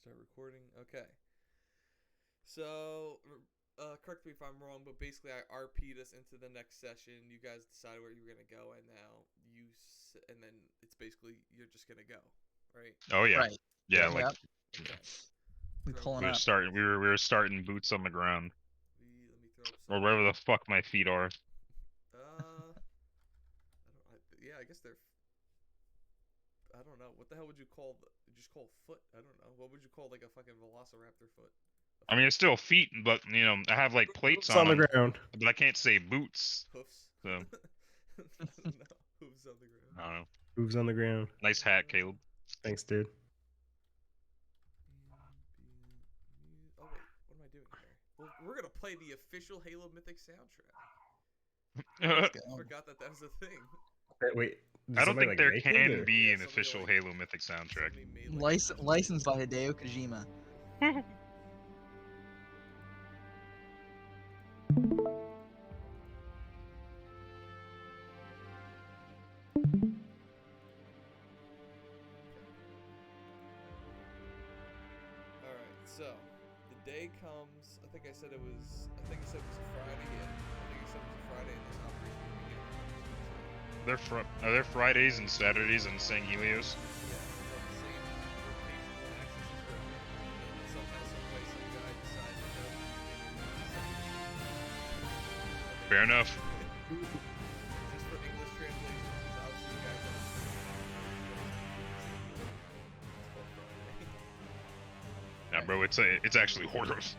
Start recording. Okay. So, correct me if I'm wrong, but basically I RP'd us into the next session. You guys decided where you were gonna go, and now and then it's basically you're just gonna go, right? Oh yeah, Right. yeah. Yep. Like Okay. We Throw- pulling we were up. starting, we were starting boots on the ground, Let me throw up or some. wherever the fuck my feet are. Yeah, I guess they're. I don't know. What the hell would you call? Just call foot? I don't know. What would you call like a fucking velociraptor foot? I mean, it's still feet, but I have like plates It's on the them, ground. but I can't say boots. Hoofs. So I don't know. Hooves on the ground. I don't know. Hooves on the ground. Nice hat, Caleb. Thanks, dude. Oh wait, what am I doing here? Well, we're gonna play the official Halo Mythic soundtrack. Let's I go. forgot that was a thing. Wait. I don't think there can or? be Yeah, an somebody, official like- Halo Mythic soundtrack. Somebody made, like, a- Licensed by Hideo Kojima. Alright, so the day comes. I think I said it was. I think I said it was a Friday. Yeah, I think I said it was a Friday, and then operation will begin on Tuesday. Are there Fridays and Saturdays in Sanghelios? Yeah, it's on the same rotational axis as well. And somehow, some way, some guy decided to go. Fair enough. Just for English translations, because obviously you guys understand. Yeah, bro, it's actually horrors.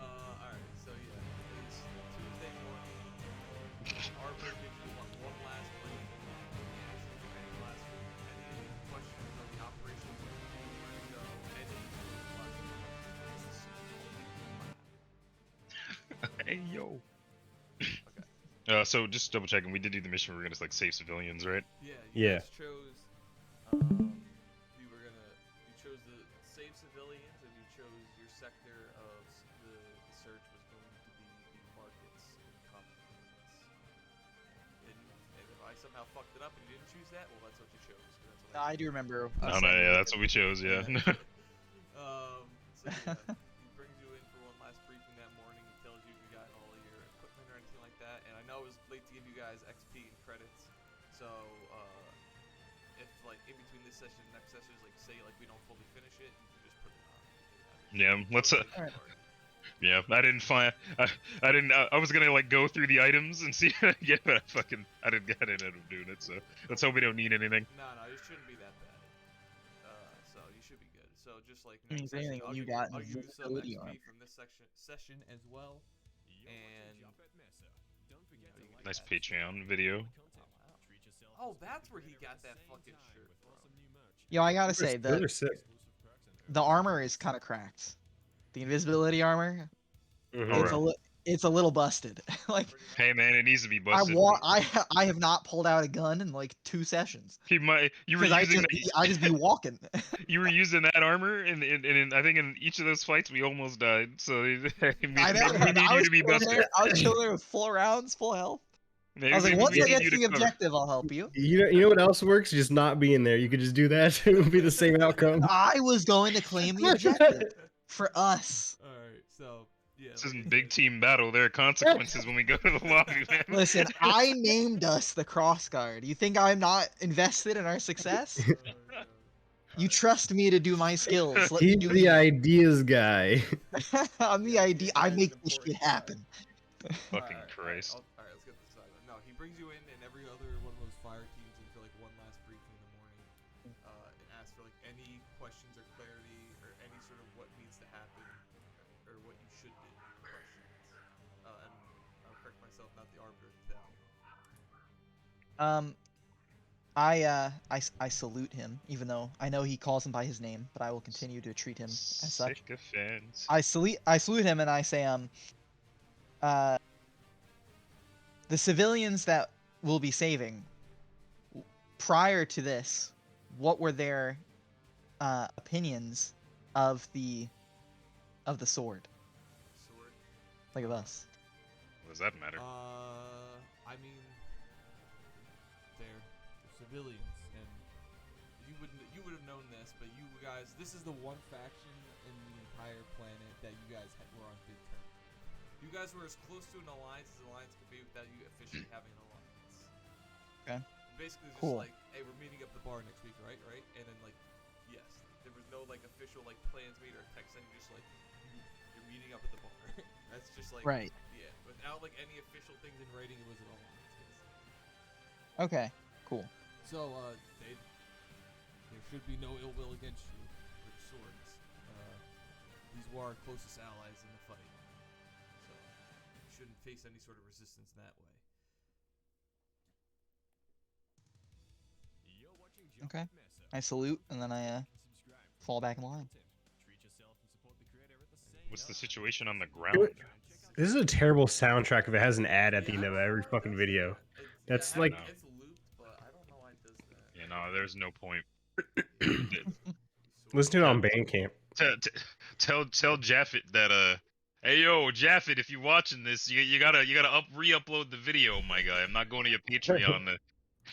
Alright, so yeah, it's Tuesday morning. Arbor gives you one last brief. Any questions on the operations of where to go, any Hey yo. Okay. So just double checking, we did do the mission. We're gonna like save civilians, right? Yeah, you Yeah. guys chose. You chose the save civilians, and you chose your sector of the search was going to be the markets and companies. And if I somehow fucked it up and you didn't choose that, well, that's what you chose. 'Cause that's what I do remember. No, yeah, that's what we chose. Yeah. So yeah, he brings you in for one last briefing that morning. He tells you if you got all of your equipment or anything like that. And I know it was late to give you guys XP and credits. So if like in between this session and next session is like say like we don't fully finish it, you can just put it on. Yeah, let's. Alright. Yeah, I didn't find. I didn't. I was gonna like go through the items and see. Yeah, but I didn't end up doing it. So let's hope we don't need anything. No, it shouldn't be that bad. So you should be good. So just like Means next session, anything I'll you give got I'll give you some invisibility XP armor. from this session as well. And get Nice that. Patreon video. Oh, that's where he got that fucking shirt from. Yo, I gotta say Those the are sick. the armor is kind of cracked. The invisibility armor, Mhm. it's a little busted. Like Hey man, it needs to be I busted. I have not pulled out a gun in like 2 sessions. You were Because using I just be walking. you were using that armor, and I think in each of those fights we almost died. So we I know. need I you was to be chilling busted. there. I was chilling there with full rounds, full health. Maybe I was like, we once I need get you to the cover. objective, I'll help you. You know what else works? Just not being there. You could just do that. It would be the same outcome. I was going to claim the objective for us. All right, so yeah. This isn't big team battle. There are consequences when we go to the lobby, man. Listen, I named us the Crossguard. You think I'm not invested in our success? You trust me to do my skills. Let me He's do the it. ideas guy. I'm the idea. I make this shit happen. Fucking Christ. Alright, let's get this started. No, he brings you in and every other one of those fire teams in for like one last briefing in the morning, and asks for like any questions or clarity or any sort of what needs to happen or what you should do questions. And I'll correct myself, not the arbiter of Tell. I salute him, even though I know he calls him by his name, but I will continue to treat him as such. Sycophants. I salute him and I say, the civilians that we'll be saving, prior to this, what were their opinions of the sword? Sword. Like of us. What does that matter? I mean, they're civilians, and you would have known this, but you guys, this is the one faction in the entire planet that you guys were on good terms. You guys were as close to an alliance as an alliance could be without you officially having an alliance. Okay. Basically, just Cool. like, hey, we're meeting up at the bar next week, right? Right? And then like, yes, there was no like official like plans made or text, and just like you're meeting up at the bar. That's just like Right. Yeah, without like any official things in writing, it was an alliance. Basically. Okay. Cool. So, there should be no ill will against you with swords. These were our closest allies in the fight, so you shouldn't face any sort of resistance in that way. Okay. I salute and then I fall back in line. What's the situation on the ground? This is a terrible soundtrack if it has an ad at the end of every fucking video. That's like, It's looped, but I don't know why it does that. Yeah, no, there's no point. listen to it on Bandcamp. Tell Jaffet that hey yo Jaffet, if you're watching this, you gotta re-upload the video, my guy. I'm not going to your Patreon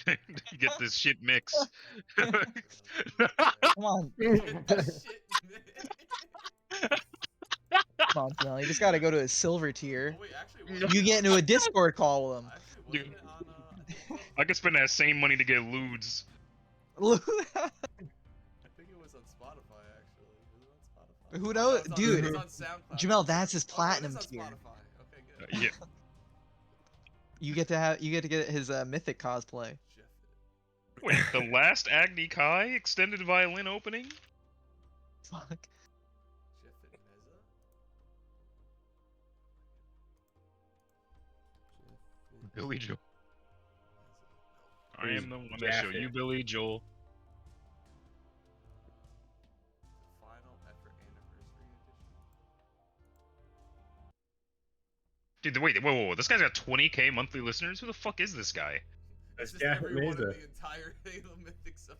to get this shit mixed. Come on. Come on, Phil. You just gotta go to a silver tier. Oh, wait, actually, You get into a Discord call with them. Actually, wasn't it on, I think I could spend that same money to get lewds. I think it was on Spotify, actually. Was it on Spotify? Who Oh, knows? it's on- Dude, it's on SoundCloud. Jamel, that's his Oh, no, platinum it is on tier. Spotify. Okay, good. Yeah. You get to get his Mythic cosplay. Jeff. Wait, the last Agni Kai extended violin opening? Fuck. Jeff and Meza? Jeff and Billy Joel. Meza. I am the one that show you Billy Joel. The Final Effort Anniversary Edition. Dude, wait, whoa. This guy's got 20k monthly listeners? Who the fuck is this guy? It's That's just Jeff everyone in Meza. the entire Halo Mythic stuff.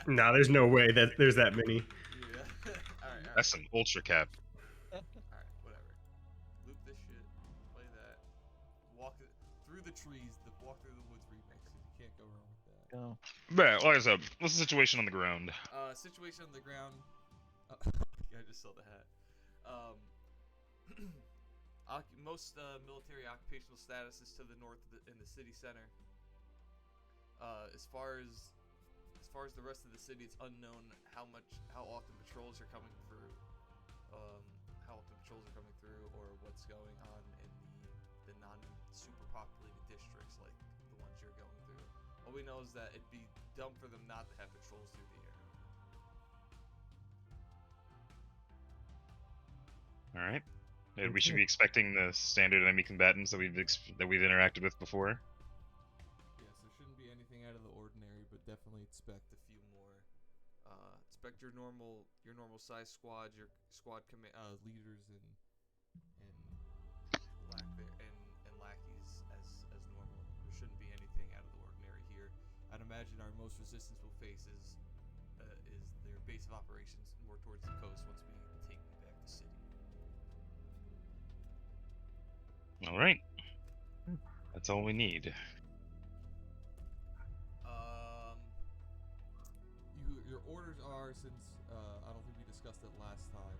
Nah, there's no way that there's that many. Yeah. Alright. That's some ultra cap. Alright, whatever. Loop this shit. Play that. Walk through the trees. The Walk Through the Woods remix. You can't go wrong with that. Go. But, like I said, what's the situation on the ground? Situation on the ground. I just saw the hat. Most military occupational status is to the north of in the city center. As far as the rest of the city, it's unknown how often patrols are coming through, or what's going on in the non-super populated districts like the ones you're going through. All we know is that it'd be dumb for them not to have patrols through the area. All right. And we should be expecting the standard enemy combatants that we've interacted with before. Yes, there shouldn't be anything out of the ordinary, but definitely expect a few more. Expect your normal size squad, your squad leaders and lackeys as normal. There shouldn't be anything out of the ordinary here. I'd imagine our most resistance we'll face is their base of operations more towards the coast once we take back the city. All right. That's all we need. Your orders are, since I don't think we discussed it last time,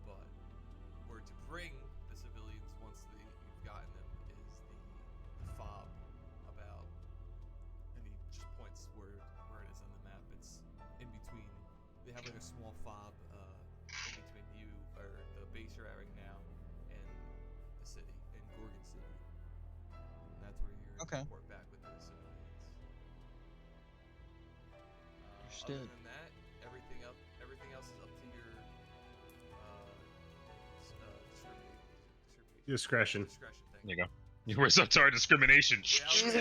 but where to bring the civilians once you've gotten them is the fob about, and he just points where it is on the map. It's in between. They have like a small fob in between you or the base you're at right now and the city in Gorgon City. And that's where you're Okay. report back with the civilians. Understood. Other than that, everything else is up to your Discretion. Discretion. Thank There you go. Where's up to our discrimination? Yeah, I was gonna say,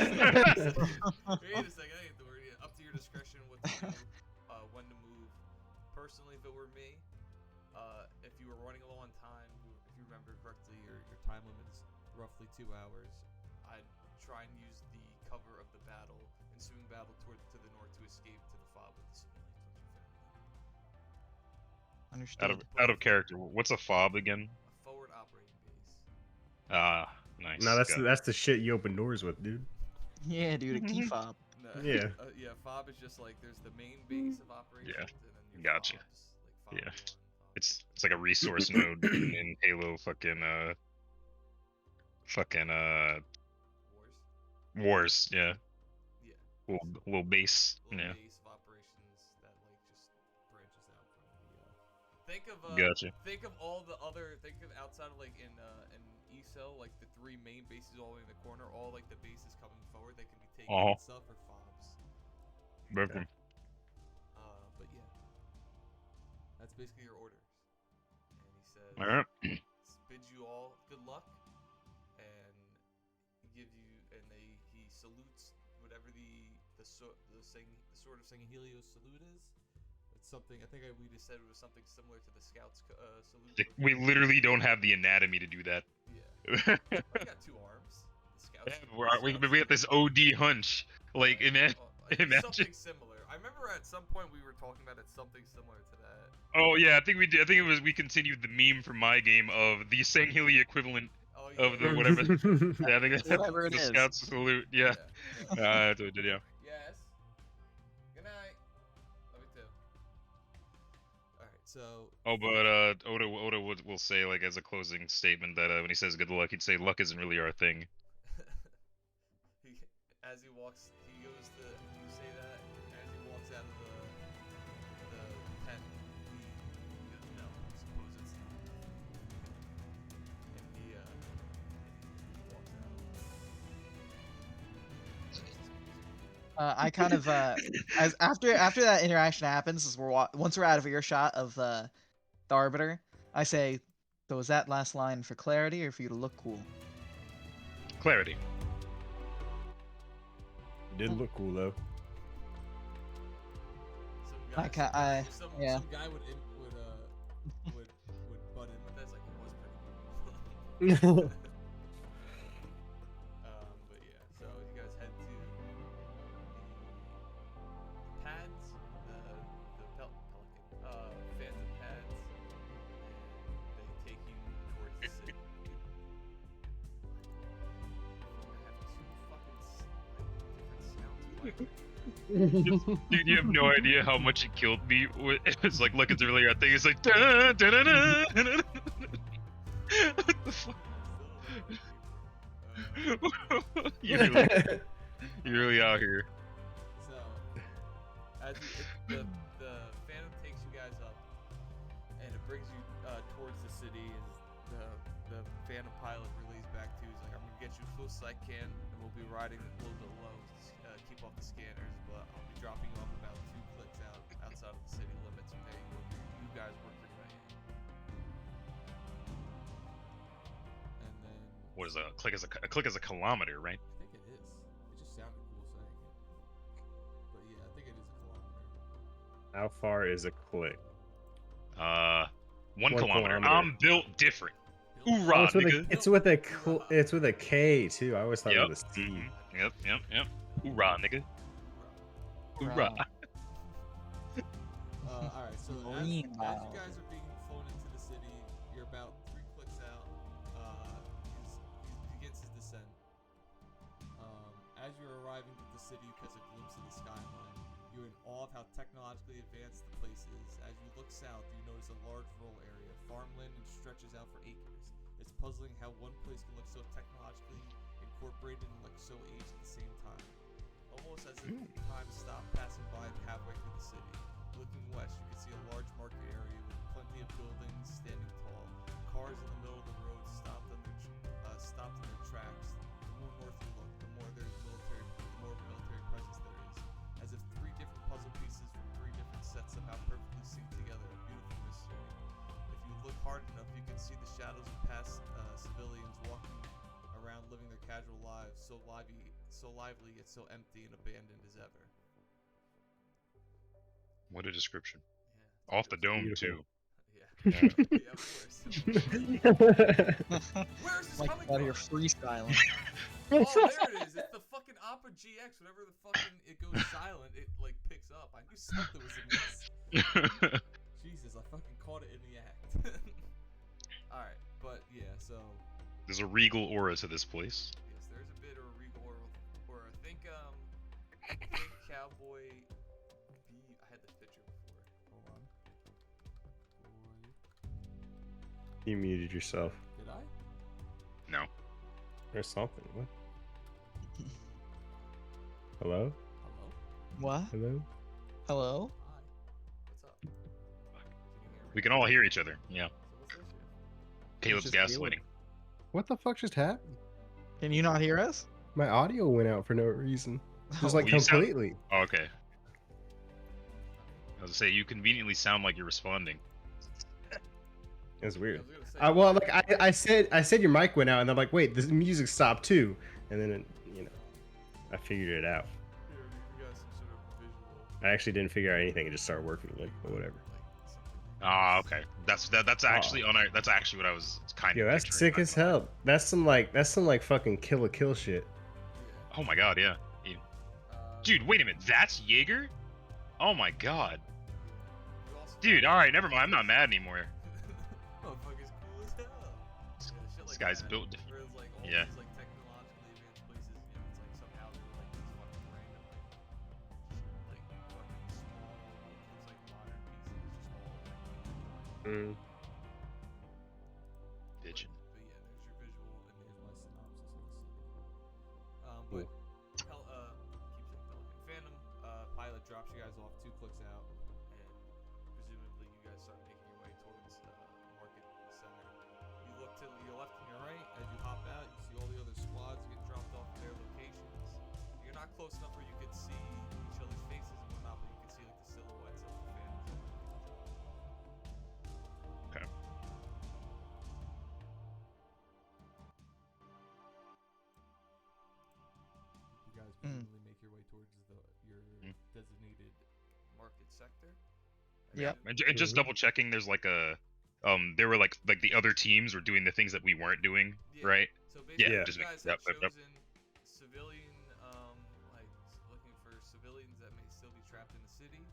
wait a second, I hate the word. Yeah, up to your discretion what to do, when to move. Personally, if it were me, if you were running low on time, if you remember correctly, your time limit is roughly 2 hours. I'd try and use the cover of the ensuing battle to the north to escape to the fob with the civilians once you found them. Understood. Out of character. What's a fob again? A forward operating base. Ah, nice. No, Got it. that's the shit you open doors with, dude. Yeah, dude, a key fob. No, Yeah. Yeah. Fob is just like there's the main base of operations, and then your Gotcha. fobs, like Fob Yeah. 1, Fob It's like a resource node in Halo fucking Wars. Wars. Yeah. Yeah. Little base. Little Yeah. base of operations that like just branches out from the. Gotcha. Think of all the other. Think of outside of like in ESO, like the 3 main bases all the way in the corner, all like the bases coming forward that can be taken and stuff are fobs. Okay. But yeah, that's basically your orders. And he says, All right. bids you all good luck, and gives you, and he salutes whatever the sword of Sangheili salute is. It's something I think we just said it was something similar to the scouts salute. We literally don't have the anatomy to do that. Yeah. We got 2 arms. The scouts. We have this OD hunch. Like, imagine. Something similar. I remember at some point we were talking about it something similar to that. Oh yeah, I think we did. I think it was we continued the meme from my game of the Sangheili equivalent of the whatever. Yeah, I think that's Whatever it the is. Scouts salute. Yeah. Yeah. That's what we did, yeah. Yes. Good night. Love you too. All right. So. Oh, but Oda will say like as a closing statement that when he says good luck, he'd say luck isn't really our thing. As he walks, he goes to. You say that as he walks out of the tent. He goes, no, I suppose it's not. And he walks out. I kind of as after that interaction happens, as once we're out of earshot of the Arbiter, I say, so is that last line for clarity or for you to look cool? Clarity. Did look cool though. Some Yeah. guy would butt in with this, like it was pretty cool. But yeah, so you guys head to the pads, the pelican, phantom pads, and they take you towards the city. I have 2 fucking different sounds. Dude, you have no idea how much it killed me. It was like, look at the earlier thing. It's like, da, da, da, da, da, da. What the fuck? You're really out here. So, as the Phantom takes you guys up, and it brings you towards the city, and the Phantom pilot relays back to you. He's like, I'm gonna get you as close as I can, and we'll be riding a little bit low to keep off the scanners, but I'll be dropping you off about 2 clicks outside of the city limits, and you guys work your way in. And then What is a click? Is a click is a kilometer, right? I think it is. It just sounded cool saying it. But yeah, I think it is a kilometer. How far is a click? 1 kilometer. kilometer. I'm built different. Built Hoorah, it's with nigga. it's with a K too. I always thought Yep. it was a C. Yep. Hoorah, nigga. Hoorah. Alright, so as you guys are being flown into the city, you're about 3 clicks out. He begins his descent. As you're arriving at the city, you catch a glimpse of the skyline. You're in awe of how technologically advanced the place is. As you look south, you notice a large rural area. Farmland and stretches out for acres. It's puzzling how one place can look so technologically incorporated and look so aged at the same time. Almost as if time stopped passing by halfway through the city. Looking west, you can see a large market area with plenty of buildings standing tall. Cars in the middle of the road stopped in their tracks. The more north you look, the more of a military presence there is. As if 3 different puzzle pieces from 3 different sets somehow perfectly synced together. A beautiful mystery. If you look hard enough, you can see the shadows of past civilians walking around, living their casual lives, so lively yet so empty and abandoned as ever. What a description. Yeah. Off the dome Beautiful. too. Yeah. Yeah, of course. Where's this Like coming out from? here freestyling. Oh, there it is. It's the fucking Opera GX. Whenever the fucking it goes silent, it like picks up. I knew something was amiss. Jesus, I fucking caught it in the act. Alright, but yeah, so There's a regal aura to this place. yes, there's a bit of a regal aura. Think think Cowboy B. I had the picture before. Hold on. Boy. You muted yourself. Did I? No. Or something. What? Hello? Hello? What? Hello? Hello? Hi. What's up? Can you hear me? We can all hear each other. Yeah. So what's this here? Caleb's just Caleb. gaslighting. What the fuck just happened? Can you not hear us? My audio went out for no reason. Just Oh, like Well, you sound- completely. Oh, okay. I was gonna say you conveniently sound like you're responding. It's I weird. was gonna say, Well, like I said your mic went out, and I'm like, wait, the music stopped too, and then I figured it out. here, we got some sort of visual. I actually didn't figure out anything; it just started working again, but whatever. Like something. Ah, okay. That's actually on our. That's actually what I was kind Yo, of. that's picturing. sick as hell. That's some like fucking Kill shit. Yeah. Oh my god, yeah. Dude, wait a minute. That's Jaeger? Oh my god. You also Dude, got- alright, never mind. I'm not mad anymore. Motherfucker's cool as hell. Yeah, shit This like guy's that. built Where it's like all yeah. these like technologically advanced places, it's like somehow they were like these fucking random like fucking small, it's like modern pieces, just all like. Bitchin'. But yeah, there's your visual and there's my synopsis of the city. Cool. But keep saying Pelican Phantom pilot drops you guys off 2 clicks out, and presumably you guys start making your way towards Market Center. You look to your left and your right as you hop out. You see all the other squads get dropped off at their locations. You're not close enough where you can see each other's faces and whatnot, but you can see like the silhouettes of the phantoms. Okay. You guys presumably make your way towards your designated market sector. Yep. And just double checking, there's like a there were like the other teams were doing the things that we weren't doing, Yeah. right? So basically, Yeah, you just make- guys yep, have yep, yep. chosen civilian, like looking for civilians that may still be trapped in the city,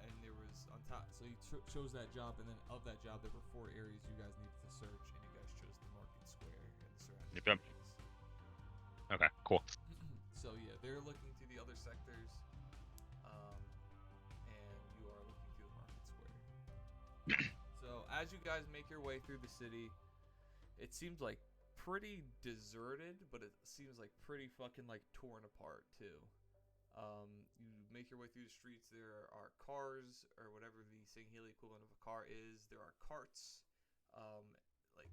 and there was on top. So you chose that job, and then of that job, there were 4 areas you guys needed to search, and you guys chose the market square and the surrounding Yep, yep. areas. Okay, cool. So yeah, they're looking to the other sectors, and you are looking to the market square. So as you guys make your way through the city, it seems like pretty deserted, but it seems like pretty fucking like torn apart too. You make your way through the streets. There are cars, or whatever the Sangheili equivalent of a car is. There are carts, like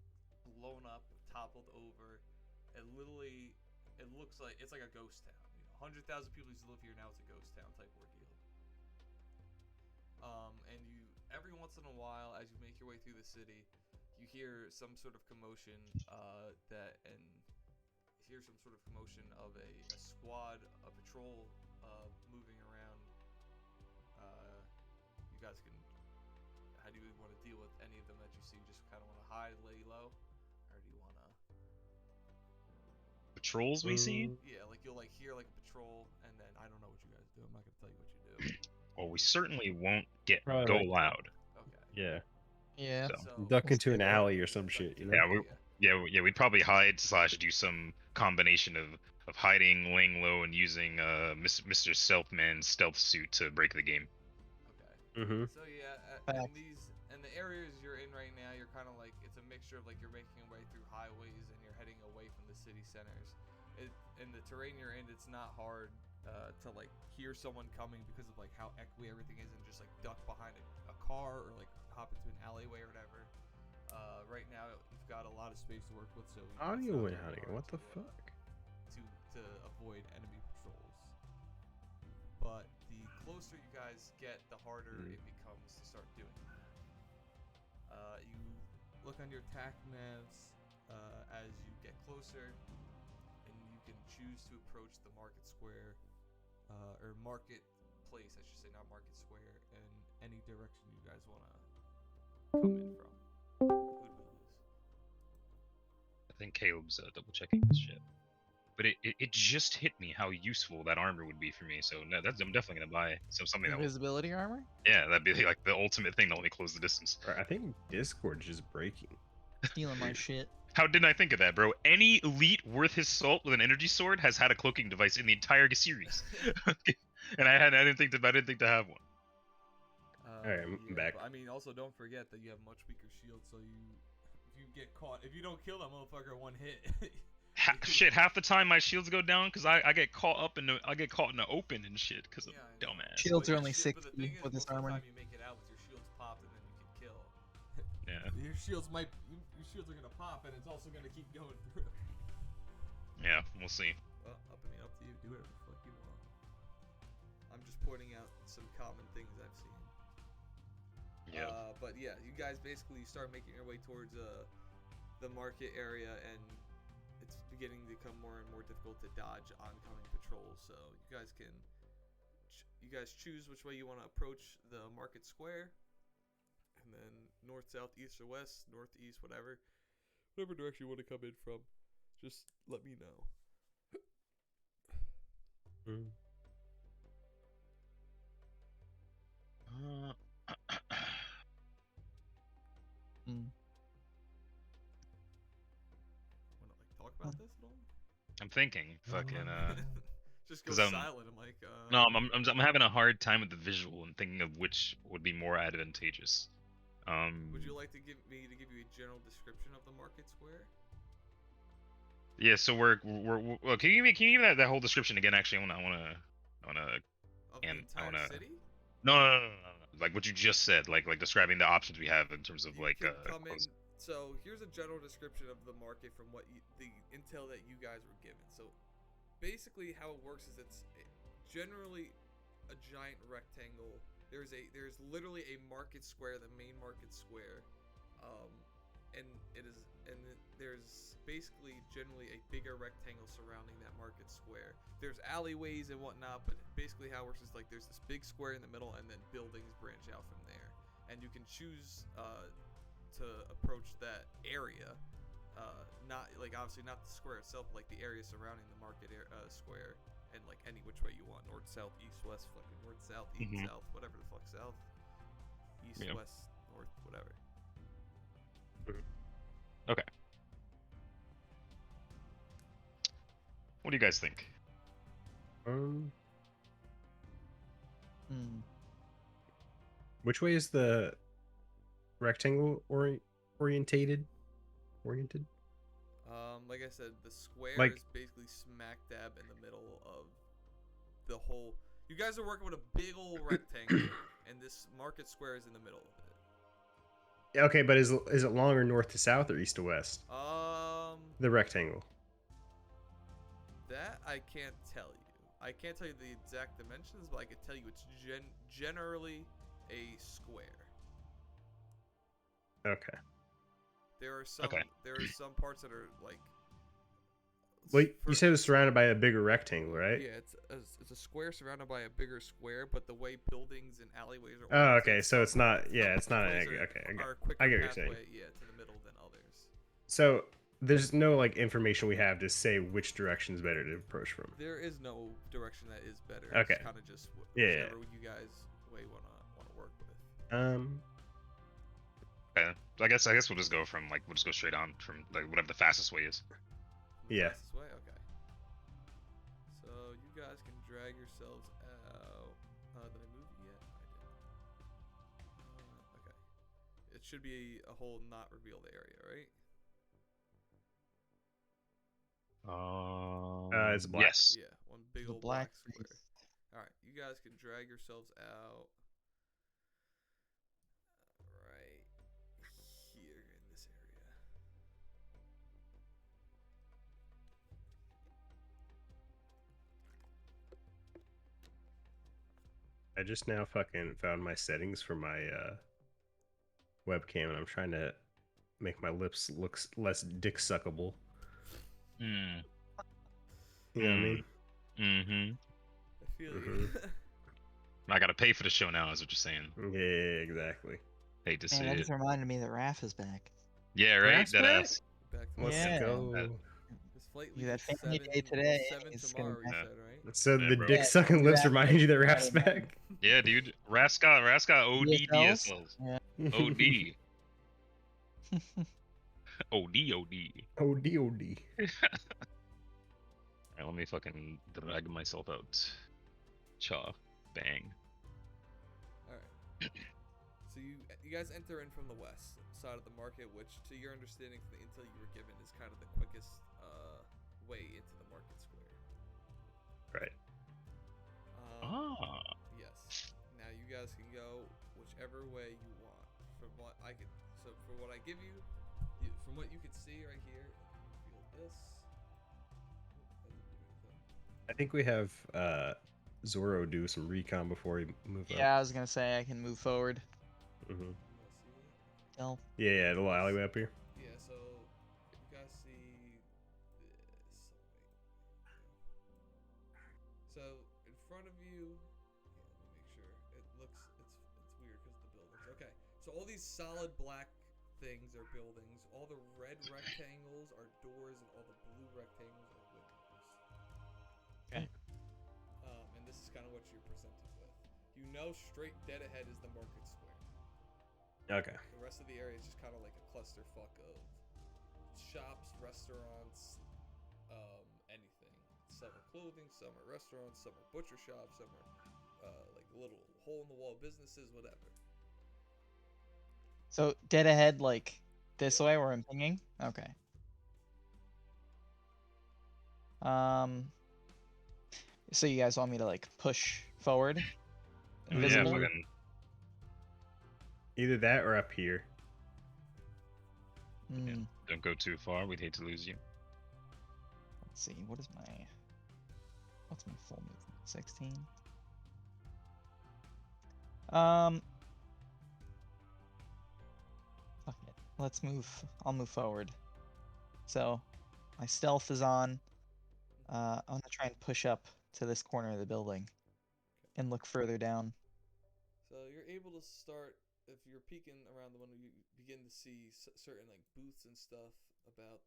blown up, toppled over. It looks like it's like a ghost town. 100,000 people used to live here. Now it's a ghost town type ordeal. And you every once in a while, as you make your way through the city, you hear some sort of commotion. Hear some sort of commotion of a squad, a patrol, moving around. You guys can. How do you want to deal with any of them that you see? Just kind of want to hide, lay low, or do you want to? Patrols we see? Yeah, like you'll like hear like a patrol, and then I don't know what you guys do. I'm not gonna tell you what you do. Well, we certainly won't get Probably go like- loud. Okay. Yeah. Yeah. So- Duck into an Yeah. alley or some shit, you know? Yeah, Yeah, we'd probably hide / do some combination of hiding, laying low, and using Mr. Stealthman's stealth suit to break the game. Okay. Mm-hmm. So yeah, Facts. in the areas you're in right now, you're kind of like it's a mixture of like you're making your way through highways and you're heading away from the city centers. In the terrain you're in, it's not hard to like hear someone coming because of like how echoey everything is, and just like duck behind a car or like hop into an alleyway or whatever. Right now you've got a lot of space to work with, so it's Audio not went very out again. hard What the to, fuck? to avoid enemy patrols. But the closer you guys get, the harder it becomes to start doing that. You look on your TAC navs as you get closer, and you can choose to approach the market square, or market place, I should say, not market square, in any direction you guys want to come in from. Who do we lose? I think Caleb's double checking this shit. But it just hit me how useful that armor would be for me. So no, I'm definitely gonna buy something that will, Invisibility armor? yeah, that'd be like the ultimate thing to let me close the distance. I think Discord's just breaking. Stealing my shit. How didn't I think of that, bro? Any elite worth his salt with an energy sword has had a cloaking device in the entire series, and I didn't think to have one. Alright, I'm back. But, I mean, also don't forget that you have much weaker shields, so if you don't kill that motherfucker in one hit. Shit, half the time my shields go down because I get caught up in the open and shit because of dumbass. Shields are only But the 60 thing is, with this most of the armor. time you make it out with your shields popped, and then you can kill. Yeah. Your shields are gonna pop, and it's also gonna keep going through. Yeah, we'll see. Well, up to you. Do whatever the fuck you want. I'm just pointing out some common things I've seen. Yeah. But yeah, you guys basically start making your way towards the market area, and it's beginning to become more and more difficult to dodge oncoming patrols. So you guys can, choose which way you want to approach the market square, and then north, south, east, or west, north, east, whatever direction you want to come in from. Just let me know. Want to talk about this at all? I'm thinking, fucking. Just go 'cause I'm- silent. I'm like. No, I'm having a hard time with the visual and thinking of which would be more advantageous. Would you like to give me a general description of the market square? Yeah, so we're well, can you give me that whole description again? Actually, I wanna. Of the And I entire wanna- city? No. Like what you just said, like describing the options we have in terms of You like can come in. So here's a general description of the market from the intel that you guys were given. So basically, how it works is it's generally a giant rectangle. There's literally a market square, the main market square, and there's basically generally a bigger rectangle surrounding that market square. There's alleyways and whatnot, but basically how it works is like there's this big square in the middle, and then buildings branch out from there, and you can choose to approach that area, not like obviously not the square itself, but like the area surrounding the market square, and like any which way you want, north, south, east, west, fucking north, south, east, south, whatever the fuck, south, east, west, north, whatever. Okay. What do you guys think? Which way is the rectangle oriented? Like I said, the square Like- is basically smack dab in the middle of the whole. You guys are working with a big old rectangle, and this market square is in the middle of it. Okay, but is it longer north to south or east to west? The The rectangle. that I can't tell you. I can't tell you the exact dimensions, but I can tell you it's generally a square. Okay. There are some. Okay. There are some parts that are like. Well, you said it was surrounded by a bigger rectangle, right? Yeah, it's a square surrounded by a bigger square, but the way buildings and alleyways are. Oh, oriented, okay. So it's not. Yeah, it's not. ways Okay, are a I quicker get what you're saying. pathway, yeah, to the middle than others. So there's no like information we have to say which direction is better to approach from. There is no direction that is better. Okay. It's kind of just Yeah. whichever you guys way wanna work with. Okay. I guess we'll just go straight on from like whatever the fastest way is. The Yeah. fastest way? Okay. So you guys can drag yourselves out. Did I move yet? I did. Okay. It should be a whole not revealed area, right? It's black. Yes. Yeah, one big The old black black square. space. All right, you guys can drag yourselves out. Right here in this area. I just now fucking found my settings for my webcam, and I'm trying to make my lips look less dick suckable. Hmm. You know what I mean? Mm-hmm. I feel you. I gotta pay for the show now, is what you're saying. Yeah, exactly. Hate to see Man, that it. just reminded me that Raph is back. Yeah, right. Raph's That back? ass. Back to Let's Yeah. go. This flight You had leaves family at day today, 7 he's tomorrow, gonna you be- said, right? So Yeah, the bro. dick sucking lips Yeah. remind you that Raph's Yeah. back? Yeah, dude. Ras got OD DSLs? DSLs. Yeah. OD. OD OD. OD. Alright, let me fucking drag myself out. Cha. Bang. Alright. So you guys enter in from the west side of the market, which, to your understanding from the intel you were given, is kind of the quickest way into the market square. Right. Ah. Yes. Now you guys can go whichever way you want. From what I could, so for what I give you, from what you can see right here, feel this. I think we have Zoro do some recon before we move up. Yeah, I was gonna say I can move forward. Mm-hmm. Tell. Yeah, the little alleyway up here. Yeah, so you guys see this. So in front of you, yeah, let me make sure. It's weird because of the buildings. Okay, so all these solid black things are buildings. All the red rectangles are doors, and all the blue rectangles are windows. Okay. And this is kind of what you're presented with. You know, straight dead ahead is the market square. Okay. The rest of the area is just kind of like a clusterfuck of shops, restaurants, anything. Some are clothing, some are restaurants, some are butcher shops, some are like little hole-in-the-wall businesses, whatever. So dead ahead, like this way where I'm pinging. Okay. So you guys want me to like push forward? Oh, yeah, Invisible? fucking. Either that or up here. Hmm. Don't go too far. We'd hate to lose you. Let's see. What's my full movement? 16. Fuck it. Let's move. I'll move forward. So, my stealth is on. I'm gonna try and push up to this corner of the building, and look further down. So you're able to start, if you're peeking around the window, you begin to see certain like booths and stuff about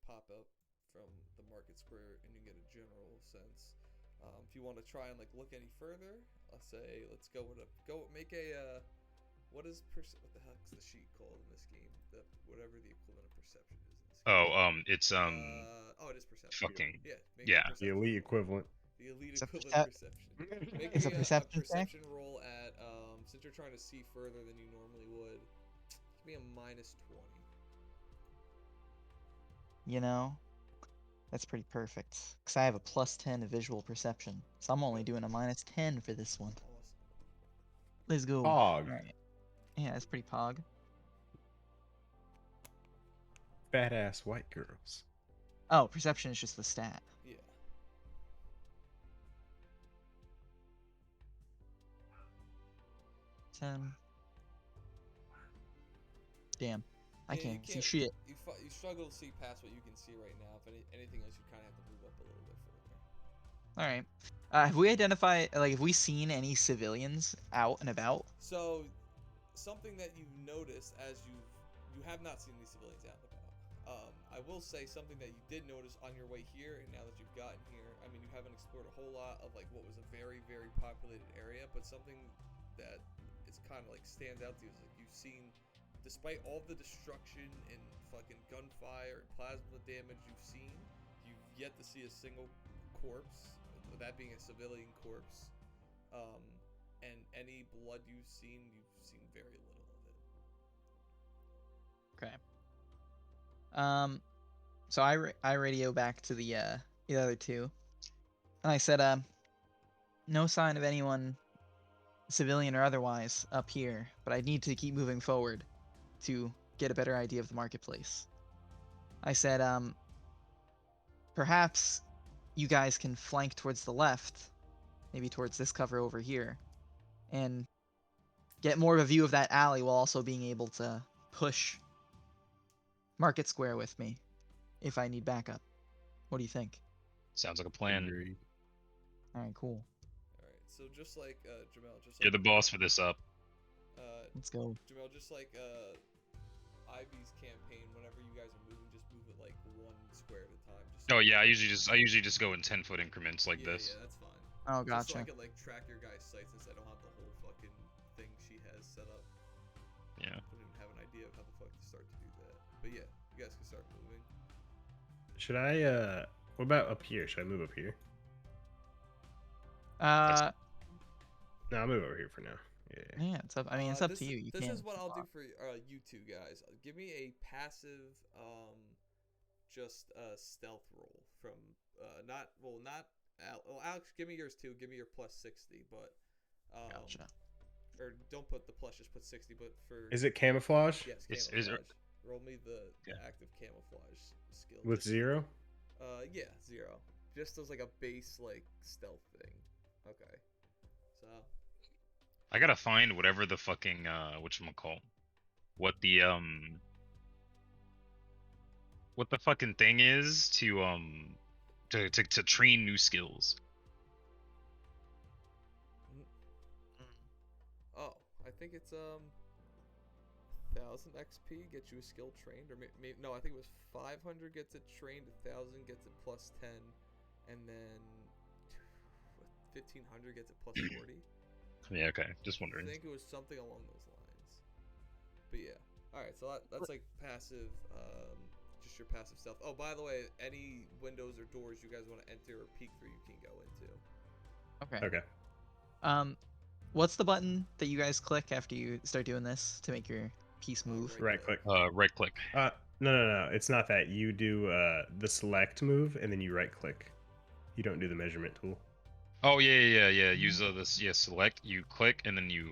pop up from the market square, and you get a general sense. If you want to try and like look any further, I'll say let's go make a what the heck's the sheet called in this game? Whatever the equivalent of perception is in this game. Oh, it's it is perception. fucking Yeah, make yeah. a The perception elite roll. equivalent. The elite It's a equivalent of perception. Make It's me a perception check? perception roll at since you're trying to see further than you normally would. Give me a minus 20. You know, that's pretty perfect. Cause I have a +10 to visual perception, so I'm only doing a -10 for this one. Awesome. Let's go. Pog. Alright. Yeah, that's pretty pog. Fat ass white girls. Oh, perception is just the stat. Yeah. Damn. I Yeah, you can't see shit. You struggle to see past what you can see right now. If anything else, you kind of have to move up a little bit further. All right. Have we identified, like, have we seen any civilians out and about? So, something that you've noticed as you have not seen these civilians out and about. I will say something that you did notice on your way here, and now that you've gotten here, I mean, you haven't explored a whole lot of like what was a very, very populated area, but something that is kind of like stands out to you is like you've seen, despite all the destruction and fucking gunfire and plasma damage you've yet to see a single corpse, that being a civilian corpse, and any blood you've seen very little of it. Okay. So I radio back to the other two, and I said, no sign of anyone, civilian or otherwise, up here, but I need to keep moving forward to get a better idea of the marketplace. I said, perhaps you guys can flank towards the left, maybe towards this cover over here, and get more of a view of that alley while also being able to push Market Square with me if I need backup. What do you think? Sounds like a plan. All right, cool. All right, so just like Jamel, You're the boss for this up. Let's go. Jamel, just like Ivy's campaign, whenever you guys are moving, just move it like one square at a time. Oh yeah, I usually just go in 10-foot increments like this. Yeah, that's fine. Oh, Just so I gotcha. can like track your guys' sites since I don't have the whole fucking thing she has set up. Yeah. I don't even have an idea of how the fuck to start to do that. But yeah, You guys can start moving. Should I? What about up here? Should I move up here? No, I'll move over here for now. Yeah. Yeah, it's up. I mean, it's up This to you. You this can. is what I'll do for you two guys. Give me a passive, just stealth roll from not well, Alex, give me yours too. Give me your plus 60, but Gotcha. or don't put the plus, just put 60. But for Is it camouflage? yes, Is camouflage. it- Roll me the Yeah. active camouflage skill. With 0? Yeah, 0. Just as like a base like stealth thing. Okay. So I gotta find whatever the fucking whatchamacall. What the fucking thing is to train new skills. oh, I think it's 1000 XP gets you a skill trained, or maybe no, I think it was 500 gets it trained, 1000 gets it plus 10, and then 1500 gets it plus 40. Yeah, okay. Just I wondering. think it was something along those lines. But yeah, all right. So that's like passive, just your passive stuff. Oh, by the way, any windows or doors you guys want to enter or peek through, you can go into. Okay. Okay. What's the button that you guys click after you start doing this to make your piece move? Right click. Right click. No. It's not that. You do the select move and then you right click. You don't do the measurement tool. Oh yeah. Use this. Yeah, select. You click and then you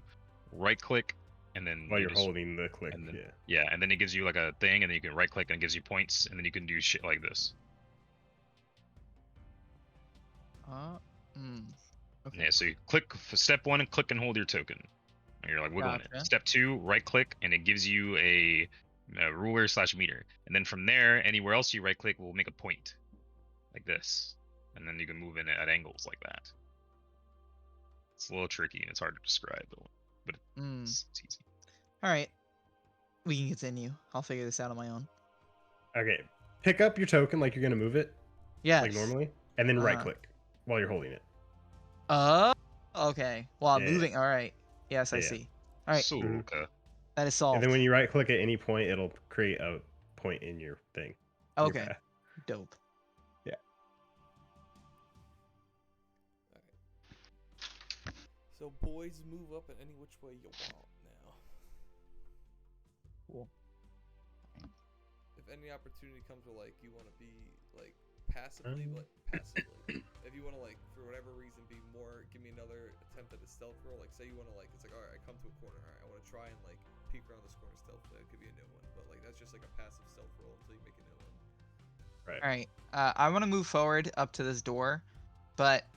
right click and then While you you're just- holding the click. and then, Yeah. Yeah, and then it gives you like a thing, and then you can right click and it gives you points, and then you can do shit like this. Okay. Yeah, so you click for step 1 and click and hold your token. And you're like wiggling Gotcha. it. Step 2, right click, and it gives you a ruler/meter. And then from there, anywhere else you right click will make a point, like this. And then you can move in it at angles like that. It's a little tricky and it's hard to describe, but it's easy. All right. We can continue. I'll figure this out on my own. Okay. Pick up your token like you're gonna move it, Yes. like normally, and then right Uh-huh. click while you're holding it. Okay. While I'm Yeah. moving. All right. Yes, I Yeah. see. All right. So, okay. That is solved. And then when you right click at any point, it'll create a point in your thing. in your Okay. path. Dope. So boys, move up in any which way you want now. Cool. If any opportunity comes where like you want to be like passively, if you want to like for whatever reason be more, give me another attempt at a stealth roll. Like say you want to like it's like all right, I come to a corner, all right, I want to try and like peek around this corner stealthily. It could be a new one, but like that's just like a passive stealth roll until you make a new one. All right. I want to move forward up to this door, but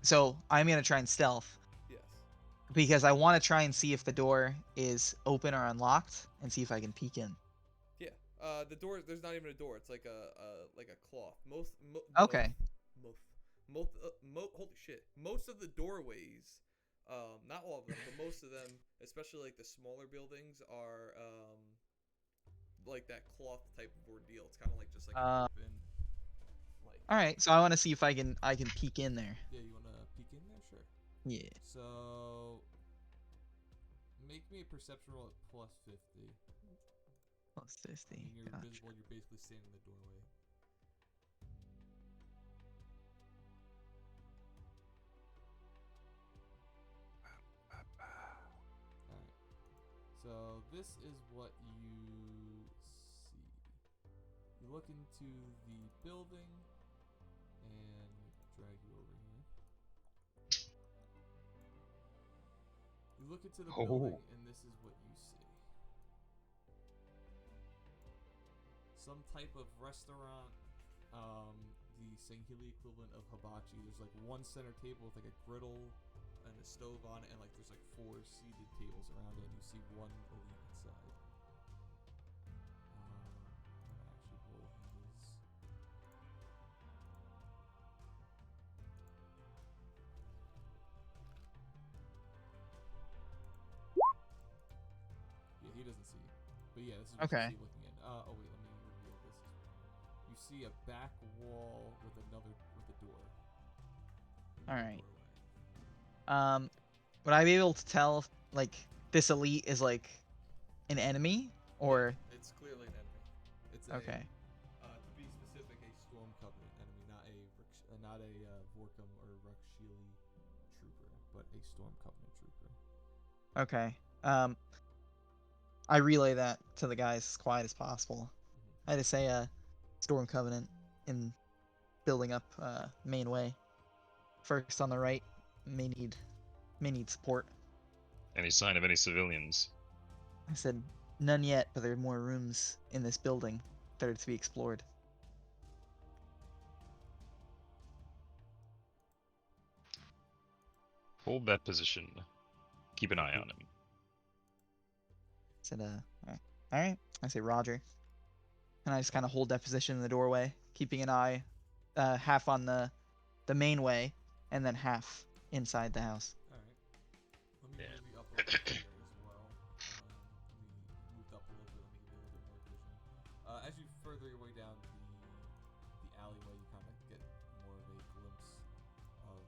so I'm gonna try and stealth Yes. because I want to try and see if the door is open or unlocked and see if I can peek in. Yeah. The door. There's not even a door. It's like a cloth. Okay. Holy shit. Most of the doorways, not all of them, but most of them, especially like the smaller buildings, are like that cloth type of ordeal. It's kind of like just like an open. Like. All right. So I want to see if I can peek in there. Yeah, you wanna peek in there? Sure. Yeah. So make me a perception roll at plus 50. Plus 50. When you're Gotcha. invisible, you're basically standing in the doorway. Alright. So this is what you see. You look into the building and drag you over here. You look into the building and this is what you see. Some type of restaurant, the Sangheili equivalent of hibachi. There's like one center table with like a griddle and a stove on it, and like there's like 4 seated tables around it, and you see one elite inside. Actually roll his. Yeah, he doesn't see. But yeah, this is what Okay. you see looking in. Oh wait, let me reveal this. You see a back wall with a door. All right. Would I be able to tell if, like, this elite is like an enemy or? It's clearly an enemy. It's Okay. To be specific, a Storm Covenant enemy, not a Vorkum or Ruxshili trooper, but a Storm Covenant trooper. Okay. I relay that to the guys as quiet as possible. I just say Storm Covenant in building up main way. First on the right, may need support. Any sign of any civilians? I said none yet, but there are more rooms in this building that are to be explored. Hold that position. Keep an eye on him. I said all right. I say Roger, and I just kind of hold that position in the doorway, keeping an eye, half on the main way, and then half inside the house. All right. Let me move you up a little bit here as well. Let me move up a little bit. Let me give you a little bit more vision. As you further your way down the alleyway, you kind of get more of a glimpse of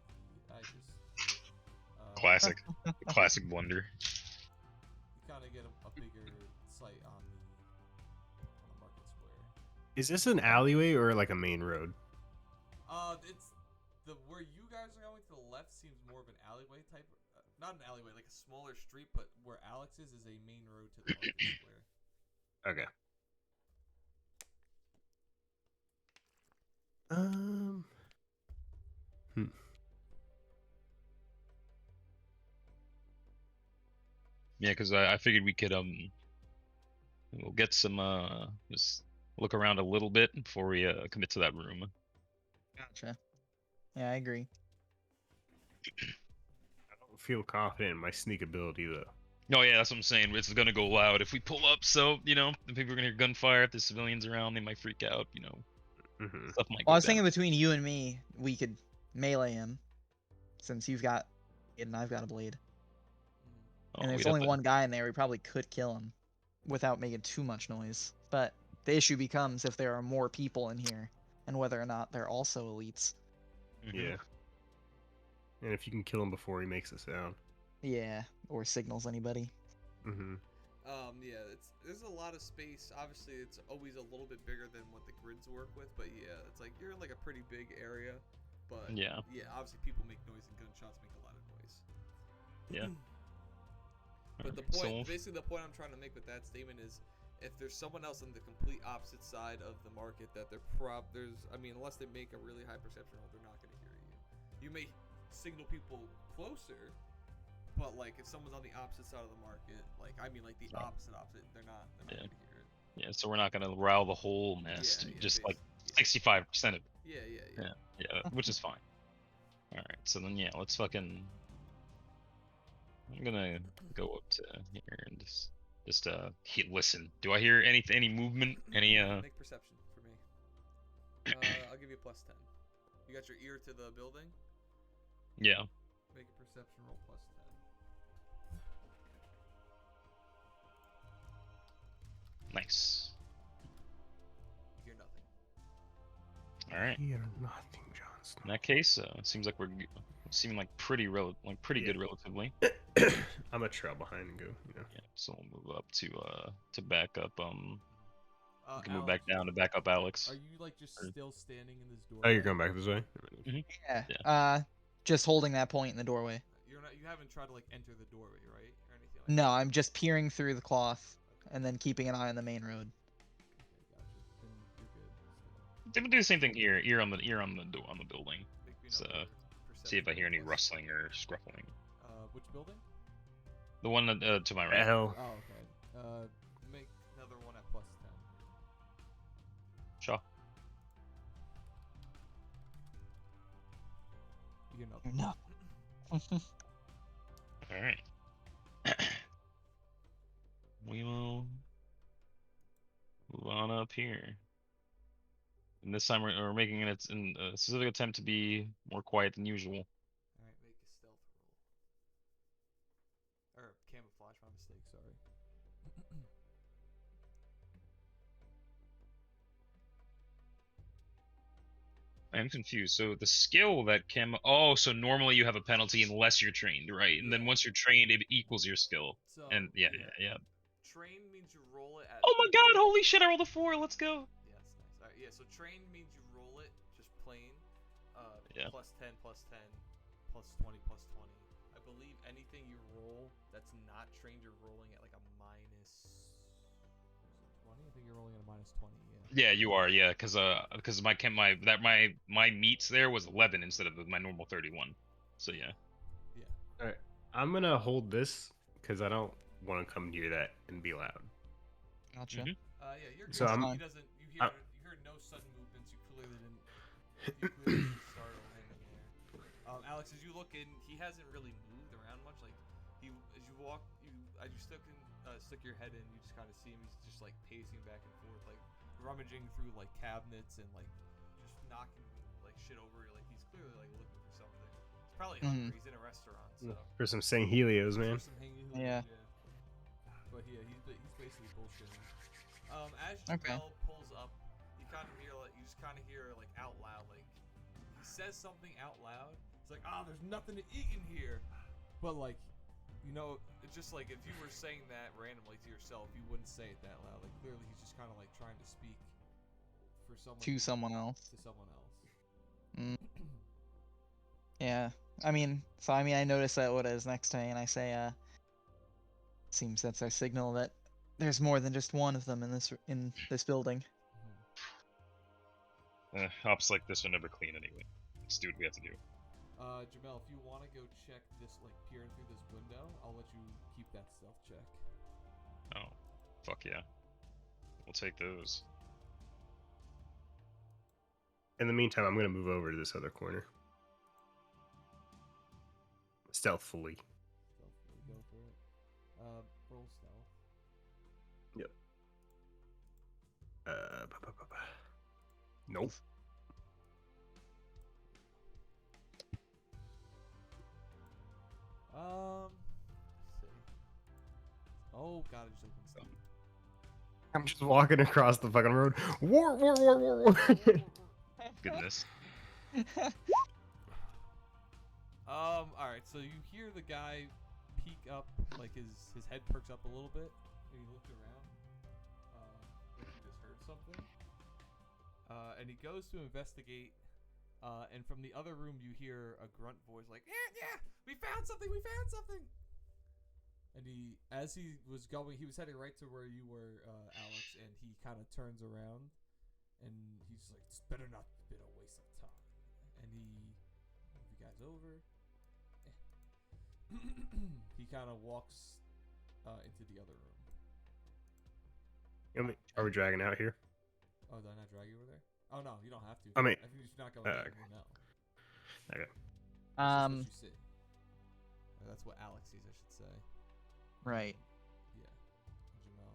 Classic. The classic blunder. You kind of get a bigger sight on the market square. Is this an alleyway or like a main road? It's where you guys are going to the left seems more of an alleyway type. Not an alleyway, like a smaller street, but where Alex is a main road to the market square. Okay. Yeah, because I figured we could we'll get some just look around a little bit before we commit to that room. Gotcha. Yeah, I agree. I don't feel confident in my sneak ability though. Oh yeah, that's what I'm saying. It's gonna go loud if we pull up. So the people are gonna hear gunfire. If there's civilians around, they might freak out. Stuff might Well, I go was thinking down. between you and me, we could melee him, since you've got it and I've got a blade. And there's we'd only have to- one guy in there. We probably could kill him without making too much noise. But the issue becomes if there are more people in here and whether or not they're also elites. Mhm. Yeah. And if you can kill him before he makes a sound. Yeah, or signals anybody. Yeah, there's a lot of space. Obviously, it's always a little bit bigger than what the grids work with, but yeah, it's like you're in like a pretty big area. But Yeah. Obviously people make noise and gunshots make a lot of noise. Yeah. But the Alright, point, so- basically, the point I'm trying to make with that statement is, if there's someone else on the complete opposite side of the market, that unless they make a really high perception roll, they're not going to hear you. You may signal people closer, but like if someone's on the opposite side of the market, like the opposite, they're not going to hear it. Yeah, so we're not gonna rile the whole nest. Yeah, just like basically. 65% of it. Yeah. Yeah, which is fine. All right, so then let's fucking. I'm gonna go up to here and just listen. Do I hear any movement? Any Make perception for me. I'll give you a +10. You got your ear to the building? Yeah. Make a perception roll +10. Nice. You hear nothing. All right. You're nothing, Johnston. In that case, it seems like we're seeming like pretty good relatively. I'm a trail behind and go. Yeah. So we'll move up to back up. We can move Alex, back down to back up Alex. Are you like just still standing in this door? Oh, you're going back this way? Yeah. Just holding that point in the doorway. You haven't tried to like enter the doorway, right? Or anything like No, that? I'm just peering through the cloth and then keeping an eye on the main road. Okay, gotcha. Then you're good. They would do the same thing here. Ear on the building. Make me So, another See if I hear any perception rustling or scruffling. Which building? The one to my The right. hell? Oh, okay. Make another one at +10. Shaw. You hear nothing. No. All right. We will move on up here. And this time we're making a specific attempt to be more quiet than usual. Alright, make a stealth roll. Or camouflage, my mistake, sorry. I'm confused. So the skill that so normally you have a penalty unless you're trained, right? And then once you're trained, it equals your skill. So, And yeah. train means you roll it at. Oh my god! Holy shit! I rolled a 4. Let's go. Yeah, that's nice. Alright, yeah. So train means you roll it just plain. Yeah. Plus 10, plus 10, plus 20, plus 20. I believe anything you roll that's not trained, you're rolling at like a minus. Is it 20? I think you're rolling at a minus 20. Yeah. Yeah, you are. Yeah, because my meets there was 11 instead of my normal 31. So yeah. Yeah. All right, I'm gonna hold this because I don't want to come near that and be loud. Gotcha. Mhm. Yeah, you're good. So I'm- He doesn't. You hear no sudden movements. You clearly didn't. You clearly didn't startle him in there. Alex, as you look in, he hasn't really moved around much. Like as you walk, as you stick your head in, you just kind of see him. He's just like pacing back and forth, like rummaging through like cabinets and like just knocking like shit over. Like he's clearly like looking for something. He's probably hungry. He's in a restaurant, so. For some Sanghelios, man. For some Yeah. But yeah, he's basically bullshitting. As Okay. Jamel pulls up, you just kind of hear like out loud, like he says something out loud. It's like, there's nothing to eat in here. But like, it's just like if you were saying that randomly to yourself, you wouldn't say it that loud. Like clearly, he's just kind of like trying to speak for someone To someone else. To someone else. Mm. Yeah. I notice that what is next to me, and I say, seems that's our signal that there's more than just one of them in this building. Ops like this are never clean anyway. Let's do what we have to do. Jamel, if you want to go check this, like peering through this window, I'll let you keep that stealth check. Oh, fuck yeah. We'll take those. In the meantime, I'm gonna move over to this other corner. Stealthfully. Stealthily go for it. Roll stealth. Yep. Nope. Let's see. Oh god, I just opened stealth. I'm just walking across the fucking road. War. Goodness. Alright, so you hear the guy peek up, like his head perks up a little bit, and he looked around. Like he just heard something. And he goes to investigate, and from the other room you hear a grunt voice like, yeah, we found something! And as he was going, he was heading right to where you were, Alex, and he kind of turns around, and he's like, "This better not been a waste of time." And he moves you guys over. He kind of walks into the other room. Are we dragging out here? Oh, did I not drag you over there? Oh no, you don't have to. I mean, if you're not going there, okay. no. Okay. It's just what you see. Or that's what Alex sees, I should say. Right. Yeah. Jamel.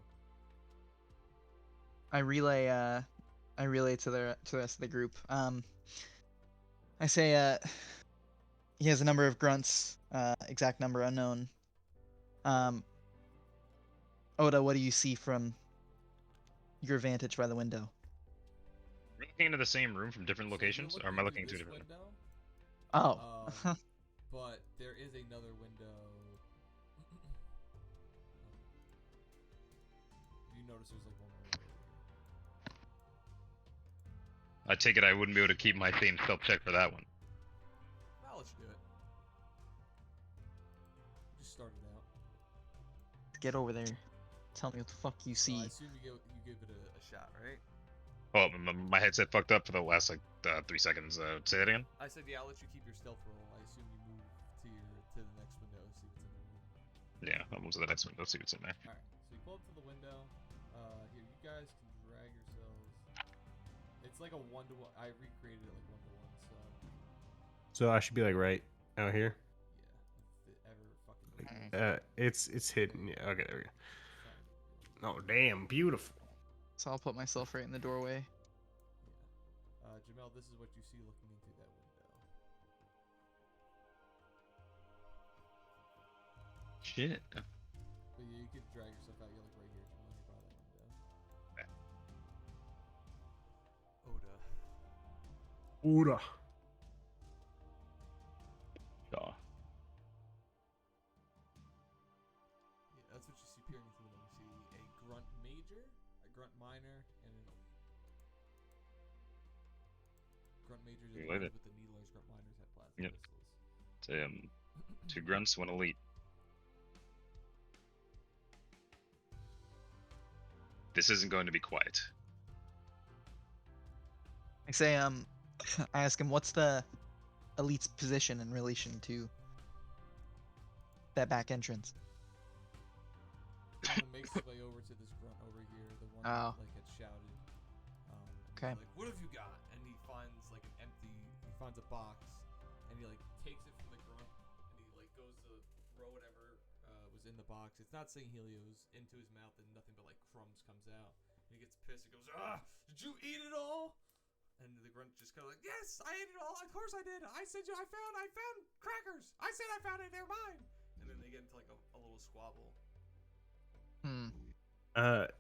I relay to the rest of the group. I say, he has a number of grunts, exact number unknown. Oda, what do you see from your vantage by the window? We're looking into the same room from different So locations, you're or am I looking into into this different? window, Oh. but there is another window. You notice there's like one more window. I take it I wouldn't be able to keep my same stealth check for that one. I'll let you do it. Just started out. Get over there. Tell me what the fuck you So see. I assume you give it a shot, right? Oh, my headset fucked up for the last like 3 seconds. Say that again. I said, yeah, I'll let you keep your stealth roll. I assume you move to the next window, see what's in the room. Yeah, I'll move to the next one. Let's see what's in there. All right, so you pull up to the window. Here, you guys can drag yourselves. It's like a 1-to-1. I recreated it like 1-to-1, so So I should be like right out here. yeah, if it ever fucking. It's hidden. Yeah. Okay, there we go. Oh damn, beautiful. So I'll put myself right in the doorway. Yeah. Jamel, this is what you see looking into that window. Shit. But yeah, you could drag yourself out. You're like right here, Jamel. You're by that window. Oda. Oda. Shaw. Yeah, that's what you see peering through them, you see a grunt major, a grunt minor, and grunt majors are You the lit ones it. with the needlers. Grunt minors have plasma Yep. pistols. It's 2 grunts, 1 elite. This isn't going to be quiet. I say, I ask him, what's the elite's position in relation to that back entrance? Kind of makes his way over to this grunt over here, the one Oh. that like had shouted. Okay. He's like, "What have you got?" And he finds like an empty. He finds a box, and he like takes it from the grunt, and he like goes to throw whatever was in the box. It's not Sangheilio's into his mouth, and nothing but like crumbs comes out. And he gets pissed. He goes, "Ah, did you eat it all?" And the grunt just kind of like, "Yes, I ate it all. Of course I did. I said I found crackers. I said I found it. They're mine." And then they get into like a little squabble.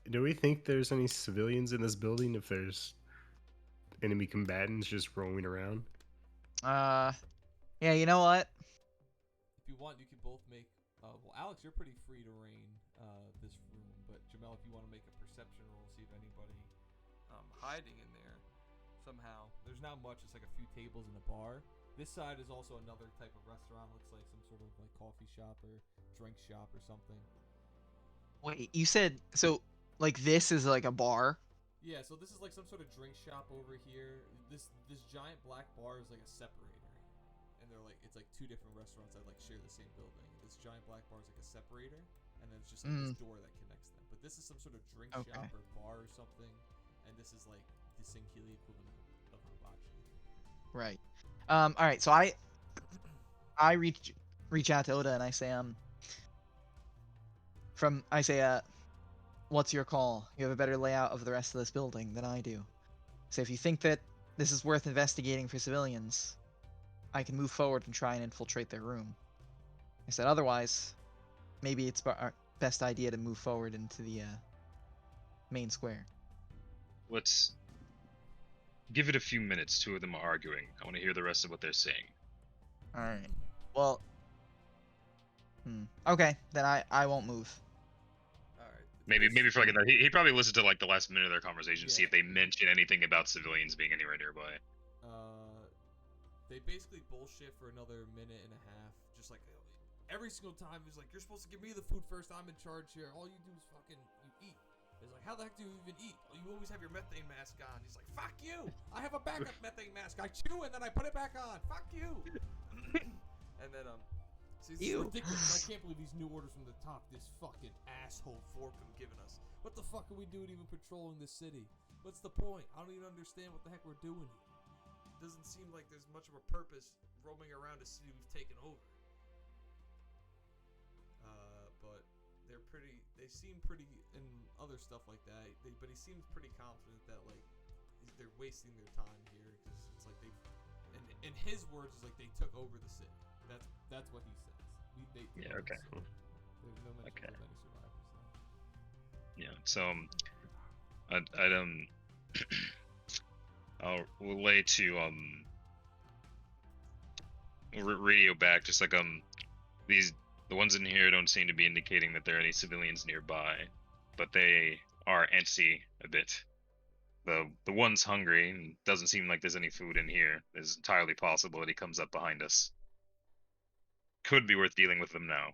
Do we think there's any civilians in this building if there's enemy combatants just roaming around? Yeah, you know what? If you want, you can both make. Well, Alex, you're pretty free to reign this room, but Jamel, if you want to make a perception roll, see if anybody hiding in there somehow. There's not much. It's like a few tables and a bar. This side is also another type of restaurant. Looks like some sort of like coffee shop or drink shop or something. Wait, you said so? Like this is like a bar? Yeah, so this is like some sort of drink shop over here. This giant black bar is like a separator, and they're like it's like 2 different restaurants that like share the same building. This giant black bar is like a separator, and then it's just like this door that connects them. But this is some sort of drink shop or bar or something, and this is like the Sangheili equivalent of hibachi. Right. All right. So I reach out to Oda and I say what's your call? You have a better layout of the rest of this building than I do. So if you think that this is worth investigating for civilians, I can move forward and try and infiltrate their room. I said otherwise, maybe it's our best idea to move forward into the main square. Let's give it a few minutes. 2 of them are arguing. I want to hear the rest of what they're saying. All right. Well. Okay, then I won't move. Alright. Maybe for like he probably listened to like the last minute of their conversation, see Yeah. if they mention anything about civilians being anywhere nearby. They basically bullshit for another minute and a half, just like every single time. He's like, "You're supposed to give me the food first. I'm in charge here. All you do is fucking you eat." He's like, "How the heck do you even eat? You always have your methane mask on." He's like, "Fuck you! I have a backup methane mask. I chew and then I put it back on. Fuck you!" And then see, this is ridiculous. I can't believe these new orders from the top. This fucking asshole Forkum giving us. What the fuck are we doing even patrolling this city? What's the point? I don't even understand what the heck we're doing here. Doesn't seem like there's much of a purpose roaming around a city we've taken over. But they seem pretty in other stuff like that. But he seems pretty confident that like they're wasting their time here because it's like they've, in his words, is like they took over the city. That's what he says. They took over the city. There's no mention of any survivors though. Yeah. So I'll relay to radio back, just like the ones in here don't seem to be indicating that there are any civilians nearby, but they are antsy a bit. The one's hungry, and doesn't seem like there's any food in here. It's entirely possible that he comes up behind us. Could be worth dealing with them now.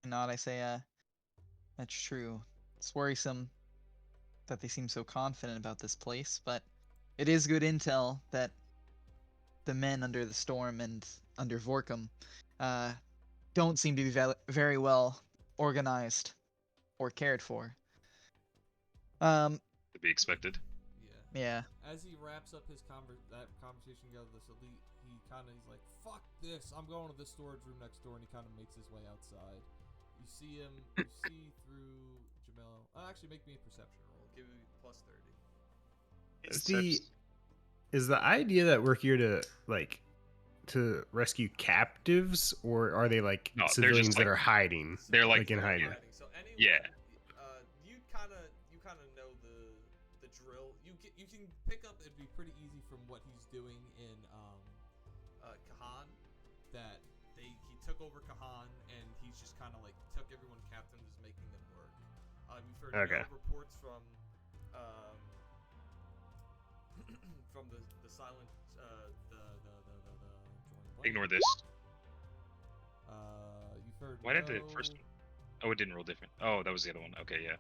Not I say that's true. It's worrisome that they seem so confident about this place, but it is good intel that the men under the storm and under Vorkum don't seem to be very well organized or cared for. To be expected. Yeah. As he wraps up his that conversation together with this elite, he's like, "Fuck this! I'm going to the storage room next door," and he kind of makes his way outside. You see him. You see through Jamel. Actually, make me a perception roll. Give me plus 30. Is the idea that we're here to rescue captives, or are they like civilians that are hiding? They're like in hiding. So anyone, yeah. You kind of know the drill. You can pick up. It'd be pretty easy from what he's doing in Kahan, that he took over Kahan and he's he's just kind of like took everyone captive and is making them work. We've heard Okay. no reports from from the silent Ignore this. You've heard Why did the no- first one? Oh, it didn't roll different. Oh, that was the other one. Okay, yeah.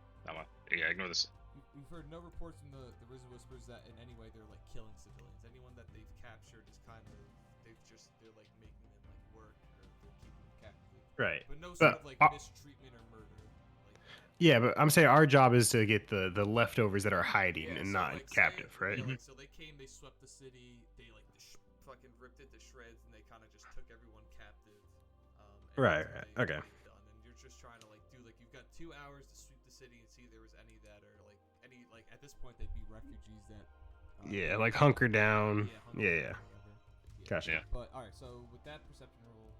Yeah, ignore this. We've heard no reports from the Risen Whispers that in any way they're like killing civilians. Anyone that they've captured is kind of they're like making them like work or they're keeping them captive. Right. But no sort of like mistreatment or murder. Yeah, but I'm saying our job is to get the leftovers that are hiding and so, not like, captive, right? Yeah, like, so they came, they swept the city, they like fucking ripped it to shreds, and they kind of just took everyone captive. And Right, that's right, what okay. they've done. And you're just trying to like do like you've got 2 hours to sweep the city and see if there was any that are like any like at this point they'd be refugees that. Yeah, like hunker down. Hunker Yeah. down or whatever. Gotcha. Yeah. But all right, so with that perception roll,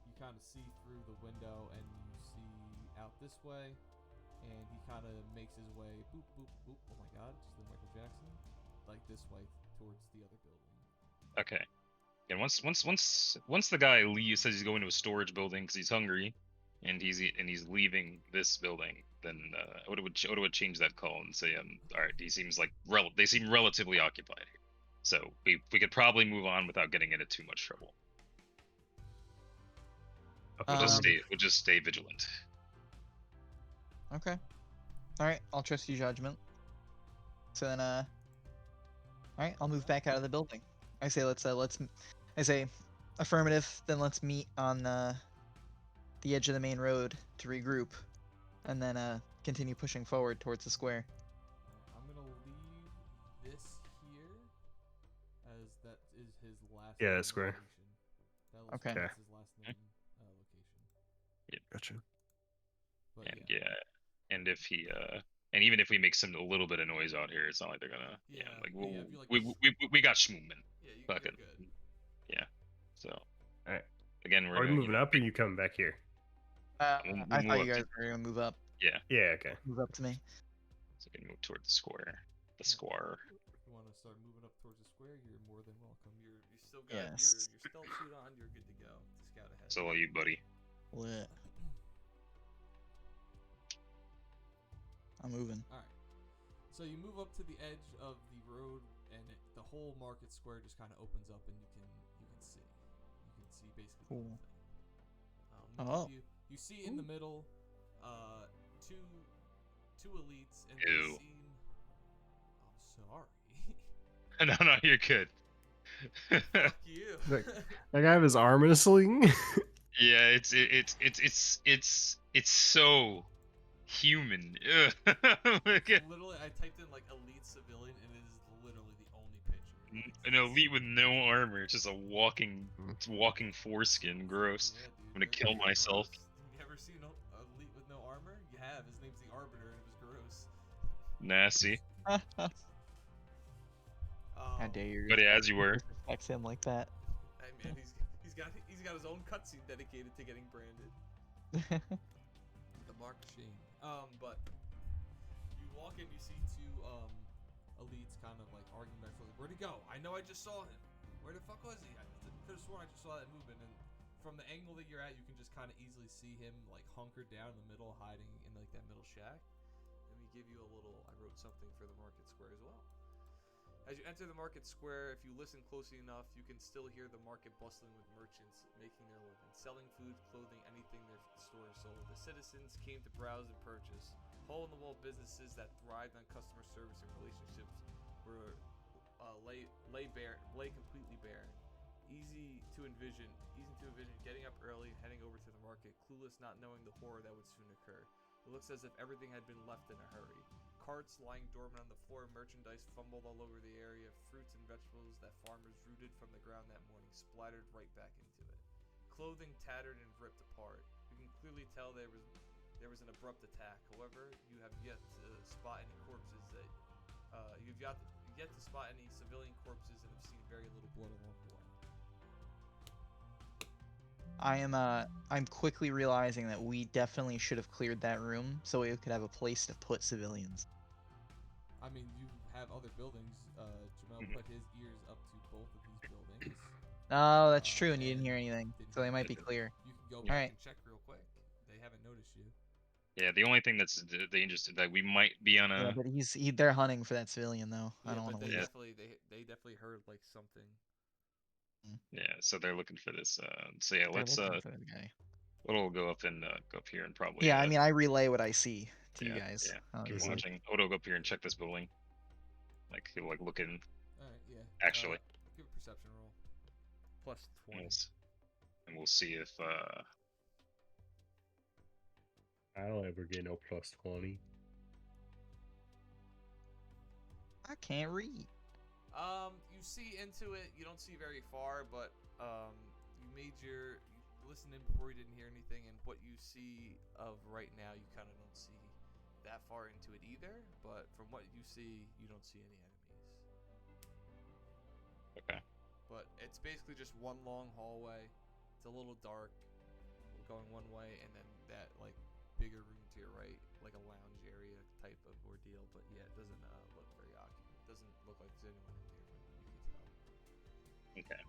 you kind of see through the window and you see out this way. And he kind of makes his way, boop, boop, boop. Oh my God, just like Michael Jackson, like this way towards the other building. Okay. And once the guy leaves, says he's going to a storage building because he's hungry, and he's leaving this building, then Oda would change that call and say, all right, he seems like they seem relatively occupied here, so we could probably move on without getting into too much trouble. We'll just stay vigilant. Okay. All right, I'll trust your judgment. So then, all right, I'll move back out of the building. I say I say, affirmative. Then let's meet on the edge of the main road to regroup, and then continue pushing forward towards the square. I'm gonna leave this here, as that is his last. Yeah, known square. location. Okay. That's his last known location. Gotcha. But And and if he and even if we make a little bit of noise out here, it's not like they're gonna we got schmooming. Yeah, you're Fucking good. yeah. So Alright. again, Are we moving up or you coming back here? I move thought up you guys to- were gonna move up. Yeah. Yeah, okay. Move up to me. So we can move toward the square. The square. If you want to start moving up towards the square, you're more than welcome. You still got Yes. your stealth suit on. You're good to go to scout ahead. So are you, buddy? Lit. I'm moving. All right. So you move up to the edge of the road, and the whole market square just kind of opens up, and you can see basically the whole thing. You see in the middle, two elites, and they Ew. seem. I'm sorry. No, you're good. Fuck you. Look. That guy have his arm in a sling. Yeah, it's so human. Ugh. Literally, I typed in like elite civilian, and it is literally the only picture. An elite with no armor, just a walking foreskin. Gross. Yeah, dude, I'm gonna that's kill gross. myself. You ever seen an elite with no armor? You have. His name's the Arbiter, and it was gross. Nasty. How dare you? But as you were. Disrespect him like that. Hey man, he's got his own cutscene dedicated to getting branded. The Mark Sheen. But you walk in, you see two elites kind of like arguing back and forth. Where'd he go? I know I just saw him. Where the fuck was he? I could have sworn I just saw that movement. And from the angle that you're at, you can just kind of easily see him like hunkered down in the middle, hiding in like that middle shack. Let me give you a little. I wrote something for the market square as well. As you enter the market square, if you listen closely enough, you can still hear the market bustling with merchants making their living, selling food, clothing, anything their stores sold. The citizens came to browse and purchase. Hole-in-the-wall businesses that thrived on customer service and relationships were lay completely bare. Easy to envision getting up early and heading over to the market, clueless, not knowing the horror that would soon occur. It looks as if everything had been left in a hurry. Carts lying dormant on the floor, merchandise fumbled all over the area, fruits and vegetables that farmers rooted from the ground that morning splattered right back into it. Clothing tattered and ripped apart. You can clearly tell there was an abrupt attack. However, you have yet to spot any corpses that you've yet to spot any civilian corpses and have seen very little blood along the way. I'm quickly realizing that we definitely should have cleared that room so we could have a place to put civilians. I mean, you have other buildings. Jamel put his ears up to both of these buildings. Oh, that's true, and you didn't hear anything, so they might be clear. You can go All back right. and check real quick. They haven't noticed you. Yeah, the only thing that's dangerous is that we might be on Yeah, a. but they're hunting for that civilian though. I Yeah, don't want but to they leave. definitely heard like something. Yeah, so they're looking for this. So yeah, They're let's looking for the guy. Odo will go up and go up here and probably. Yeah, I mean, I relay what I see to you Yeah, guys. yeah. Keep Obviously. watching. Odo will go up here and check this building. Like he'll like look in. All right, yeah. Actually. Give a perception roll. Plus 20. Yes. And we'll see if I don't ever get no plus 20. I can't read. You see into it. You don't see very far, but you listened in before you didn't hear anything, and what you see of right now, you kind of don't see that far into it either. But from what you see, you don't see any enemies. Okay. But it's basically just one long hallway. It's a little dark, going one way, and then that like bigger room to your right, like a lounge area type of ordeal. But yeah, it doesn't look very occupied. It doesn't look like there's anyone in here from what you can tell. Okay.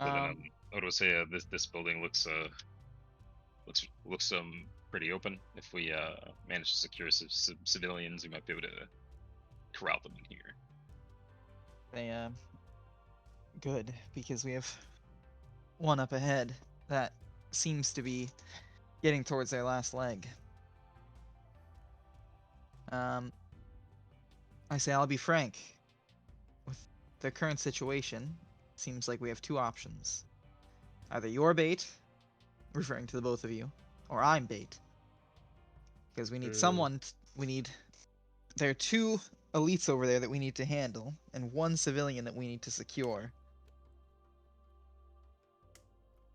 So then Odo will say this building looks pretty open. If we manage to secure some civilians, we might be able to corral them in here. They good, because we have one up ahead that seems to be getting towards their last leg. I say I'll be frank. With the current situation, seems like we have two options. Either you're bait, referring to the both of you, or I'm bait. Because we need there are two elites over there that we need to handle, and one civilian that we need to secure.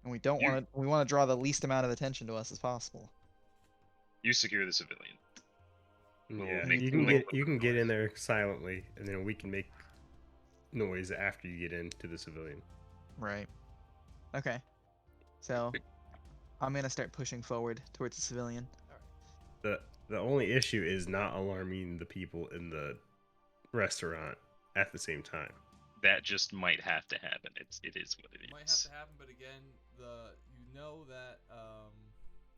And we want to draw the least amount of attention to us as possible. You secure the civilian. Yeah, make you can get in there silently, and then we can make noise after you get into the civilian. Right. Okay. So I'm gonna start pushing forward towards the civilian. The only issue is not alarming the people in the restaurant at the same time. That just might have to happen. It is what it is. Might have to happen, but again, you know that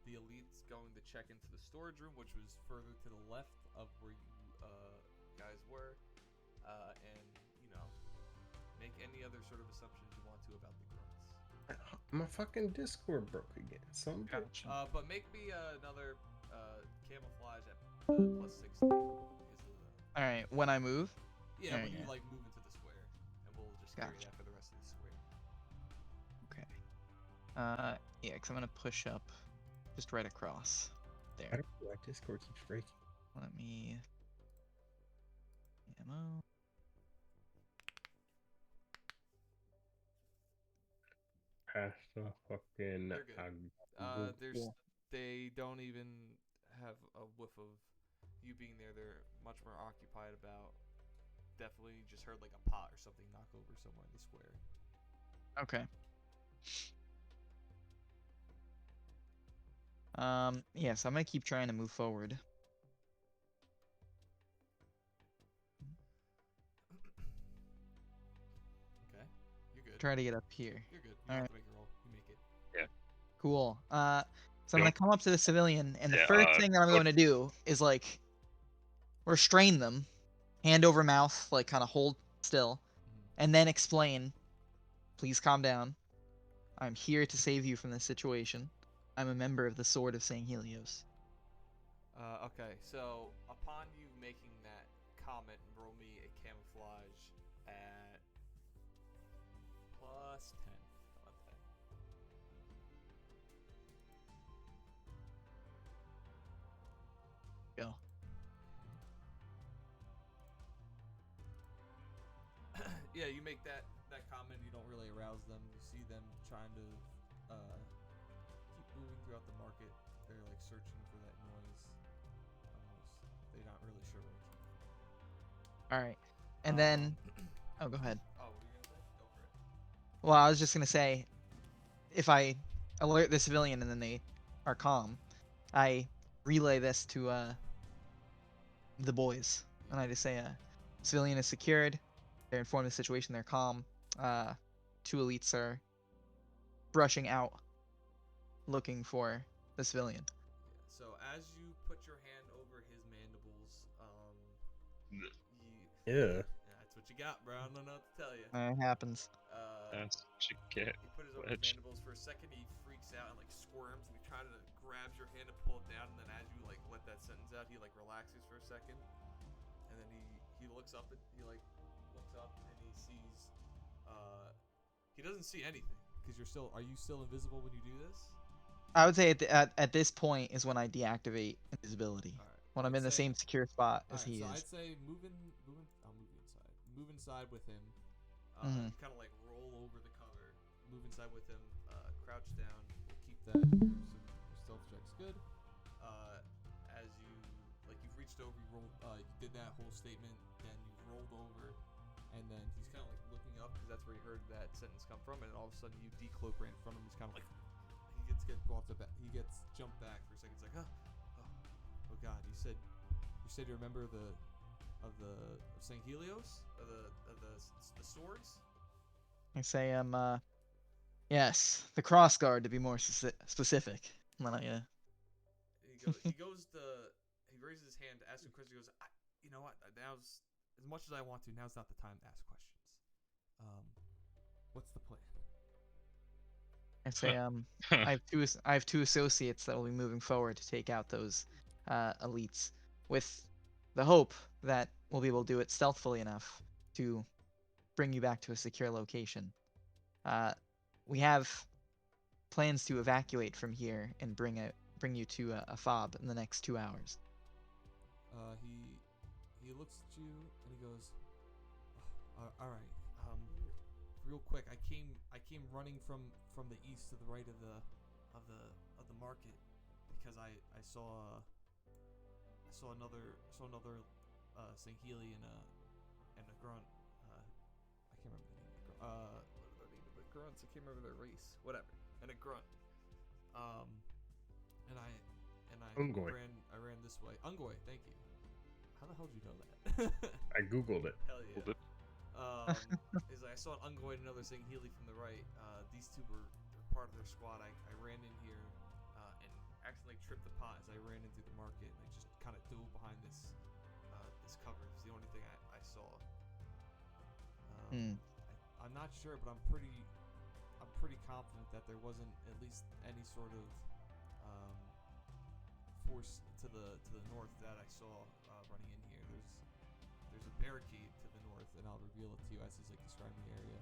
the elite's going to check into the storage room, which was further to the left of where you guys were, and you know, make any other sort of assumptions you want to about the grunts. My fucking Discord broke again. But make me another camouflage at plus 60. All right. When I move. Yeah, when you like move into the square, and we'll just carry that for the rest of the square. Okay. Yeah, because I'm gonna push up, just right across there. I don't know why Discord keeps breaking. Let me. Ammo. Pass the fucking. There's they don't even have a whiff of you being there. They're much more occupied about. Definitely just heard like a pot or something knock over somewhere in the square. Okay. Yeah, so I'm gonna keep trying to move forward. Okay, you're good. Try to get up here. You're good. You don't have to make a roll. You make it. Yeah. Cool. So I'm gonna come up to the civilian, and the Yeah, first thing that I'm going to do is like restrain them, hand over mouth, like kind of hold still, and then explain. Please calm down. I'm here to save you from this situation. I'm a member of the Sword of Sanghelios. Okay, so upon you making that comment, roll me a camouflage at plus 10. How about that? Go. Yeah, you make that comment. You don't really arouse them. You see them trying to keep moving throughout the market. They're like searching for that noise. Almost. They're not really sure where it's from. All right, and then. Oh, go ahead. Oh, what were you gonna say? Go for it. Well, I was just gonna say, if I alert the civilian and then they are calm, I relay this to the boys, and I just say, civilian is secured. They're informed of the situation. They're calm. Two elites are brushing out looking for the civilian. Yeah, so as you put your hand over his mandibles, you, Yeah. that's what you got, bro. I don't know what to tell you. It happens. That's what you get. He put his over his mandibles for a second. He freaks out and like squirms, and he tries to grabs your hand to pull it down. And then as you like let that sentence out, he like relaxes for a second, and then he looks up and he looks up and he sees. He doesn't see anything because you're still. Are you still invisible when you do this? I would say at this point is when I deactivate invisibility. All right. When I'm in the same secure spot as he so is. I'd say I'll move you inside. Move inside with him. Mhm. Kind of like roll over the cover. Move inside with him. Crouch down. We'll keep that. Your stealth check's good. As you've reached over, you did that whole statement. Then you've rolled over, and then he's kind of like looking up because that's where he heard that sentence come from. And all of a sudden, you decloak right in front of him. He's kind of like he gets jumped back for a second. He's like, oh God! You said you remember of Sangheili, of the swords. I say yes, the cross guard to be more specific. He raises his hand to ask him questions. He goes, you know what? Now's as much as I want to. Now's not the time to ask questions. What's the plan? I say I have two associates that will be moving forward to take out those elites, with the hope that we'll be able to do it stealthily enough to bring you back to a secure location. We have plans to evacuate from here and bring you to a fob in the next 2 hours. He looks at you and he goes, all right. Real quick, I came running from the east to the right of the market because I saw another Sangheili and a grunt. I can't remember the name of the grunt. What are the name of the grunts? I can't remember their race. Whatever. And a grunt. And I Ungoy. ran this way. Ungoy, thank you. How the hell did you know that? I googled it. Hell yeah. Is I saw an Ungoy and another Sangheili from the right. These two were part of their squad. I ran in here and accidentally tripped the pot as I ran into the market. And I just kind of dove behind this cover. It's the only thing I saw. I'm not sure, but I'm pretty confident that there wasn't at least any sort of force to the north that I saw running in here. There's a barricade to the north, and I'll reveal it to you as he's like describing the area.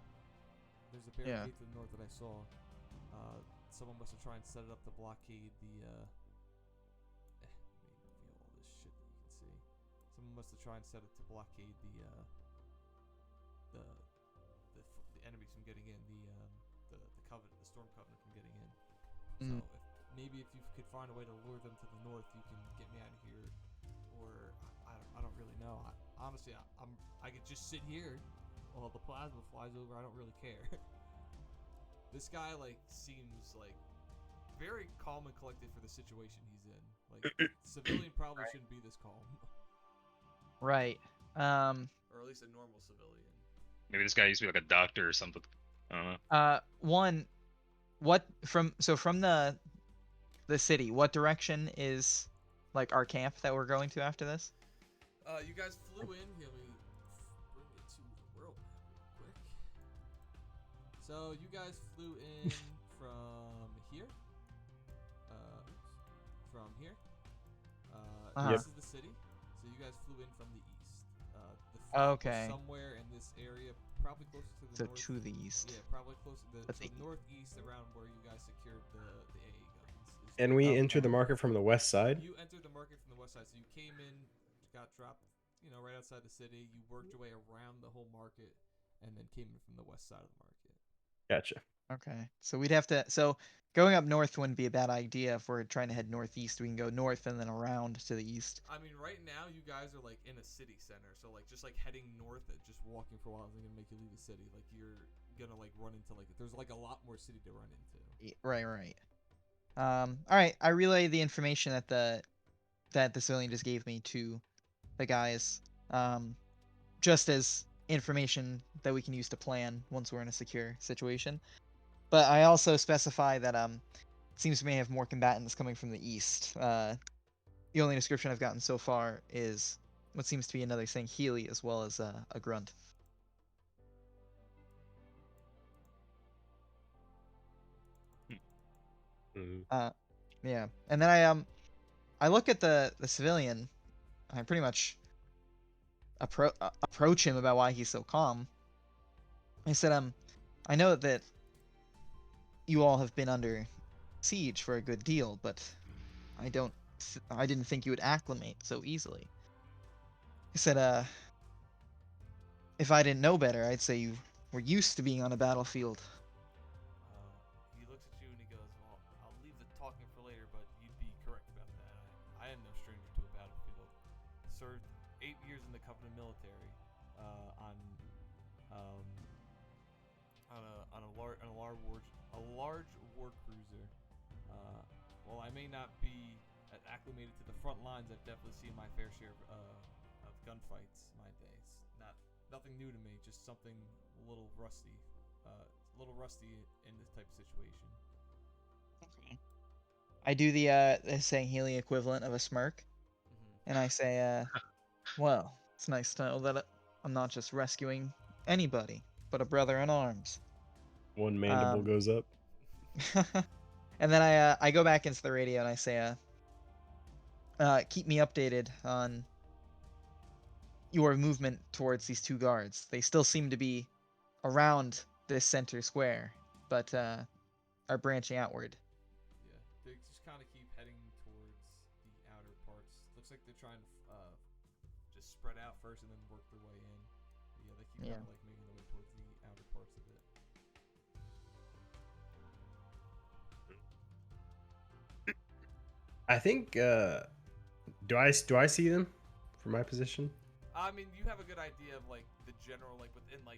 There's a barricade to the north that I saw. Someone must have tried and set it up to blockade the. Let me reveal all this shit that you can see. Someone must have tried and set it to blockade the enemies from getting in, the covenant, the storm covenant from getting in. So maybe if you could find a way to lure them to the north, you can get me out of here. Or I don't really know. Honestly, I could just sit here while the plasma flies over. I don't really care. This guy seems very calm and collected for the situation he's in. Civilian probably shouldn't be this calm. Right. Or at least a normal civilian. Maybe this guy used to be like a doctor or something. I don't know. From the city, what direction is our camp that we're going to after this? You guys flew in. Let me bring it to the world map real quick. So you guys flew in from here. From here. This is the city. So you guys flew in from the east. The fort was somewhere in this area, probably closer to the north. So to the east. Yeah, probably close to the northeast, around where you guys secured the AA guns. And we entered the market from the west side. You entered the market from the west side, so you came in, got dropped, right outside the city. You worked your way around the whole market, and then came in from the west side of the market. Gotcha. Okay, so we'd have to. So going up north wouldn't be a bad idea if we're trying to head northeast. We can go north and then around to the east. I mean, right now you guys are in a city center, so just heading north and just walking for a while isn't gonna make you leave the city. You're gonna run into there's a lot more city to run into. Right. All right. I relay the information that the civilian just gave me to the guys, just as information that we can use to plan once we're in a secure situation. But I also specify that seems we may have more combatants coming from the east. The only description I've gotten so far is what seems to be another Sangheili as well as a grunt. Yeah, and then I look at the civilian. I pretty much approach him about why he's so calm. I said, I know that you all have been under siege for a good deal, but I didn't think you would acclimate so easily. I said, if I didn't know better, I'd say you were used to being on a battlefield. He looks at you and he goes, "Well, I'll leave the talking for later, but you'd be correct about that. I am no stranger to a battlefield. Served 8 years in the Covenant military, on a large war cruiser. While I may not be acclimated to the front lines, I've definitely seen my fair share of gunfights in my days. Nothing new to me, just something a little rusty. In this type of situation." Okay. I do the Sangheili equivalent of a smirk, and I say, well, it's nice to know that I'm not just rescuing anybody, but a brother in arms. One mandible goes up. And then I go back into the radio and I say, keep me updated on your movement towards these two guards. They still seem to be around this center square, but are branching outward. Yeah, they just kind of keep heading towards the outer parts. Looks like they're trying to just spread out first and then work their way in. But yeah, they keep kind of like making their way towards the outer parts of it. I think. Do I see them from my position? I mean, you have a good idea of like the general, like within 5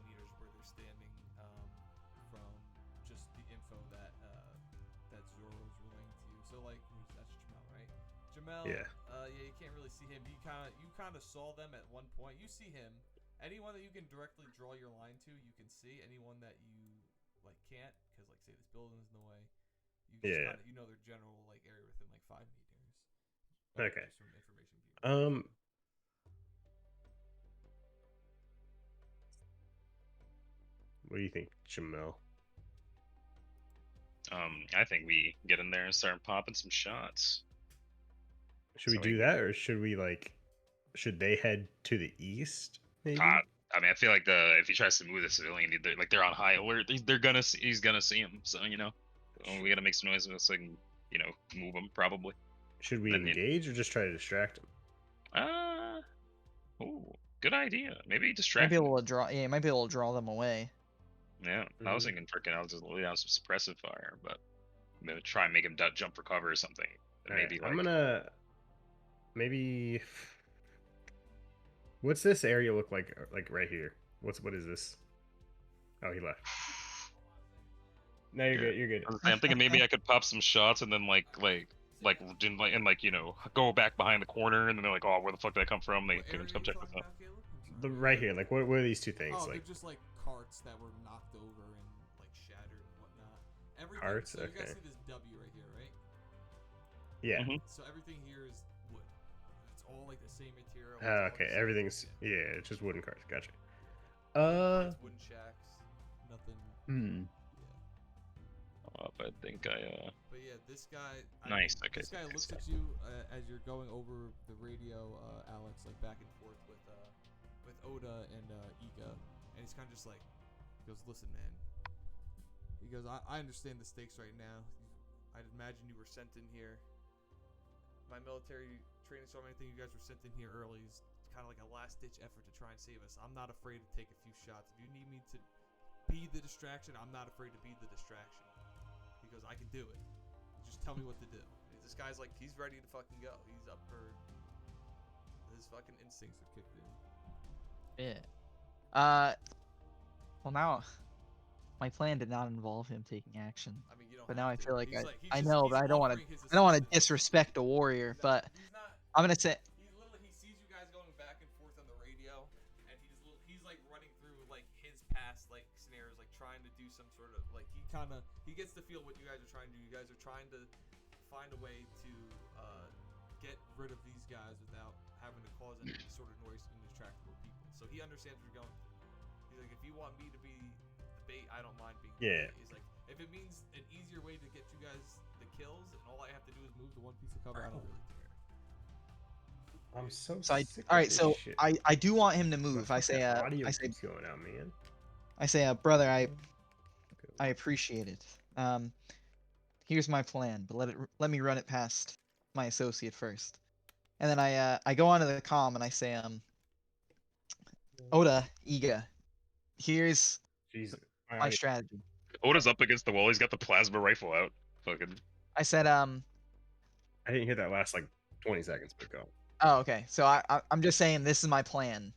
meters where they're standing, from just the info that Zoro's relaying to you. So like, that's Jamel, right? Jamel. Yeah. Yeah, you can't really see him. You kind of saw them at one point. You see him. Anyone that you can directly draw your line to, you can see. Anyone that you like can't, because like say this building's in the way. You just kinda, you know their general like area within like 5 meters. Okay. Just from information. What do you think, Jamel? I think we get in there and start popping some shots. Should we do that, or should we should they head to the east? Maybe. I mean, I feel like if he tries to move the civilian, they're on high alert. He's gonna see him. So we gotta make some noise so I can move him probably. Should we engage or just try to distract him? Good idea. Maybe distract. Might be able to draw. Yeah, might be able to draw them away. Yeah, I was thinking freaking I'll just lay down some suppressive fire, but I'm gonna try and make him jump for cover or something. Maybe I'm gonna What's this area look like? Like right here. What is this? Oh, he left. No, you're good. You're good. I'm thinking maybe I could pop some shots and then go back behind the corner and then they're like, oh, where the fuck did I come from? They can come check this out. Right here. Like, what are these two things? Oh, like they're just like carts that were knocked over and like shattered and whatnot. Everything. Carts. So okay. you guys see this W right here, right? Yeah. So everything here is wood. It's all like the same material. Okay. Everything's it's just wooden carts. Gotcha. It's wooden shacks. Nothing. I think But yeah, this guy. Nice. Okay. This guy looks at you as you're going over the radio, Alex, like back and forth with Oda and Ika, and he's kind of just like, he goes, "Listen, man." He goes, "I understand the stakes right now. I'd imagine you were sent in here. My military training, so anything you guys were sent in here early is kind of like a last-ditch effort to try and save us. I'm not afraid to take a few shots. If you need me to be the distraction, I'm not afraid to be the distraction. Because I can do it. Just tell me what to do." This guy's like, he's ready to fucking go. He's up for. His fucking instincts are kicked in. Yeah. Well, now my plan did not involve him taking action. I mean, you don't. But now I feel like I just, know, but I don't want to disrespect a warrior. But I'm gonna say. He sees you guys going back and forth on the radio, and he's like running through like his past like scenarios, like trying to do some sort of like he gets to feel what you guys are trying to do. You guys are trying to find a way to get rid of these guys without having to cause any sort of noise and distractible people. So he understands what you're going through. He's like, if you want me to be the bait, I don't mind being the bait. He's like, if it means an easier way to get you guys the kills and all I have to do is move to one piece of cover, I don't really care. I'm so So sick all of right, this so shit. I do want him to My move. I say fucking audio I say keeps going out, man. brother, I appreciate it. Here's my plan, but let me run it past my associate first. And then I go onto the comm and I say Oda, Iga, here's Jesus. my strategy. Oda's up against the wall. He's got the plasma rifle out. Fucking. I said I didn't hear that last like 20 seconds, but go. oh, okay. So I'm just saying this is my plan,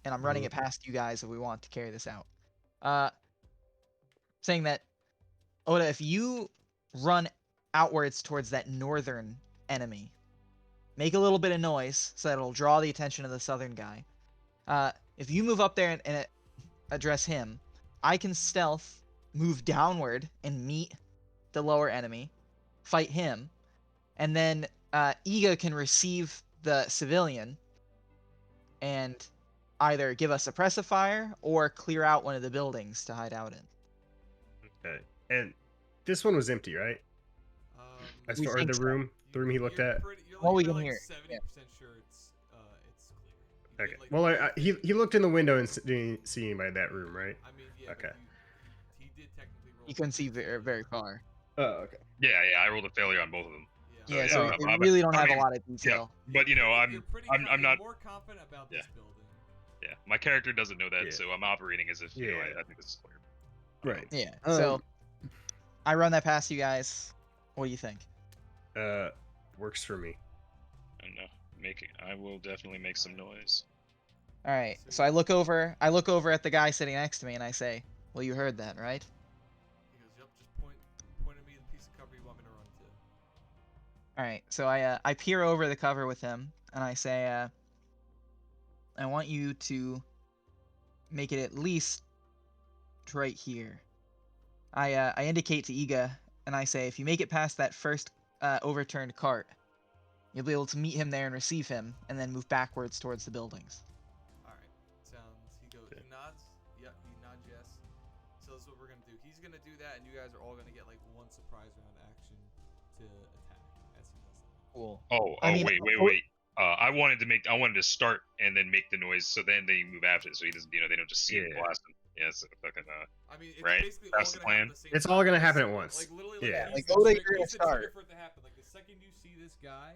and I'm running it past you guys if we want to carry this out. Saying that, Oda, if you run outwards towards that northern enemy, make a little bit of noise so that it'll draw the attention of the southern guy. If you move up there and address him, I can stealth, move downward and meet the lower enemy, fight him, and then Iga can receive the civilian and either give us suppressive fire or clear out one of the buildings to hide out in. Okay. And this one was empty, right? As We far as think the so. room he looked at. All we you're can like hear. 70% sure it's clear. Okay. Well, he looked in the window and didn't see anybody in that room, right? I mean, yeah. Okay. He did technically roll. You couldn't see very far. Oh, okay. Yeah, I rolled a failure on both of them. Yeah, yeah, so I'm- we I'm- really don't I have mean, a lot of detail. But you know, I'm not. more confident about this building. Yeah, my character doesn't know that, Yeah. so I'm operating as if you know, Yeah. I think this is clear. Right. Yeah. So I run that past you guys. What do you think? Works for me. I don't know. I will definitely make some noise. All right. So I look over at the guy sitting next to me and I say, "Well, you heard that, right?" He goes, "Yep, just point at me the piece of cover you want me to run to." All right. So I peer over the cover with him and I say, "I want you to make it at least right here." I indicate to Iga and I say, "If you make it past that first overturned cart, you'll be able to meet him there and receive him, and then move backwards towards the buildings." All right. He goes. He nods. Yep. He nods yes. So that's what we're gonna do. He's gonna do that, and you guys are all gonna get like one surprise round action to attack as he does that. Cool. Wait. I wanted to start and then make the noise, so then they move after it, so he doesn't, they don't just see him blasting. Yeah, it's fucking I mean, it's right? basically That's all the gonna happen plan. at the same It's time. all gonna happen at once. Like literally, Yeah. Like, he's Oda, the you're trigger- gonna he's the trigger start. for it to happen. Like the second you see this guy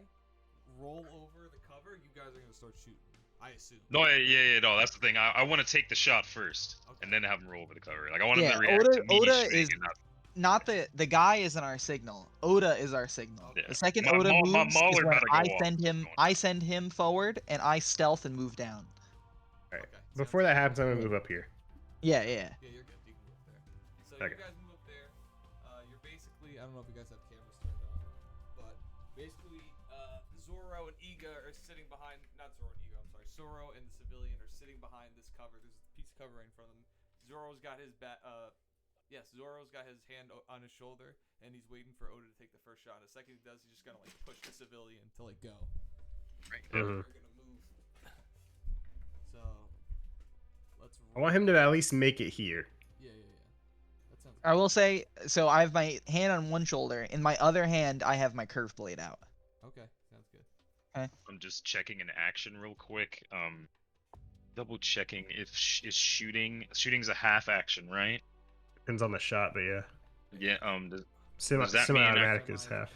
roll over the cover, you guys are gonna start shooting. I assume. No, no, that's the thing. I want to take the shot first, Okay. and then have him roll over the cover. Like I want him Yeah, to react to me Oda shooting is and not. not the guy isn't our signal. Oda is our signal. Okay. The second My Oda Maul- my moves Mauler is when better go off. I send him forward and I stealth and move down. All right. Okay, Before sounds that good. happens, I'm gonna move up here. Yeah. Yeah, you're good. You can move there. So Okay. you guys move up there. You're basically, I don't know if you guys have cameras turned on, but basically, Zoro and Iga are sitting behind. Not Zoro and Iga. I'm sorry. Zoro and the civilian are sitting behind this cover. There's a piece of cover right in front of them. Zoro's got his Zoro's got his hand on his shoulder, and he's waiting for Oda to take the first shot. The second he does, he's just gonna like push the civilian to like go. Right. Mhm. We're gonna move. So let's. I want him to at least make it here. Yeah. That sounds. I will say, so I have my hand on one shoulder. In my other hand, I have my curved blade out. Okay, sounds good. I'm just checking an action real quick. Double checking if shooting's a half action, right? Depends on the shot, but yeah. Yeah. Does that mean Semi-automatic is half.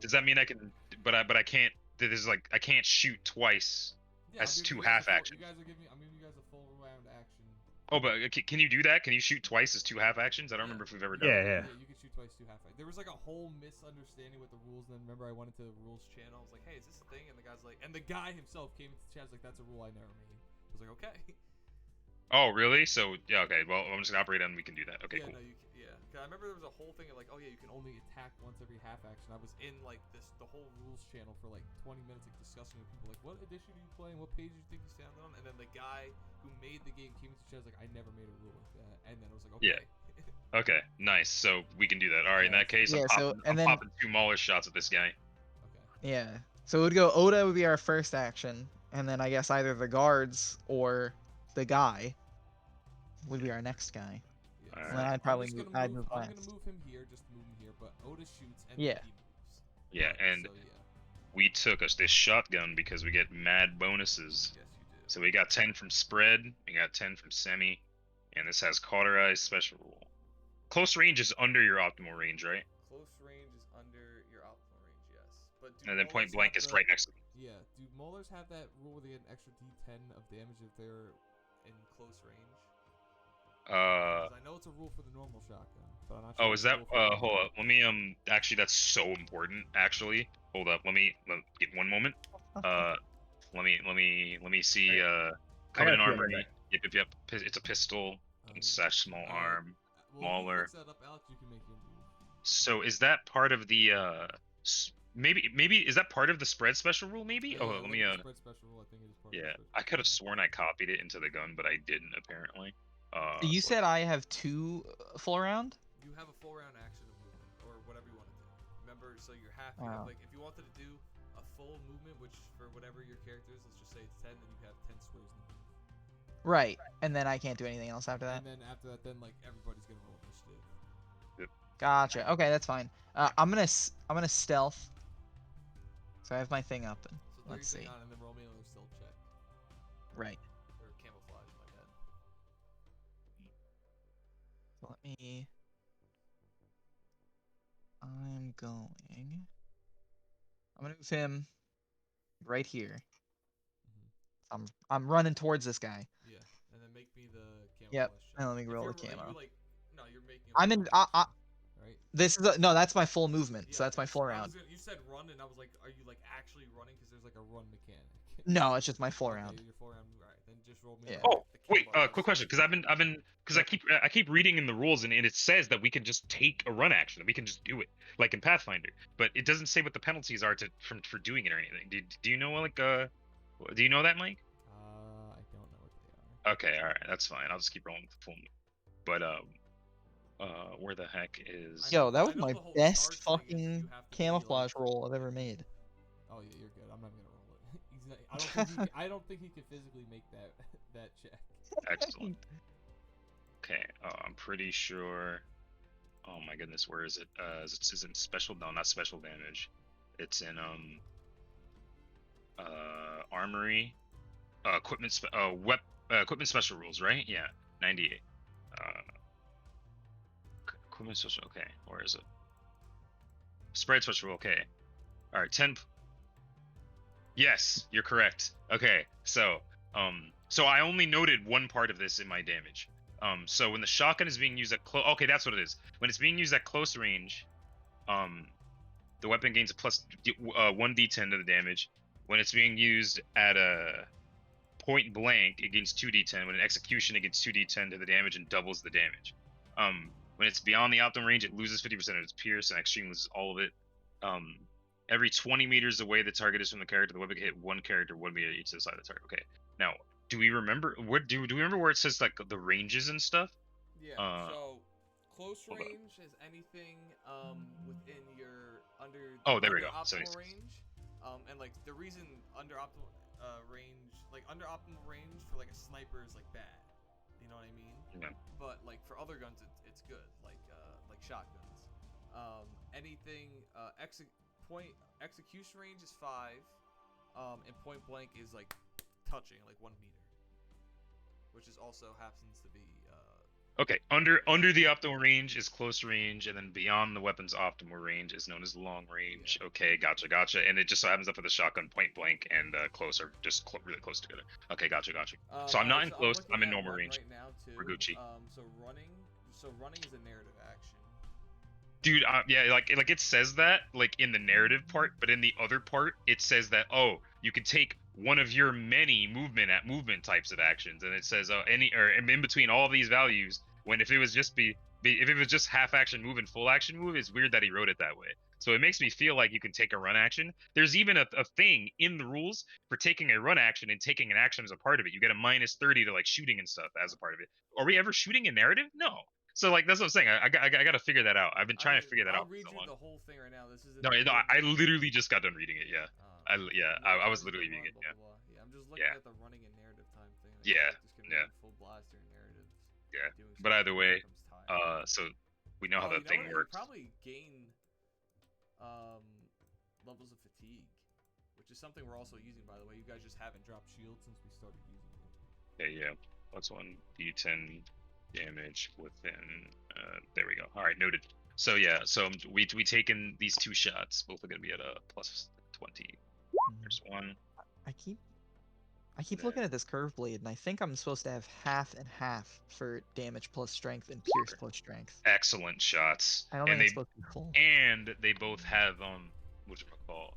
Does that mean I can? But I can't. There's like I can't shoot twice. Yeah, That's I'm giving two you guys half a full- actions. I'm giving you guys a full round action. Oh, but can you do that? Can you shoot twice as two half actions? I don't remember if we've ever done. Yeah, it. yeah. You can shoot twice, two half. There was like a whole misunderstanding with the rules. And then remember, I went into the rules channel. I was like, "Hey, is this a thing?" And the guy's like, and the guy himself came into the chat. Was like, "That's a rule I never made." I was like, "Okay." Oh, really? So yeah, okay. Well, I'm just gonna operate on. We can do that. Okay, yeah, cool. No, you can, yeah. 'Cause I remember there was a whole thing of like, oh yeah, you can only attack once every half action. I was in like the whole rules channel for like 20 minutes, like discussing with people, like, what edition are you playing? What page do you think you stand on? And then the guy who made the game came into the chat, was like, I never made a rule like that. And then I was like, okay. Yeah. Okay, nice. So we can do that. All right, in that case, Yeah, so, and then, I'm popping 2 Mauler shots at this guy. Okay. yeah. So it would go Oda would be our first action, and then I guess either the guards or the guy would be our next guy. Yeah. All And then right. I'd probably I'm move, just gonna I'd move. move I'm last. gonna move him here, just move him here. But Oda shoots and Yeah. then he moves. Yeah, Right, and so, yeah. we took us this shotgun because we get mad bonuses. Yes, you do. So we got 10 from spread, we got 10 from semi, and this has cauterized special rule. Close range is under your optimal range, right? Close range is under your optimal range, yes. But And then point blank is right next to them. Yeah. Do molars have that rule where they get an extra D10 of damage if they're in close range? 'Cause I know it's a rule for the normal shotgun, but I'm not sure. Oh, is that hold up. Let me actually that's so important actually. Hold up. Let me get one moment. Let me see Covenant armor. Yep. It's a pistol and slash small arm. Well, Mauler. That up, Alex, you can make your move. So is that part of the maybe is that part of the spread special rule maybe? Yeah, Let me spread special rule, I think it is part of the yeah, spread I could have special sworn I copied it into the gun, but I didn't apparently. You said I have 2 full round? rule. You have a full round action of movement, or whatever you want to do. Remember, so you're half. Oh. Like if you wanted to do a full movement, which for whatever your character is, let's just say it's 10, then you have 10 squares in the move. Right, and then I can't do anything else after that. And then after that, then like everybody's gonna roll initiative. Gotcha. Okay, that's fine. I'm gonna stealth. So I have my thing up, and So let's see. On, and then roll me another stealth check. Right. Or camouflage, my bad. So let me. I'm gonna move him right here. I'm running towards this guy. Yeah, and then make me the camouflage. Yep. check. And let me If roll the you're- camo. no, you're making. I'm in. right? This is no. That's my full movement. Yeah, So that's my full I was round. you said run, and I was like, are you like actually running? Because there's like a run mechanic. No, it's just my full Okay, round. your full round. All right, then just roll me. Yeah. Oh, the wait, camo quick question, because I keep reading in the rules and it says that we can just take a run action, we can just do it like in Pathfinder, but it doesn't say what the penalties are for doing it or anything. Do you know do you know that, Mike? I don't know what they are. Okay, all right, that's fine. I'll just keep rolling with the full. But where the heck is? Yo, that was I know my the whole best charge thing is fucking you have to be, camouflage roll I've ever made. Oh yeah, you're good. I'm not gonna roll it. He's not, I don't think he can physically make that check. Excellent. Okay, I'm pretty sure. Oh my goodness, where is it? Is it special? No, not special damage. It's in armory, equipment special rules, right? Yeah, 98. Equipment special. Okay, where is it? Spread special rule. Okay. All right, 10. Yes, you're correct. Okay, so I only noted one part of this in my damage. So when the shotgun is being used at close, okay, that's what it is. When it's being used at close range, the weapon gains a plus 1d10 to the damage. When it's being used at a point blank, it gains 2d10. When in execution, it gets 2d10 to the damage and doubles the damage. When it's beyond the optimal range, it loses 50% of its pierce, and extreme loses all of it. Every 20 meters away the target is from the character, the weapon can hit one character 1 meter each to the side of the target. Okay. Now, do we remember do we remember where it says like the ranges and stuff? Yeah. So close range is anything within your under. Oh, there we go. Optimal 76. range. And like the reason under optimal range, like under optimal range for like a sniper is like bad. You know what I mean? Yeah. But like for other guns, it's good. Like shotguns. Anything execution range is 5, and point blank is like touching like 1 meter, which is also happens to be. Okay, under the optimal range is close range, and then beyond the weapon's optimal range is known as long range. Yeah. Okay, gotcha. And it just so happens that for the shotgun, point blank and close are just really close together. Okay, gotcha. So I'm not in close. I'm in normal range. Right now too. For Gucci. So running is a narrative action. Dude, yeah, like it says that like in the narrative part, but in the other part it says that you can take one of your many movement types of actions, and it says any or in between all of these values. When if it was just if it was just half action move and full action move, it's weird that he wrote it that way. So it makes me feel like you can take a run action. There's even a thing in the rules for taking a run action and taking an action as a part of it. You get a -30 to like shooting and stuff as a part of it. Are we ever shooting in narrative? No. So like that's what I'm saying. I got to figure that out. I've been trying to figure that I'll out for read so you long. the whole thing right now. This is. No, I literally just got done reading it. Yeah. I was literally reading it. Yeah. Yeah, I'm just looking at the running and narrative time thing. Like, Yeah. Just can Yeah. run full blast during narratives. Yeah. Doing But either way, becomes tiring. so we know how Oh, that thing you works. probably gain levels of fatigue, which is something we're also using, by the way. You guys just haven't dropped shields since we started using it. Yeah. Plus 1 d10 damage within. There we go. All right, noted. So yeah, so we taken these 2 shots. Both are gonna be at a plus 20. There's one. I keep looking at this curve blade, and I think I'm supposed to have half and half for damage plus strength and pierce plus strength. Excellent shots. I don't think it's supposed to be full. And they both have whatchamacall,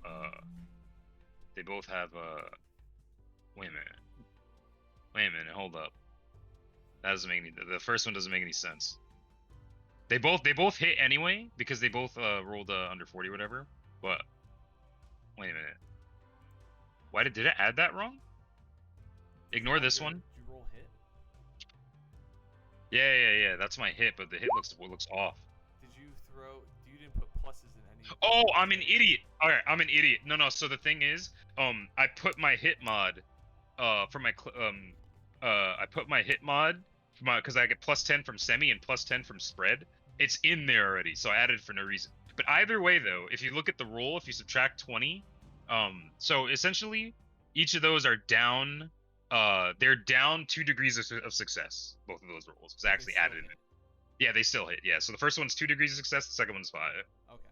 they both have wait a minute, hold up. That doesn't make any. The first one doesn't make any sense. They both hit anyway because they both rolled under 40 or whatever. But wait a minute. Why did it add that wrong? Ignore this one. Did you roll hit? Yeah. That's my hit, but the hit looks off. Did you throw? You didn't put pluses in any. Oh, I'm an idiot. All right, I'm an idiot. No. So the thing is, I put my hit mod, for my I put my hit mod, because I get plus 10 from semi and plus 10 from spread. It's in there already, so I added it for no reason. But either way, though, if you look at the roll, if you subtract 20, so essentially, each of those are down. They're down 2 degrees of success. Both of those rolls, because I actually added it. Yeah, they still hit. Yeah, so the first one's 2 degrees of success. The second one's 5. Okay.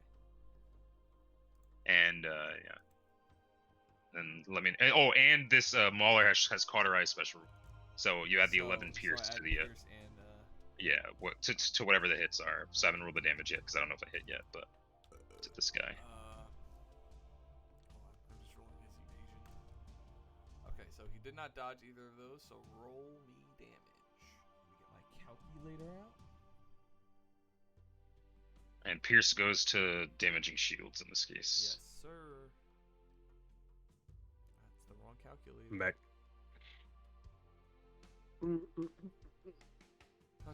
And yeah. And let me. And this Mauler has cauterized special. So you add the 11 pierce to the. Pierce and, yeah, to whatever the hits are. So I haven't rolled the damage yet because I don't know if I hit yet, but to this guy. hold on, I'm just rolling his evasion. Okay, so he did not dodge either of those. So roll me damage. Let me get my calculator out. And pierce goes to damaging shields in this case. Yes, sir. That's the wrong calculator. I'm back.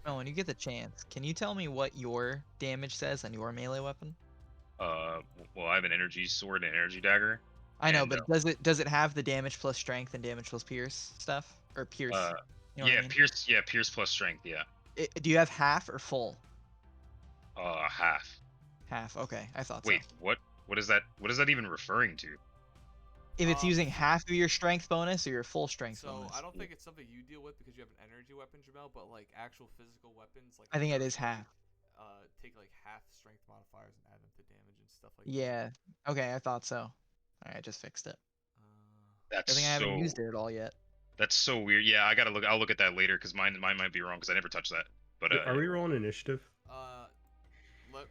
Oh, when you get the chance, can you tell me what your damage says on your melee weapon? Well, I have an energy sword and energy dagger. I know, but does it have the damage plus strength and damage plus pierce stuff, or pierce? You know what I mean? Pierce. Yeah, pierce plus strength. Yeah. Do you have half or full? Half. Half. Okay, I thought Wait, so. what is that? What is that even referring to? If it's using half of your strength bonus or your full strength So bonus. I don't think it's something you deal with because you have an energy weapon, Jamel. But like actual physical weapons, like I think it is half. Take like half strength modifiers and add them to damage and stuff like Yeah. Okay, I thought so. Alright, I just fixed it. that. That's I think I haven't so. used it at all yet. That's so weird. Yeah, I gotta look. I'll look at that later because mine might be wrong because I never touched that. But Are we rolling initiative?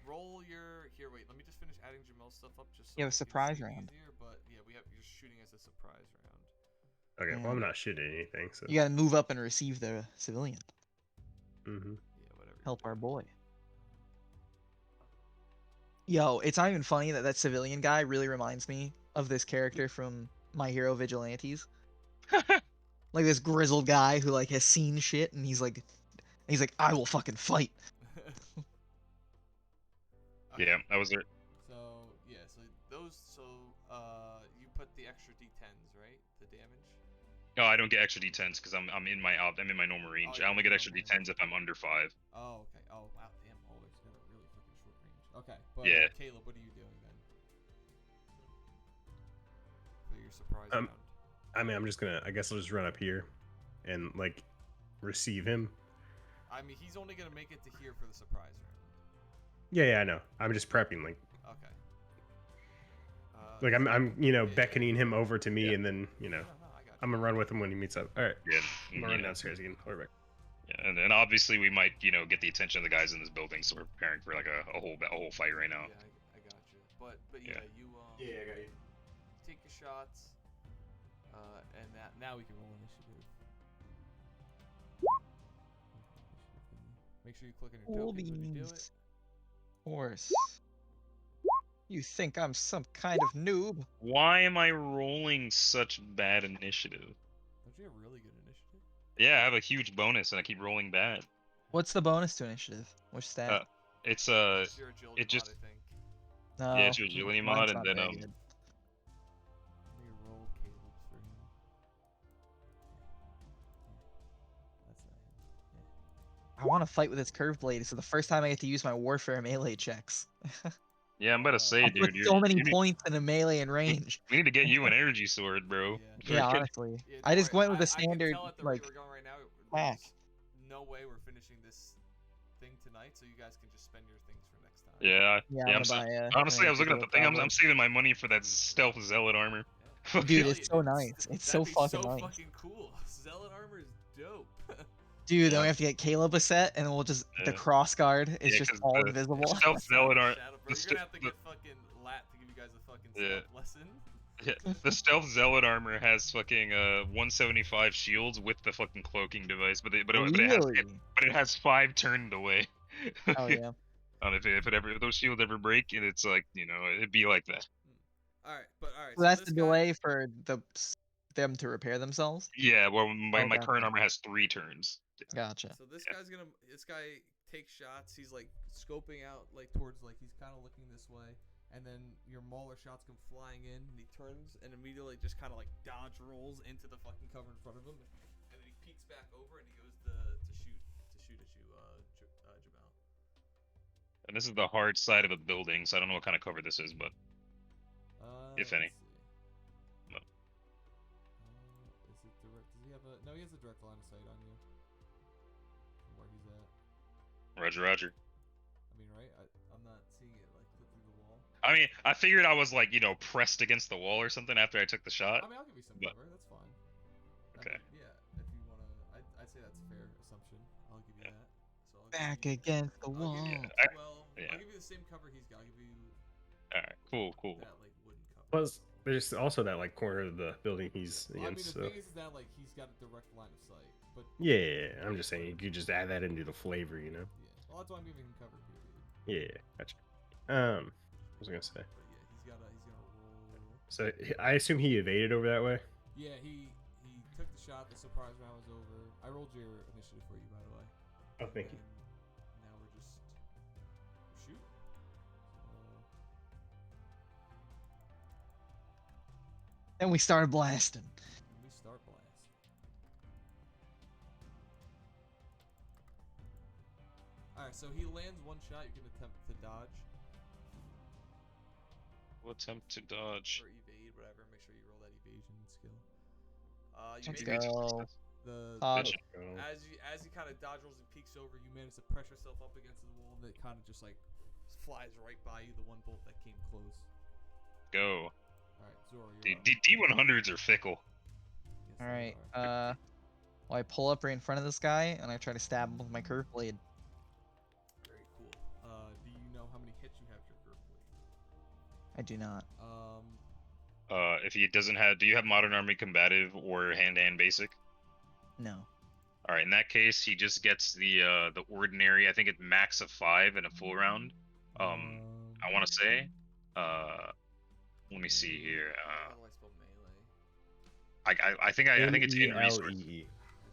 Roll your here. Wait, let me just finish adding Jamel's stuff up. Just so You have a we can surprise see it round. Easier, but yeah, you're shooting as a surprise round. Okay, well I'm not shooting anything, so. You gotta move up and receive the civilian. Mm-hmm. Yeah, whatever. Help our boy. Yo, it's not even funny that that civilian guy really reminds me of this character from My Hero Vigilantes. Like this grizzled guy who like has seen shit and he's like, I will fucking fight. Okay. Yeah, that was it. So yeah, you put the extra d10s, right? The damage. No, I don't get extra d10s because I'm in my normal range. I only get extra d10s if I'm under 5. Oh, okay. Oh, wow. Damn, Alder's got a really fucking short range. Okay, but Yeah. Caleb, what are you doing then? For your surprise round. I mean, I guess I'll just run up here and like receive him. I mean, he's only gonna make it to here for the surprise round. Yeah, I know. I'm just prepping, like Okay. I'm beckoning him over to me, and then No, I got you. I'm gonna run with him when he meets up. All right, Yeah. I'm gonna run downstairs again. I'll be back. Yeah, and then obviously we might get the attention of the guys in this building, so we're preparing for like a whole fight right now. Yeah, I got you. But yeah, Yeah. you Yeah, I got you. take your shots, and now we can roll initiative. Make sure you click on your tokens when you do it. Horse. You think I'm some kind of noob? Why am I rolling such bad initiative? Don't you have really good initiative? Yeah, I have a huge bonus and I keep rolling bad. What's the bonus to initiative? Which stat? It's It's your agility it just mod, I think. No, yeah, it's your agility mod, mine's and not then very good. Let me roll Caleb's for him. That's not him. I want to fight with this curved blade. It's the first time I get to use my warfare melee checks. yeah. I'm about to say, I'll dude, put so many you need, points in a melee and range. we need to get you an energy sword, bro. Yeah. Yeah, honestly. Yeah, I don't just worry. went with the I can standard, tell at the like, rate we're going right now, pack. there's no way we're finishing this thing tonight, so you guys can just spend your things for next time. Yeah, Yeah, yeah. I'm gonna buy Honestly, I was looking at the thing. I'm probably. saving my money for that stealth zealot armor. Yeah. Dude, Hell it's yeah, so dude. nice. It's so That'd be fucking so nice. fucking cool. Zealot armor is dope. Dude, then Yeah. we have to get Caleb a set, and we'll just the Yeah. cross guard is Yeah, just 'cause all the invisible. stealth zealot armor. Shadow, bro. You're gonna have to get fucking Lat to give you guys a fucking Yeah. stealth lesson. Yeah, the stealth zealot armor has fucking 175 shields with the fucking cloaking device, but it has 5 turned away. Oh yeah. If those shields ever break, and it's like, you know, it'd be like that. Alright. So that's this the guy- delay for them to repair themselves. Yeah, well, my Oh, current gotcha. armor has 3 turns. Gotcha. So this guy takes shots. He's like scoping out like towards like he's kind of looking this way, and then your mauler shots come flying in, and he turns and immediately just kind of like dodge rolls into the fucking cover in front of him, and then he peeks back over and he goes to shoot at you, Jamal. And this is the hard side of a building, so I don't know what kind of cover this is, but if any. Let's see. No. Is it direct? Does he have a? No, he has a direct line of sight on you. From where he's at. Roger. I mean, right? I'm not seeing it like clip through the wall. I mean, I figured I was like, you know, pressed against the wall or something after I took the shot. I mean, I'll give you some but- cover. That's fine. Okay. I mean, yeah, if you wanna, I'd say that's a fair assumption. I'll give you that. So I'll Back give you, against the I'll wall. give you, Yeah, yeah. I'll give you the same cover he's got. I'll give you Alright, cool. that like wooden cover. Plus, there's also that like corner of the building he's Well, I mean, against. the So thing is that like he's got a direct line of sight, but yeah, I'm just saying you could just add that into the flavor, you know. yeah, well, that's why I'm giving him cover. Period. Yeah, gotcha. What was I gonna say? But yeah, he's gonna roll. So I assume he evaded over that way. Yeah, he took the shot. The surprise round was over. I rolled your initiative for you, by the way. Oh, thank you. And now we're just shoot. Then we started blasting. We start blast. Alright, so he lands one shot. You can attempt to dodge We'll attempt to dodge. or evade, whatever. Make sure you roll that evasion skill. You Let's make it. go. The Dodge. as you kind of dodge rolls and peeks over, you manage to press yourself up against the wall that kind of just like flies right by you. The one bolt that came close. Go. All right, Zora, you're Dude, up. D100s are fickle. Yes, All they right. are. Well, I pull up right in front of this guy, and I try to stab him with my curved blade. Very cool. Do you know how many hits you have to your curve blade? I do not. If he doesn't have, do you have modern army combative or hand-to-hand basic? No. All right, in that case, he just gets the ordinary. I think it's max of 5 in a full round. I want to say. Let me see here. How do I spell melee? I think it's in resource. MELEE.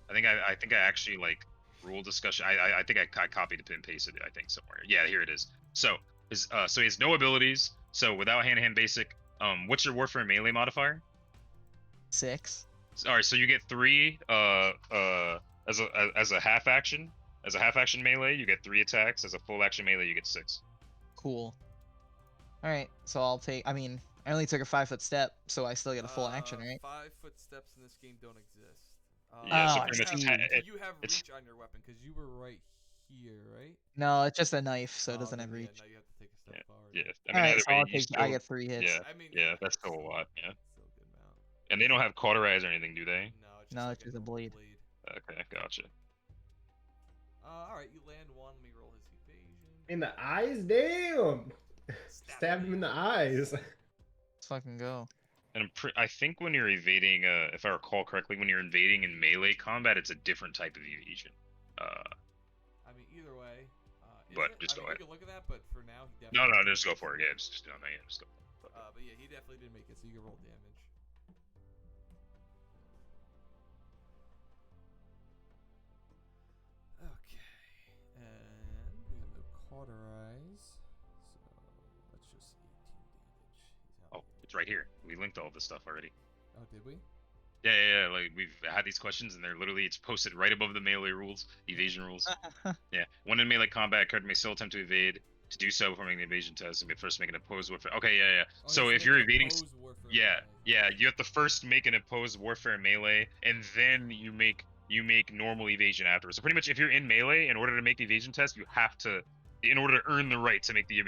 I think I actually like rule discussion. I think I copied and pasted it. I think somewhere. Yeah, here it is. So he has no abilities. So without hand-to-hand basic, what's your warfare melee modifier? 6. All right, so you get 3 as a half action. As a half action melee, you get 3 attacks. As a full action melee, you get 6. Cool. All right. So I'll take. I mean, I only took a 5-foot step, so I still get a full action, right? 5-foot steps in this game don't exist. Yeah, so Ah, pretty much you have it's- reach on your weapon because you were right here, right? No, it's just a knife, so it doesn't then have yeah, reach. now you have to take a step Yeah, forward. yeah. I mean, All right, either so way, I'll you take. still, I get 3 hits. yeah. I mean, Yeah, that's still a lot, yeah. Still a good amount. And they don't have cauterize or anything, do they? No, No, like it's just a normal blade. Okay, gotcha. All right, you land one. Let me roll his evasion. In the eyes, damn! Stabbed him in the eyes. Let's fucking go. And I think when you're evading, if I recall correctly, when you're invading in melee combat, it's a different type of evasion. I mean, either way. But is it? just I go mean, ahead. we can look at that, but for now, he No, definitely. just go for it. Yeah, just no, yeah, just go. But yeah, he definitely did make it, so you can roll damage. Okay. cauterize. So let's just 18 damage. He's out. Oh, it's right here. We linked all this stuff already. Oh, did we? Yeah. Like we've had these questions, and they're literally it's posted right above the melee rules, evasion rules. Yeah, when in melee combat, card may still attempt to evade. To do so before making the evasion test, and first make an opposed warfare. Okay, yeah. Oh, So he has if to you're make an evading, opposed warfare yeah, melee. you have to first make an opposed warfare melee, and then you make normal evasion afterwards. So pretty much, if you're in melee, in order to make the evasion test, you have to, in order to earn the right to make the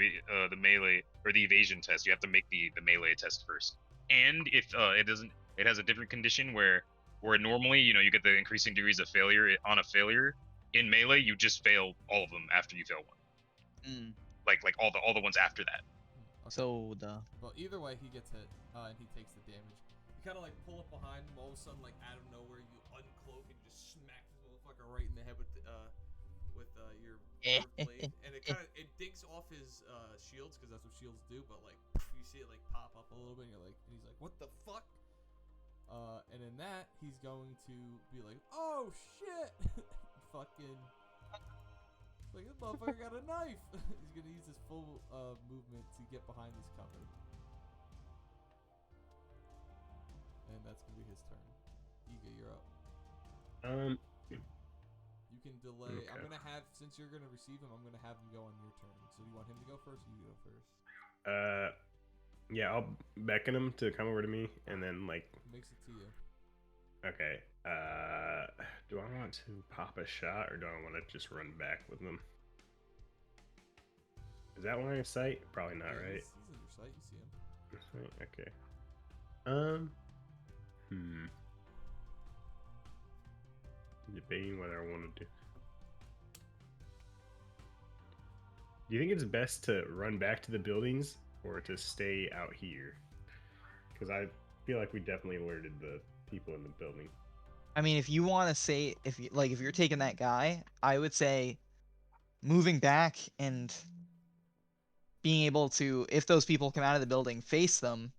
melee or the evasion test, you have to make the melee test first. And if it has a different condition where normally you get the increasing degrees of failure on a failure. In melee, you just fail all of them after you fail one. Mm. Like all the ones after that. Okay. So Well, either way, he gets hit, and he takes the damage. You kind of like pull up behind him, all of a sudden, like out of nowhere, you uncloak and just smack this motherfucker right in the head with your sword blade, and it dinks off his shields because that's what shields do. But like you see it like pop up a little bit, and he's like, "What the fuck?" And in that, he's going to be like, "Oh shit!" Fucking. Like, this motherfucker got a knife! He's gonna use his full movement to get behind this cover. And that's gonna be his turn. Iga, you're up. You can delay. Okay. I'm gonna have, since you're gonna receive him, I'm gonna have him go on your turn. So do you want him to go first or you go first? Yeah, I'll beckon him to come over to me, and then like. Makes it to you. Okay. Do I want to pop a shot, or do I want to just run back with them? Is that line of sight? Probably not, Yeah, right? He's in your sight. You see him. Okay. Debating whether I want to do. Do you think it's best to run back to the buildings or to stay out here? Because I feel like we definitely alerted the people in the building. I mean, if you want to say, if you're taking that guy, I would say moving back and being able to, if those people come out of the building, face them,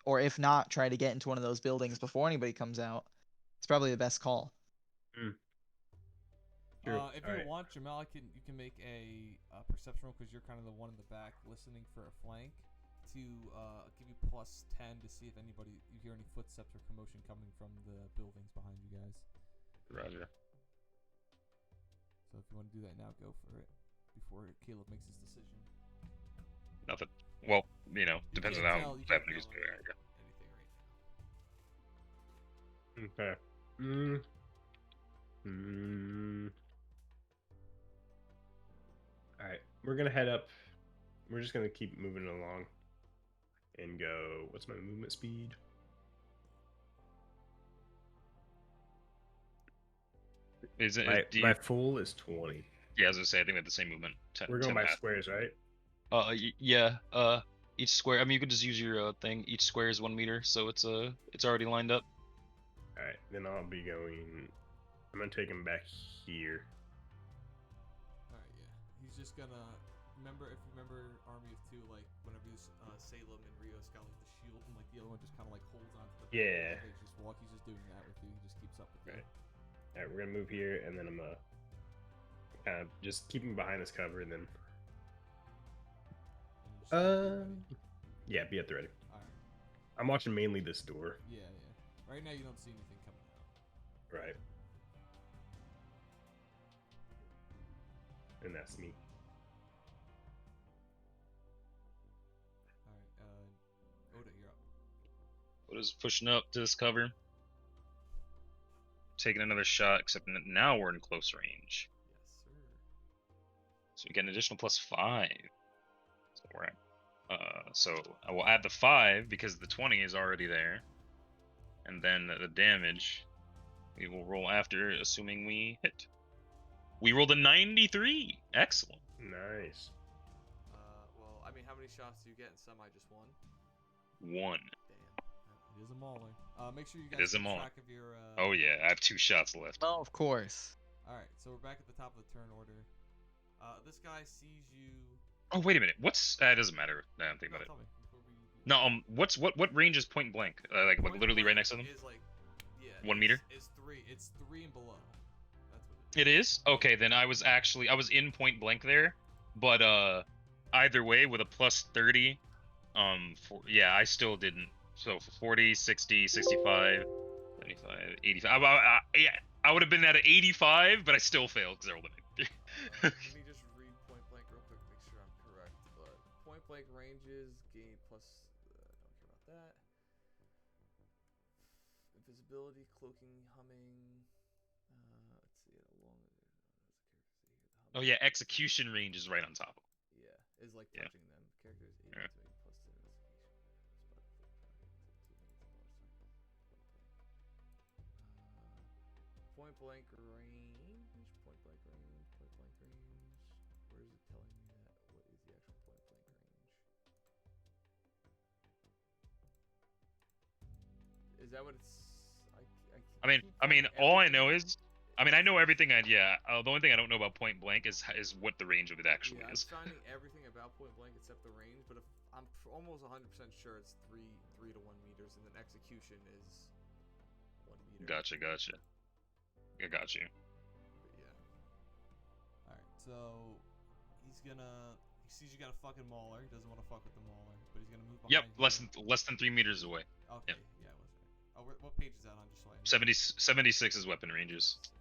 or if not, try to get into one of those buildings before anybody comes out. It's probably the best call. Sure. If you want, Jamal, you can make a perception roll because you're kind of the one in the back listening for a flank to give you plus 10 to see if you hear any footsteps or commotion coming from the buildings behind you guys. Roger. So if you want to do that now, go for it before Caleb makes his decision. Nothing. Well, depends on how you that can't news. tell anything right now. Okay. All right, we're gonna head up. We're just gonna keep moving along and go. What's my movement speed? Is it My full is 20. Yeah, as I say, I think we have the same movement. 10, We're going 10 by and a half. squares, right? Yeah. Each square. I mean, you could just use your thing. Each square is 1 meter, so it's already lined up. All right, then I'll be going. I'm gonna take him back here. Alright, yeah. He's just gonna if you remember Army of Two, like whenever you Salem and Rio's got like the shield and like the other one just kind of like holds on to the back. Yeah. He's just doing that with you. He just keeps up with you. Right. All right, we're gonna move here, and then I'm gonna kind of just keep him behind this cover, and then. Yeah, be at the ready. Alright. I'm watching mainly this door. Yeah. Right now you don't see anything coming out. Right. And that's me. Alright, Oda, you're up. Oda's pushing up to this cover. Taking another shot, except now we're in close range. Yes, sir. So we get an additional +5. So we're at. So I will add the 5 because the 20 is already there. And then the damage we will roll after, assuming we hit. We rolled a 93. Excellent. Nice. Well, I mean, how many shots do you get in semi? Just one? 1. Damn. It is a mauler. Make sure you It guys is a keep mauler. track of your... Oh yeah, I have 2 shots left. Well, of course. Alright, so we're back at the top of the turn order. This guy sees you... Oh wait a minute. What's? It doesn't matter. Now I'm thinking about it. Tell me before we do No. What range is point blank? Like Point literally right blank next to them. Is like, yeah, 1 meter? It's 3. It's 3 and below. That's what It is? Okay, then I was in point blank there, but either way with a plus 30, yeah, I still didn't. So for 40, 60, 65, 75, 85. Yeah, I would have been at an 85, but I still failed because I rolled a 93. Let me just read point blank real quick, make sure I'm correct. But point blank ranges gain plus. Don't care about that. Invisibility, cloaking, humming. Let's see how long. Oh yeah, execution range is right on top. Yeah, is like Yeah. touching them. Characters able Yeah. to make plus 10 investigation. Point blank range. Point blank range. Point blank range. Where is it telling me that? What is the actual point blank range? Is that what it's? I mean, all I know is, I know everything. The only thing I don't know about point blank is what the range of it actually Yeah, I'm is. finding everything about point blank except the range, but if I'm almost 100% sure it's 3 to 1 meters, and then execution is 1 meter. Gotcha. I got you. But yeah. All right, so he's gonna. He sees you got a fucking mauler. He doesn't want to fuck with the mauler, but he's gonna move behind. Yep, less than 3 meters away. Okay, Yep. yeah, it was right. Oh, what page is that on? Just so I know. 76 is weapon ranges. 76.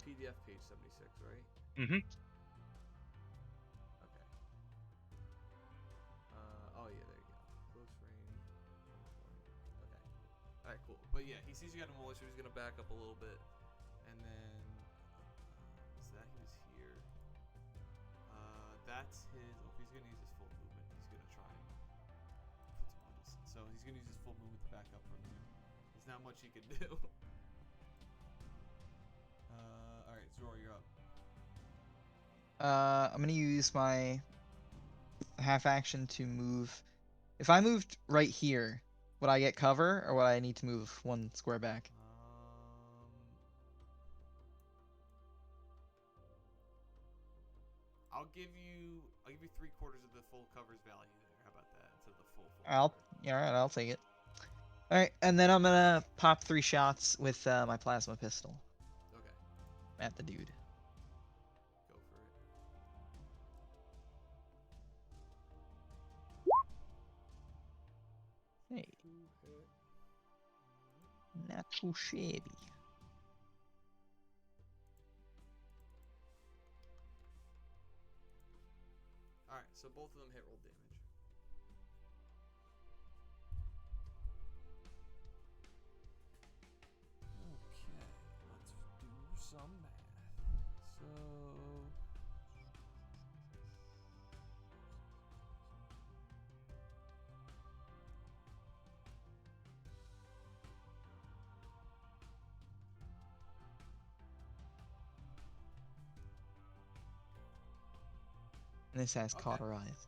PDF page 76, right? Mm-hmm. Okay. Oh yeah, there you go. Close range. Okay. All right, cool. But yeah, he sees you got a mauler, so he's gonna back up a little bit, and then is that he was here? That's his. Oh, if he's gonna use his full movement, he's gonna try and put some distance. So he's gonna use his full movement to back up from you. There's not much he can do. All right, Zor, you're up. I'm gonna use my half action to move. If I moved right here, would I get cover, or would I need to move 1 square back? I'll give you 3/4 of the full cover's value there. How about that? Instead of the full. Yeah, all right, I'll take it. All right, and then I'm gonna pop 3 shots with my plasma pistol Okay, at the dude. go for it. Hey, not too shabby. All right, so both of them hit roll damage. Okay, let's do some math. So. And this has Okay. cauterized.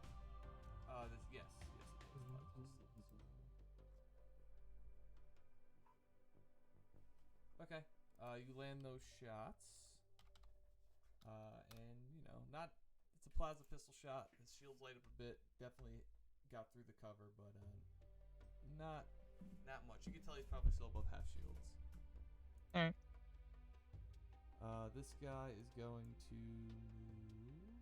Yes. Okay. You land those shots. And not. It's a plasma pistol shot. His shields light up a bit. Definitely got through the cover, but not much. You can tell he's probably still above half shields. All right. This guy is going to move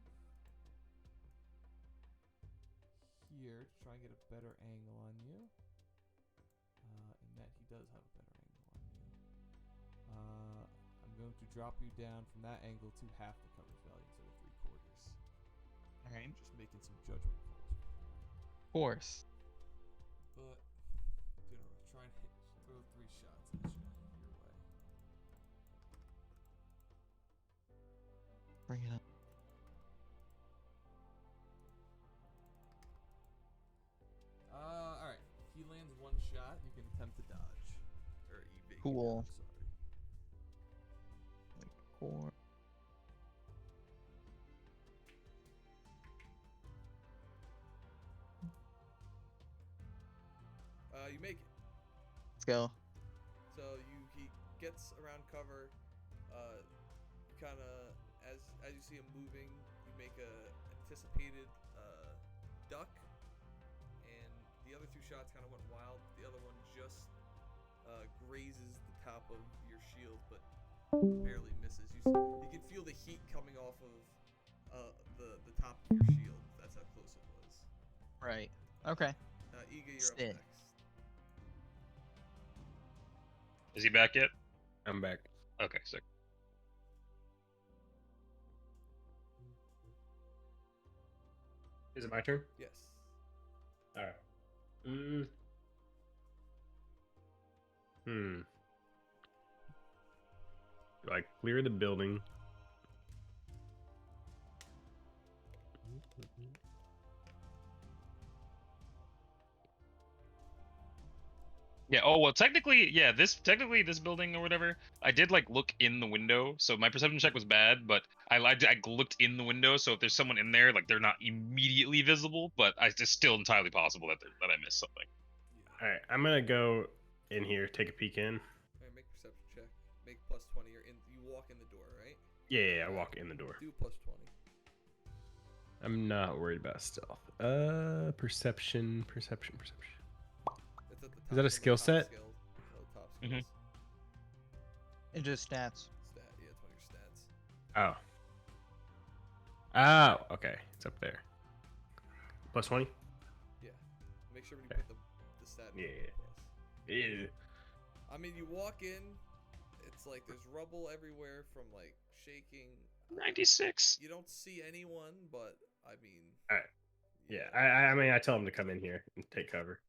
here to try and get a better angle on you. In that he does have a better angle on you. I'm going to drop you down from that angle to half the coverage value instead of 3/4. All right. Just making some judgment calls. Of course. But gonna try and throw 3 shots at you your way. Bring it up. All right. He lands 1 shot. You can attempt to dodge or evade. Cool. I'm sorry. 4. You make it. Let's go. So he gets around cover. Kind of as you see him moving, you make a anticipated duck, and the other 2 shots kind of went wild. The other one just grazes the top of your shield, but barely misses. You can feel the heat coming off of the top of your shield. That's how close it was. Right. Okay. Iga, you're Sid. up next. Is he back yet? I'm back. Okay, sick. Is it my turn? Yes. All right. Hmm. Do I clear the building? Yeah. Oh well, technically, yeah. This building or whatever. I did like look in the window, so my perception check was bad, but I looked in the window, so if there's someone in there, like they're not immediately visible, but it's still entirely possible that I missed something. Yeah. All right, I'm gonna go in here, take a peek in. Alright, make perception check. Make plus 20. You walk in the door, right? Yeah, I walk in the door. Do plus 20. I'm not worried about stealth. Perception. It's at the top. Is that a on the skill top set? skill. Oh, top Mhm. skills. Into stats. Stat, yeah, it's one of your stats. Oh. Oh, okay. It's up there. Plus 20? Yeah. Make sure when you Okay. put the stat in Yeah. plus. Yeah. I mean, you walk in, it's like there's rubble everywhere from like shaking. 96. You don't see anyone, but I mean. Alright. Yeah, I mean, I tell him to come in here and take cover.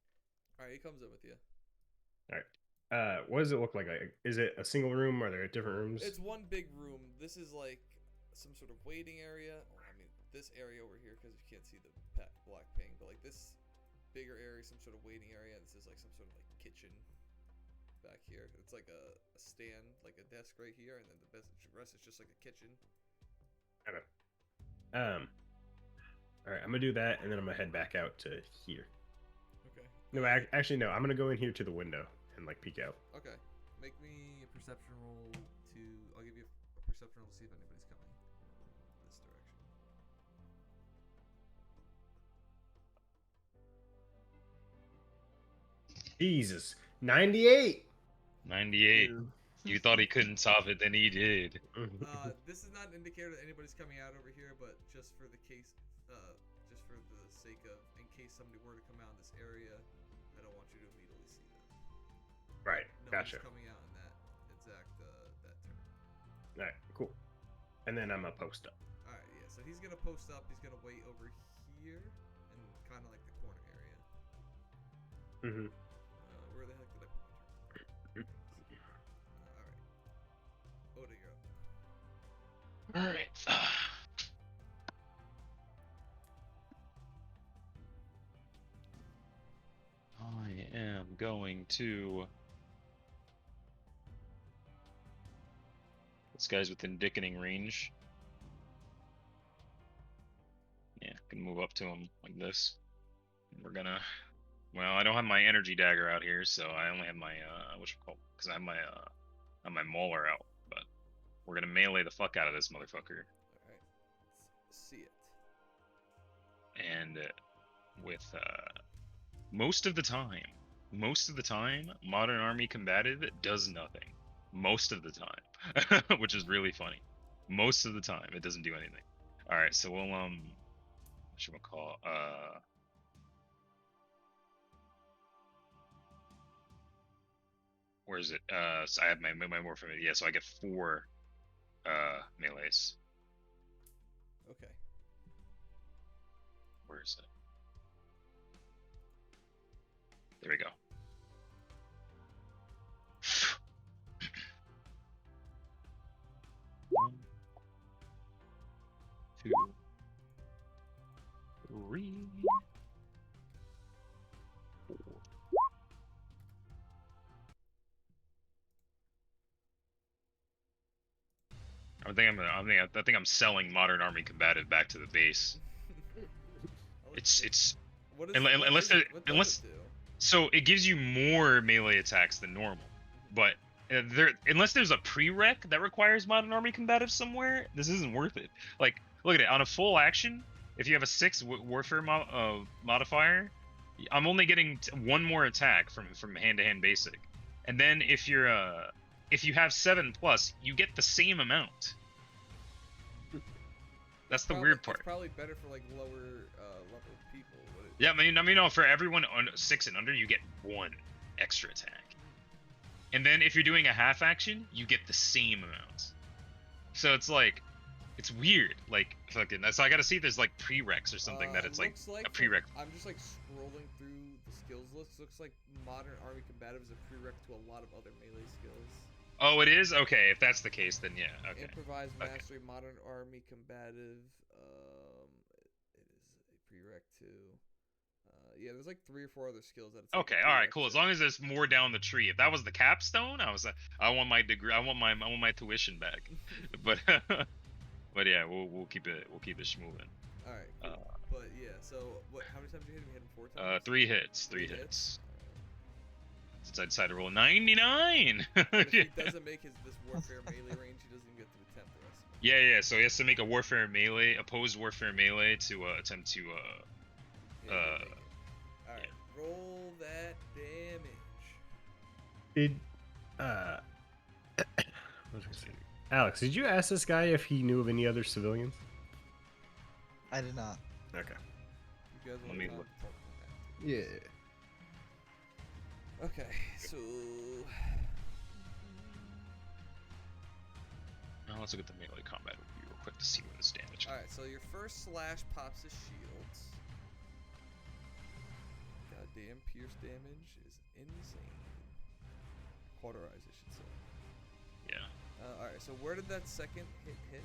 Alright, he comes in with you. What does it look like? Is it a single room? Or are there different rooms? It's one big room. This is like some sort of waiting area. Or, I mean, this area over here, because you can't see the black ping, but like this bigger area, some sort of waiting area. This is like some sort of like kitchen back here. It's like a stand, like a desk right here, and then the rest is just like a kitchen. All right, I'm gonna do that, and then I'm gonna head back out to here. Okay. No, actually, no. I'm gonna go in here to the window and like peek out. Okay. Make me a perception roll to. I'll give you a perception roll to see if anybody's coming this direction. Jesus, 98. 98. You thought he couldn't top it, then he did. This is not an indicator that anybody's coming out over here, but just for the case, just for the sake of, in case somebody were to come out in this area, I don't want you to immediately see them. Right, No gotcha. one's coming out in that exact that turn. All right, cool. And then I'm gonna post up. All right, yeah. So he's gonna post up. He's gonna wait over here, in kind of like the corner area. Mm-hmm. Where the heck did I put my turn? All right. Oda, you're up. Alright. I am going to. This guy's within dickening range. Yeah, can move up to him like this. We're gonna. Well, I don't have my energy dagger out here, so I only have my because I have my mauler out. But we're gonna melee the fuck out of this motherfucker. All right. Let's see it. And with most of the time, Modern Army Combative does nothing. Most of the time, which is really funny. Most of the time, it doesn't do anything. All right, so we'll what should we call where is it? So I have my morphin. Yeah, so I get 4 melees. Okay. Where is it? There we go. One, 2, 3, 4. I think I'm selling Modern Army Combative back to the base. It's What is, unless what does it do? so it gives you more melee attacks than normal, but unless there's a prereq that requires Modern Army Combative somewhere, this isn't worth it. Like, look at it on a full action. If you have a 6 warfare modifier, I'm only getting 1 more attack from hand-to-hand basic, and then if you're if you have 7+, you get the same amount. That's the weird part. It's probably better for like lower level people. Yeah, I mean, no, for everyone on 6 and under, you get 1 extra attack. And then if you're doing a half action, you get the same amount. So it's like, it's weird. Like, fucking, so I gotta see if there's like prereqs or something that it's like a prereq. I'm just like scrolling through the skills list. Looks like Modern Army Combative is a prereq to a lot of other melee skills. Oh, it is? Okay, if that's the case, then yeah, okay. Improvised Mastery, Modern Army Combative, it is a prereq to... yeah, there's like 3 or 4 other skills that it's like Okay, all right, cool. As long as there's more down the tree. If that was the capstone, I want my degree. I want my tuition back. But but yeah, we'll keep it schmoving. All right, cool. But yeah, so what? How many times did you hit him? You hit him 4 times. 3 hits. 3 hits. Since I decided to roll 99. But if he doesn't make this warfare melee range, he doesn't even get to attempt the rest of it. Yeah. So he has to make a warfare melee, opposed warfare melee to attempt to Alright, roll that damage. Did what was I saying? Alex, did you ask this guy if he knew of any other civilians? I did not. Okay. You guys want Let me to look. talk about Yeah. that? Okay, so Now let's look at the melee combat review real quick to see what his damage. alright, so your first slash pops his shields. Goddamn, pierce damage is insane. Cauterize, I should say. Yeah. Alright, so where did that second hit?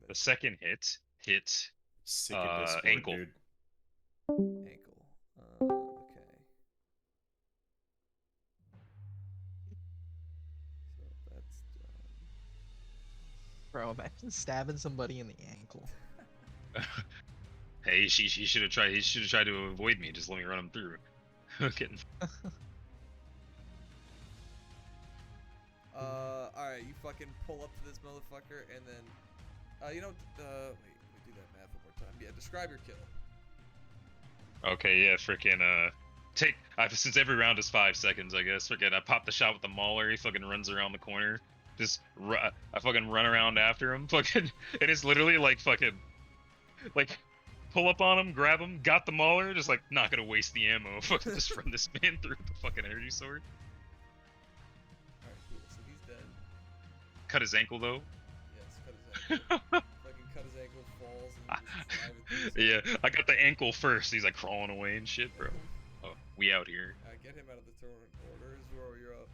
The second hit Sick of this sport, ankle. dude. Ankle. Okay. So that's done. Bro, imagine stabbing somebody in the ankle. Hey, he should have tried. He should have tried to avoid me. Just let me run him through. Kidding. Alright, you fucking pull up to this motherfucker and then, wait, let me do that math one more time. Yeah, describe your kill. Okay, yeah, freaking since every round is 5 seconds, I guess. Freaking, I pop the shot with the mauler. He fucking runs around the corner. I fucking run around after him. Fucking, and it's literally like fucking, like, pull up on him, grab him, got the mauler, just like not gonna waste the ammo. Fucking just run this man through with the fucking energy sword. Alright, cool. So he's dead. Cut his ankle though. Yes, cut his ankle. Fucking cut his ankle, falls, and you just drive it through his Yeah, I got the ankle first. He's like crawling away and shit, bro. Oh, we out here. Get him out of the turn order. Zoro, you're up.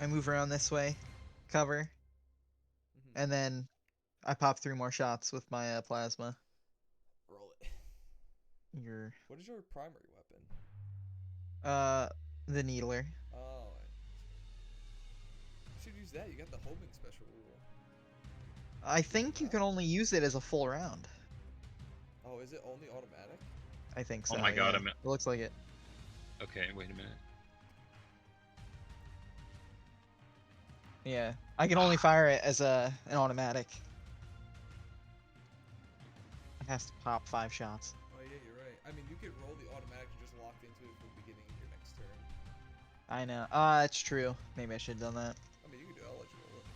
I move around this way, cover, and then I pop 3 more shots with my plasma. Roll it. What is your primary weapon? The needler. Oh. You should use that. You got the homing special rule. I think you can only use it as a full round. Oh, is it only automatic? I think so. Oh my god, yeah. It looks like it. Okay, wait a minute. Yeah, I can only fire it as an automatic. It has to pop 5 shots. Oh yeah, you're right. I mean, you could roll the automatic. You're just locked into it from the beginning of your next turn. I know. That's true. Maybe I should have done that. I mean, you can do it. I'll let you roll it.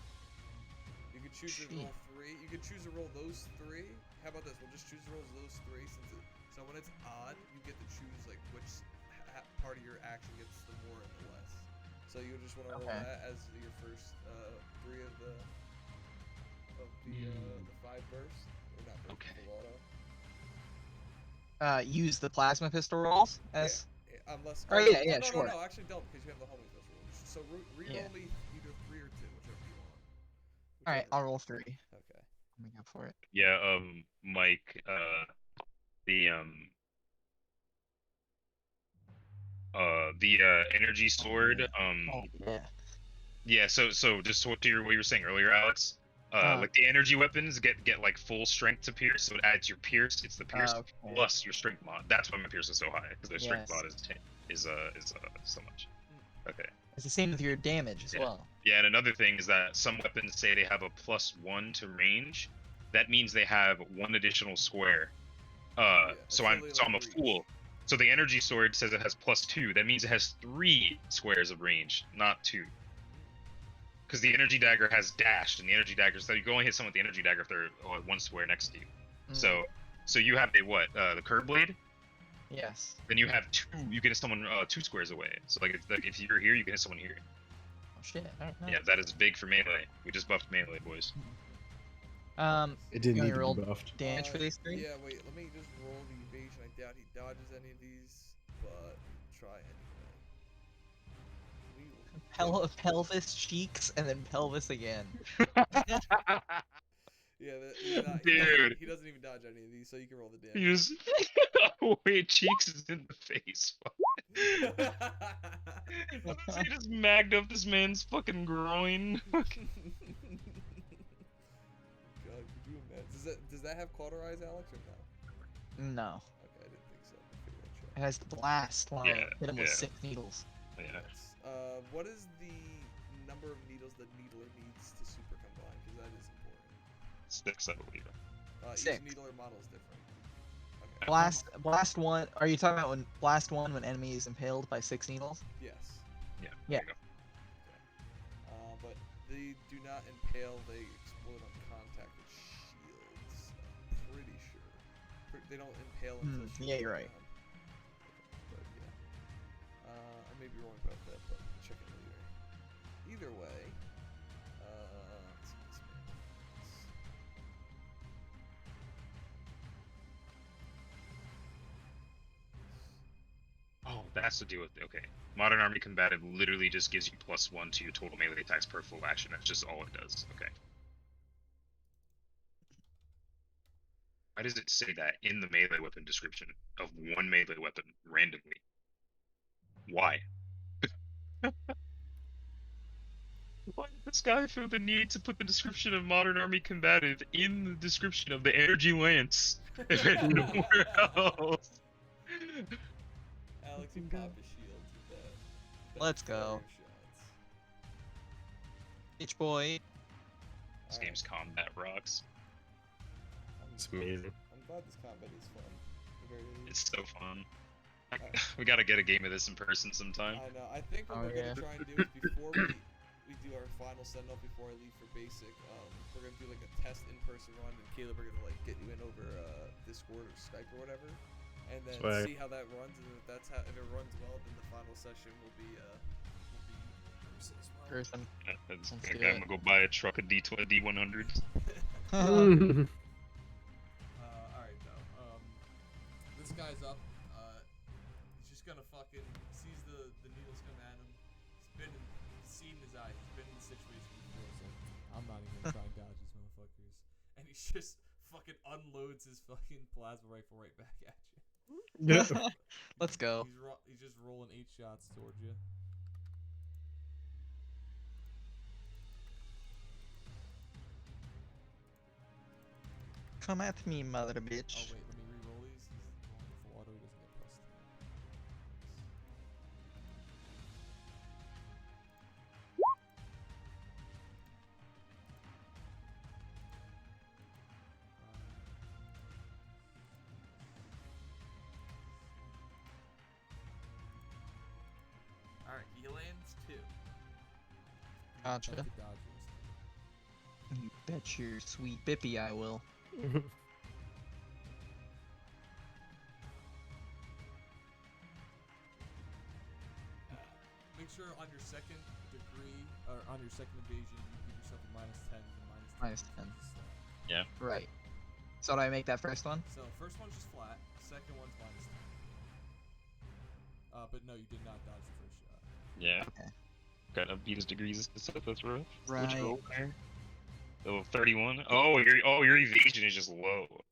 You could choose to roll 3. You could choose to roll those 3. How about this? We'll just choose to roll those 3 so when it's odd, you get to choose like which part of your action gets the more and the less. So you just want to roll that as your first 3 of the 5 bursts, or not bursts, Okay. auto. Use the plasma pistol rolls as. Yeah, unless. Oh yeah, sure. No, actually don't, because you have the homing special rule. So re-roll me either 3 or 2, whichever you want. All right, I'll roll 3. Okay. Make up for it. Yeah, Mike, the energy sword, yeah, so just what you were saying earlier, Alex, like the energy weapons get like full strength to pierce, so it adds your pierce. It's the pierce plus your strength mod. That's why my pierce is so high, because their strength mod is so much. Okay. It's the same with your damage as well. Yeah, and another thing is that some weapons say they have a +1 to range. That means they have 1 additional square. So I'm a fool. So the energy sword says it has +2. That means it has 3 squares of range, not 2. Because the energy dagger has dashed, and the energy dagger, so you can only hit someone with the energy dagger if they're 1 square next to you. Mm, So you have a what? The curve blade. yes. Then you have 2. You can hit someone 2 squares away. So like if you're here, you can hit someone here. Oh shit. Alright, Yeah, that is big for melee. We just buffed melee, boys. It didn't You need wanna to roll be buffed. damage for these 3? Yeah, wait, let me just roll the evasion. I doubt he dodges any of these, but try anyway. We will Pelvis, cheeks, and then pelvis again. Yeah, he's not, Dude. he doesn't even dodge any of these, so you can roll the You damage. just oh wait, cheeks is in the face. He just magged up this man's fucking groin. God, could you imagine? Does that have cauterize, Alex, or no? No. Okay, I didn't think so. I figured I'd It check. has the blast one. Yeah, Hit him with yeah. 6 needles. Yeah. Nice. What is the number of needles the needler needs to super combine? Because that is important. 6, I believe. Each 6. needler model is different. Okay. Blast 1. Are you talking about when blast 1 when enemy is impaled by 6 needles? Yes. Yeah. Yeah. There you go. But they do not impale. They explode on contact with shields. I'm pretty sure. They don't impale until shields yeah, you're are right. down. But yeah. I may be wrong about that, but check it later. Either way, let's see this man. Oh, that's to deal with. Okay. Modern Army Combative literally just gives you +1 to your total melee attacks per full action. That's just all it does. Okay. Why does it say that in the melee weapon description of one melee weapon randomly? Why? Why did this guy feel the need to put the description of Modern Army Combative in the description of the Energy Lance if it's nowhere else? Alex, you pop his shields with that. Let's flurry go. of shots. Bitch boy. This Alright. game's combat rocks. It's amazing. I'm glad this combat is fun. at the very least. It's so fun. Alright. We gotta get a game of this in person sometime. I know. I think what Oh, we're yeah. gonna try and do is before we do our final send off before I leave for basic, we're gonna do like a test in person run, and Caleb, we're gonna like get you in over Discord or Skype or whatever, and then Swag. see how that runs. And if if it runs well, then the final session will be in person as well. Person. That's, Let's okay, do I'm it. gonna go buy a truck of D100s. Alright though. This guy's up. He's just gonna fucking sees the needles come at him. He's seen his eye. He's been in the situation before, so I'm not even gonna try and dodge these motherfuckers. And he just fucking unloads his fucking plasma rifle right back at you. Let's go. He's just rolling 8 shots towards you. Come at me, mother Oh bitch. wait, let me re-roll these. He's rolling full auto. He doesn't get plus 10. Alright, he lands 2. Gotcha. Attempt to dodge this. You bet your sweet bippy I will. Make sure on your second degree, or on your second evasion, you give yourself a -10 and Minus 10. Yeah. Right. So do I make that first one? So first one's just flat, second one's -10. But no, you did not dodge the first shot. Yeah. Okay. Gotta beat his degrees to set this rough. Right. Which roll there? Level 31. Oh, your evasion is just low.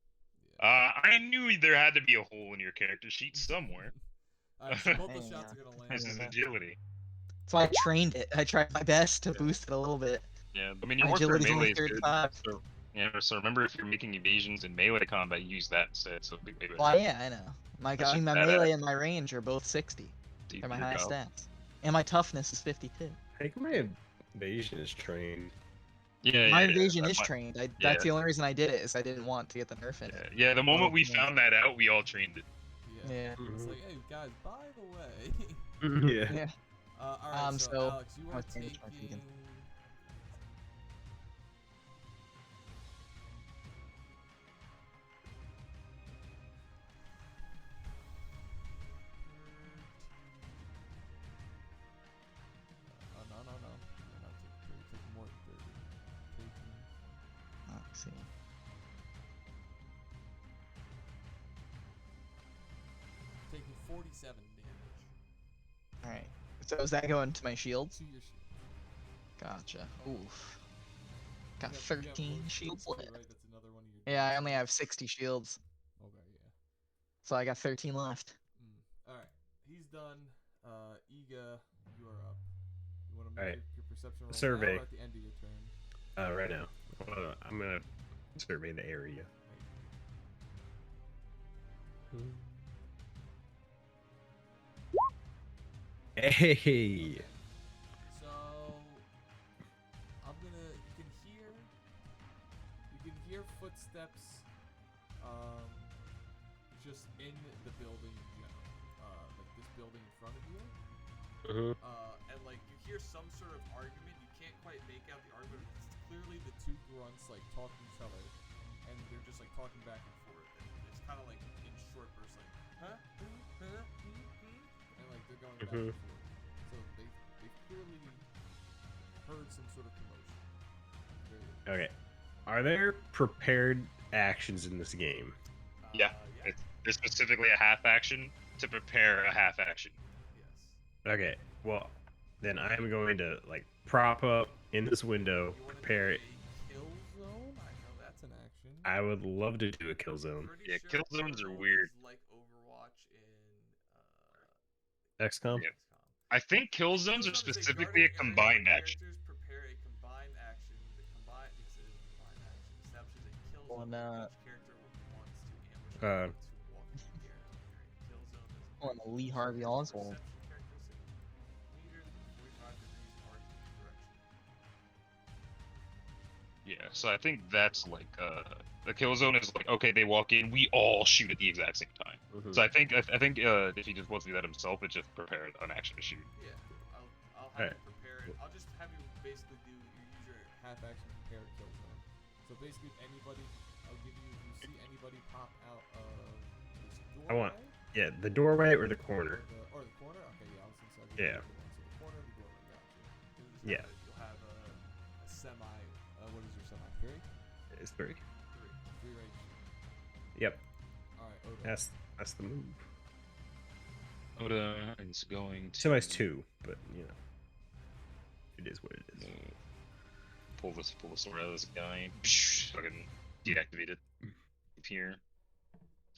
Yeah. I knew there had to be a hole in your character sheet somewhere. Alright, so both those Hang shots on. are gonna land. This is agility. So I trained it. I tried my best to boost it a little bit. Yeah, I mean your My warfare agility's melee only is good. 35. So, yeah, so remember if you're making evasions in melee combat, you use that instead. So big better. Well, yeah, I know. My That's I mean, my badass. melee and my range are both 60. Dude, They're my you're highest dope. stats. And my toughness is 52. I think my evasion is trained. Yeah, My yeah, evasion that's is my- trained. yeah. That's the only reason I did it, is I didn't want to get the nerf in it. Yeah, the moment we yeah. found that out, we all trained it. Yeah. It's Mhm. like, hey guys, by the way. Yeah. Yeah. All right, so so Alex, you how are much damage am I taking. taking? Oh no. You're not taking 30. You're taking more than 30. Taking. Let's see. Taking 47 damage All right. So is that going to my shields? to your shield. Gotcha. Oof. Got You have 13 low shields too, left. right? That's another one of your. Yeah, I damage only skills. have 60 shields, Okay, yeah. so I got 13 left. All right, he's done. Iga, you are up. You want to All make right. your perception roll now Survey. or at the end of your turn? Right now. I'm gonna survey the area. Hey. Okay. So I'm gonna. You can hear footsteps. Just in the building in general. Like this building in front of you. Mhm. And like you hear some sort of argument. You can't quite make out the argument. It's clearly the two grunts like talking to each other, and they're just like talking back and forth. And it's kind of like in short bursts, like huh, and like they're going back and forth. So they clearly heard some sort of commotion. Very Okay. Are there prepared actions in this game? Yeah. There's specifically a half action to prepare a half action. Yes. Okay. Well, then I am going to like prop up in this window, You want to prepare do it. a kill zone? I know that's an action. I would love to do a kill zone. Pretty Yeah, sure kill zones are Portal weird. is like Overwatch in XCOM. Yeah. XCOM. I think kill Kill zones are zone is a specifically a guarded area where combined action. characters prepare a combined action. The combined because it is a combined action establishes a kill Well, zone nah. where each character wants to ambush Uh, opponents who walk in the air. Kill zone is a Pulling a pretty Lee cool Harvey Oswald. perception characteristic. Meters with 45 degrees arc in each direction. Yeah, so I think that's like the kill zone is like, okay, they walk in, we all shoot at the exact same time. mhm. So I think if he just wants to do that himself, it just prepared an action to shoot. Yeah, I'll have Alright. you prepare it. I'll just have you basically use your half action prepare kill zone. So basically, anybody, I'll give you. If you see anybody pop out of this I want- doorway Yeah, the doorway or the corner. or the corner. Okay, yeah, I was gonna say. I'll give Yeah. you either one. So the corner, or the doorway, gotcha. You'll just Yeah. You'll have a semi. What is your semi? 3? It's 3. 3 range. Yep. All right, Odo. That's the move. Oda is going to Semi's 2, but you know, it is what it is. pull the sword out of this guy. Psh, fucking deactivated. Up here.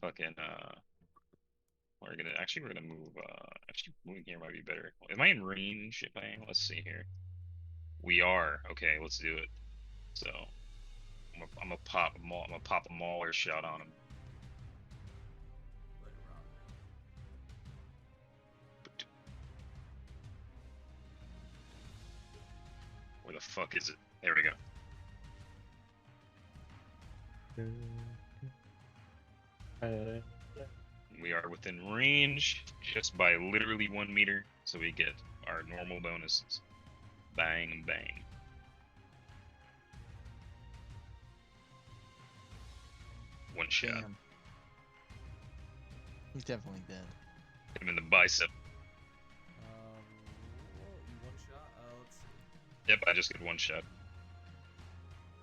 Fucking we're gonna move actually moving here might be better. Am I in range? If I let's see here. We are. Okay, let's do it. So I'm gonna pop a mauler shot on him. Let it rock. Where the fuck is it? There we go. We are within range just by literally 1 meter, so we get our normal bonuses. Bang, bang. One shot. Damn. He's definitely dead. Hit him in the bicep. You one shot. Let's see. Yep, I just get one shot.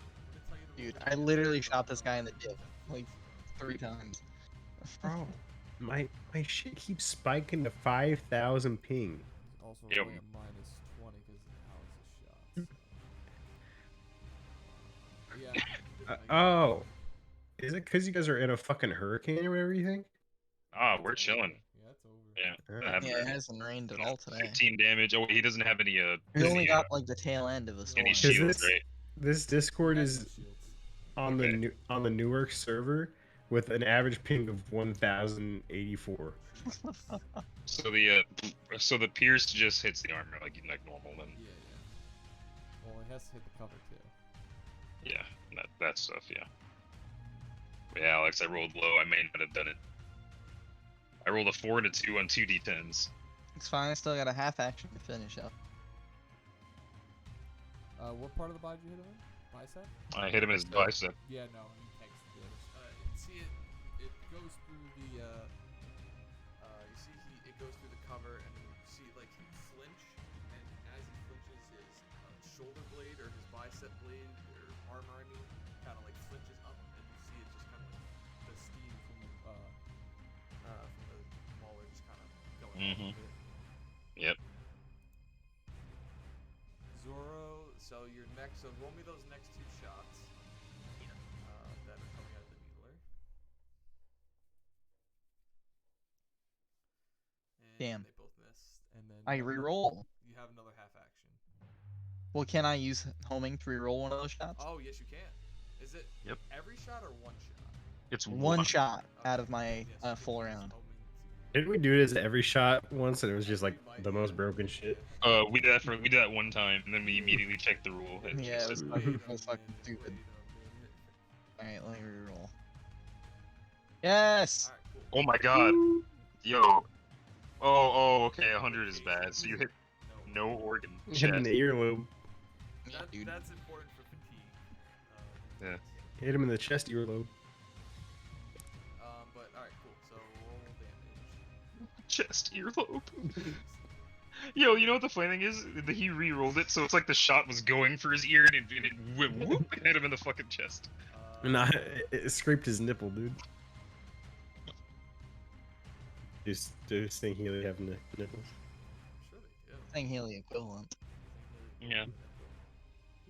Let me tell you the Dude, rules. I literally shot this guy in the dick like 3 times. Bro, my shit keeps spiking to 5,000 ping. He's also Yep. rolling at minus 20 because of Alex's shots. Yeah. Oh, is it because you guys are in a fucking hurricane or whatever you think? Ah, we're chilling. Yeah, it's over. Yeah. Alright. I have Yeah, it hasn't rained at all today. 15 damage. Oh, wait, he doesn't have any We only any, got like the tail end of the storm. any 'Cause shields, this- right? This Discord He has is no shields. on Okay. the Newark server with an average ping of 1,084. So the pierce just hits the armor like normal then. Yeah. Well, he has to hit the cover too. Yeah, that stuff, yeah. But yeah, Alex, I rolled low. I may not have done it. I rolled a 4 and a 2 on 2d10s. It's fine. I still got a half action to finish up. What part of the body did you hit him in? Bicep? I hit him in his bicep. Yeah, no, he takes the damage. See it goes through the, you see it goes through the cover, and then you see, like, he flinch, and as he flinches, his shoulder blade, or his bicep blade, or armor, I mean, kind of, like, flinches up, and you see it just kind of, the steam from the mauler just kind of going off of it. Yep. Zoro, so your next, so roll me those next 2 shots that are coming out of the needler. And Damn. they both missed. And then I you have reroll. You have another half action. Well, can I use homing to reroll one of those shots? Oh, yes, you can. Is it Yep. every shot or one shot? It's One shot out Okay. of my Yes, you full can use round. homing to- Didn't we do it as every shot once, and it was just like the most broken shit? We did that one time, and then we immediately checked the rule. Yeah, it was Wait fucking, a it was fucking minute, stupid. wait a minute. Alright, let me reroll. Yes! Alright, cool. Oh my god. Yo. Oh, okay, 100 is bad. So you hit no organ. Hit him in Chest. the earlobe. Yeah, dude. That's important for fatigue. Yeah. Hit him in the chest earlobe. But alright, cool. So roll damage. Chest earlobe. Yo, you know what the funny thing is? He re-rolled it, so it's like the shot was going for his ear, and it went whoop and hit him in the fucking chest. Nah, it scraped his nipple, dude. Does Sangheili have nipples? I'm sure they do. Sangheili equivalent. Yeah.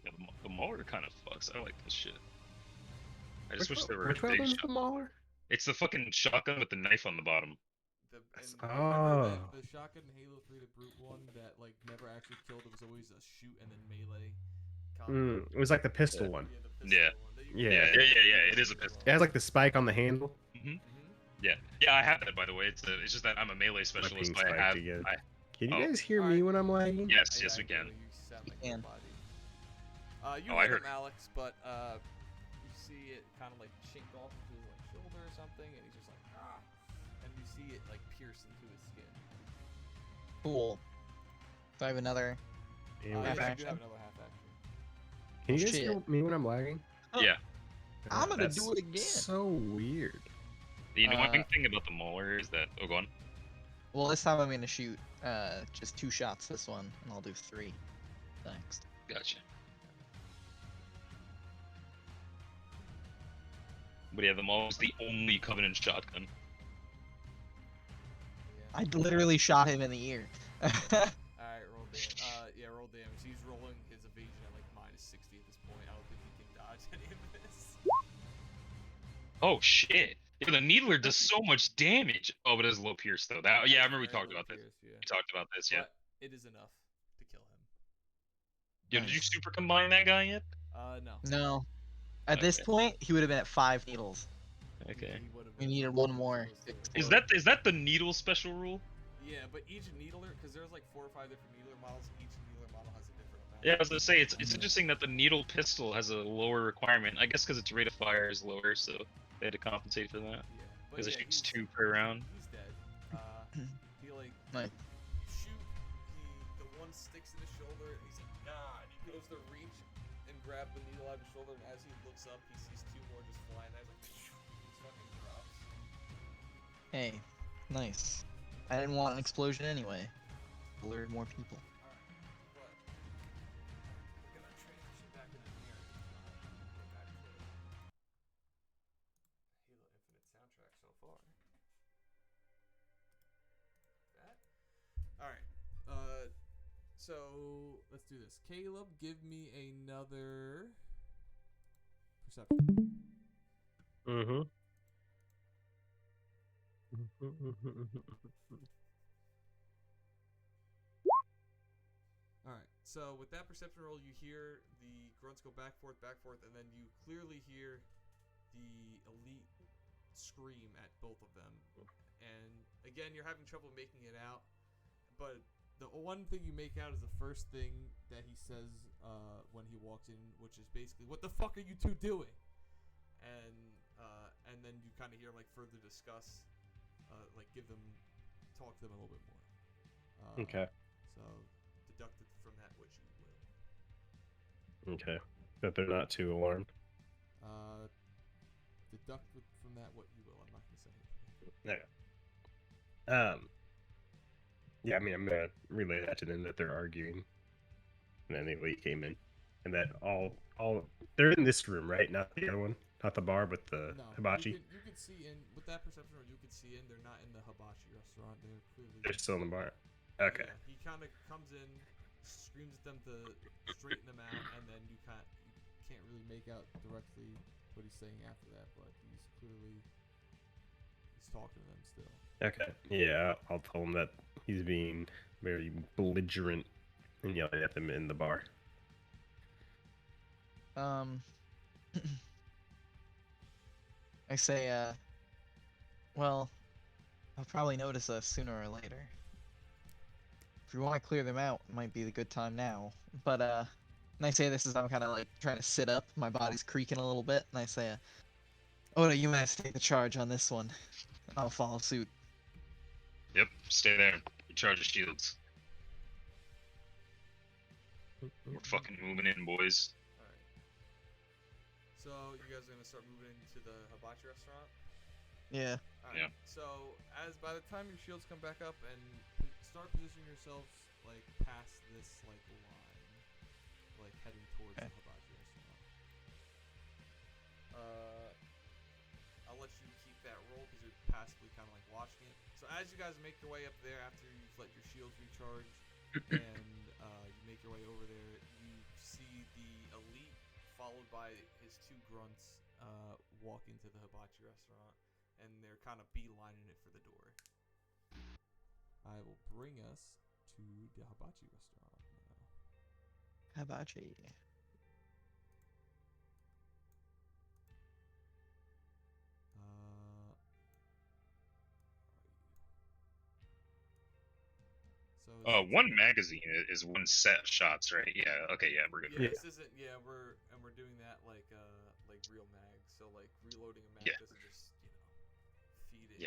Yeah, the Mauler kind of fucks. I like this shit. I just wish there were Which a big weapon's shot. the Mauler? It's the fucking shotgun with the knife on the bottom. Remember the shotgun in Halo 3, the brute one that like never actually killed. It was always a shoot and then melee combo. It was like the pistol Yeah. one. Yeah, the pistol Yeah. one that you Yeah. Yeah, it is a pistol. It has like the spike on the handle. Yeah, I have that by the way. It's just that I'm a melee specialist. ping I spiked have. again. I, Can you Oh. guys hear me Alright. when I'm lagging? yes, we can. You sound We like can. nobody. You Oh, I hit heard. him, Alex, but you see it kind of like chink off of his like shoulder or something, and he's just like ah, and you see it like pierce into his skin. Cool. Do I have another? And You half do action? have another half action. Can you guys Shit. hear me when I'm lagging? Yeah. I'm gonna That's do it again. So weird. The annoying Uh, thing about the Mauler is that. Oh, go on. Well, this time I'm gonna shoot just 2 shots this one, and I'll do 3 next. Gotcha. But yeah, the Mauler's the only Covenant shotgun. I literally shot him in the ear. Alright, roll damage. Yeah, roll damage. He's rolling his evasion at like -60 at this point. I don't think he can dodge any of this. Oh shit! Yeah, the Needler does so much damage. Oh, but it has low pierce though. That yeah, I remember we talked about this. Yeah. We talked about this. Yeah. But it is enough to kill him. Yo, did you Nice. super combine that guy yet? No. No. At this Okay. point, he would have been at 5 needles. Okay. He would've We been needed close one more. to- Is that the needle special rule? Yeah, but each needler, because there's like 4 or 5 different needler models. Each needler model has a different amount. Yeah, I was gonna say it's interesting that the needle pistol has a lower requirement. I guess because its rate of fire is lower, so they had to compensate for that. Yeah. But Because it yeah, shoots he's- 2 per round. He's dead. He like Nice. shoot. The one sticks in his shoulder, and he's like, nah. And he goes to reach and grab the needle out of his shoulder, and as he looks up, he sees 2 more just flying. And he's like, he fucking drops. Hey, nice. I didn't want an explosion anyway. Lured more people. Alright, but we're gonna transition back into the narrative now. Go back to Halo Infinite soundtrack so far. That? Alright. So let's do this. Caleb, give me another perception. Mm-hmm. Alright, so with that perception roll, you hear the grunts go back, forth, and then you clearly hear the elite scream at both of them. And again, you're having trouble making it out, but the one thing you make out is the first thing that he says when he walks in, which is basically, "What the fuck are you two doing?" And then you kind of hear like further discuss like talk to them a little bit more. Okay. So deduct from that what you will. Okay. That they're not too alarmed. Deduct from that what you will. I'm not gonna say anything. Okay. Yeah, I mean, I'm gonna relay that to them that they're arguing, and then they came in, and that all they're in this room, right? Not the other one, not the bar, but the No, hibachi. You can see in with that perception, you can see in. They're not in the hibachi restaurant. They're clearly. They're still in the bar. Okay. Yeah, he kind of comes in, screams at them to straighten them out, and then you can't really make out directly what he's saying after that, but he's talking to them still. Okay. Yeah, I'll tell him that he's being very belligerent and yelling at them in the bar. I say, well, I'll probably notice us sooner or later. If you want to clear them out, it might be the good time now. But, and I say this as I'm kind of like trying to sit up, my body's creaking a little bit, and I say, Oda, you might have to take the charge on this one. I'll follow suit. Yep, stay there. Recharge the shields. We're fucking moving in, boys. Alright. So, you guys are gonna start moving to the hibachi restaurant? Yeah. Alright. Yeah. So, by the time your shields come back up and start positioning yourselves, like, past this, like, line, like, heading towards the hibachi restaurant. I'll let you keep that roll because you're passively kind of, like, watching it. So, as you guys make your way up there after you've let your shields recharge, and you make your way over there, you see the elite followed by his two grunts walk into the hibachi restaurant, and they're kind of beelining it for the door. I will bring us to the hibachi restaurant now. Hibachi. So One magazine is one set of shots, right? Yeah. Okay. Yeah, we're good. Yeah, this isn't. Yeah, we're doing that like real mag. So like reloading a mag doesn't just feed it.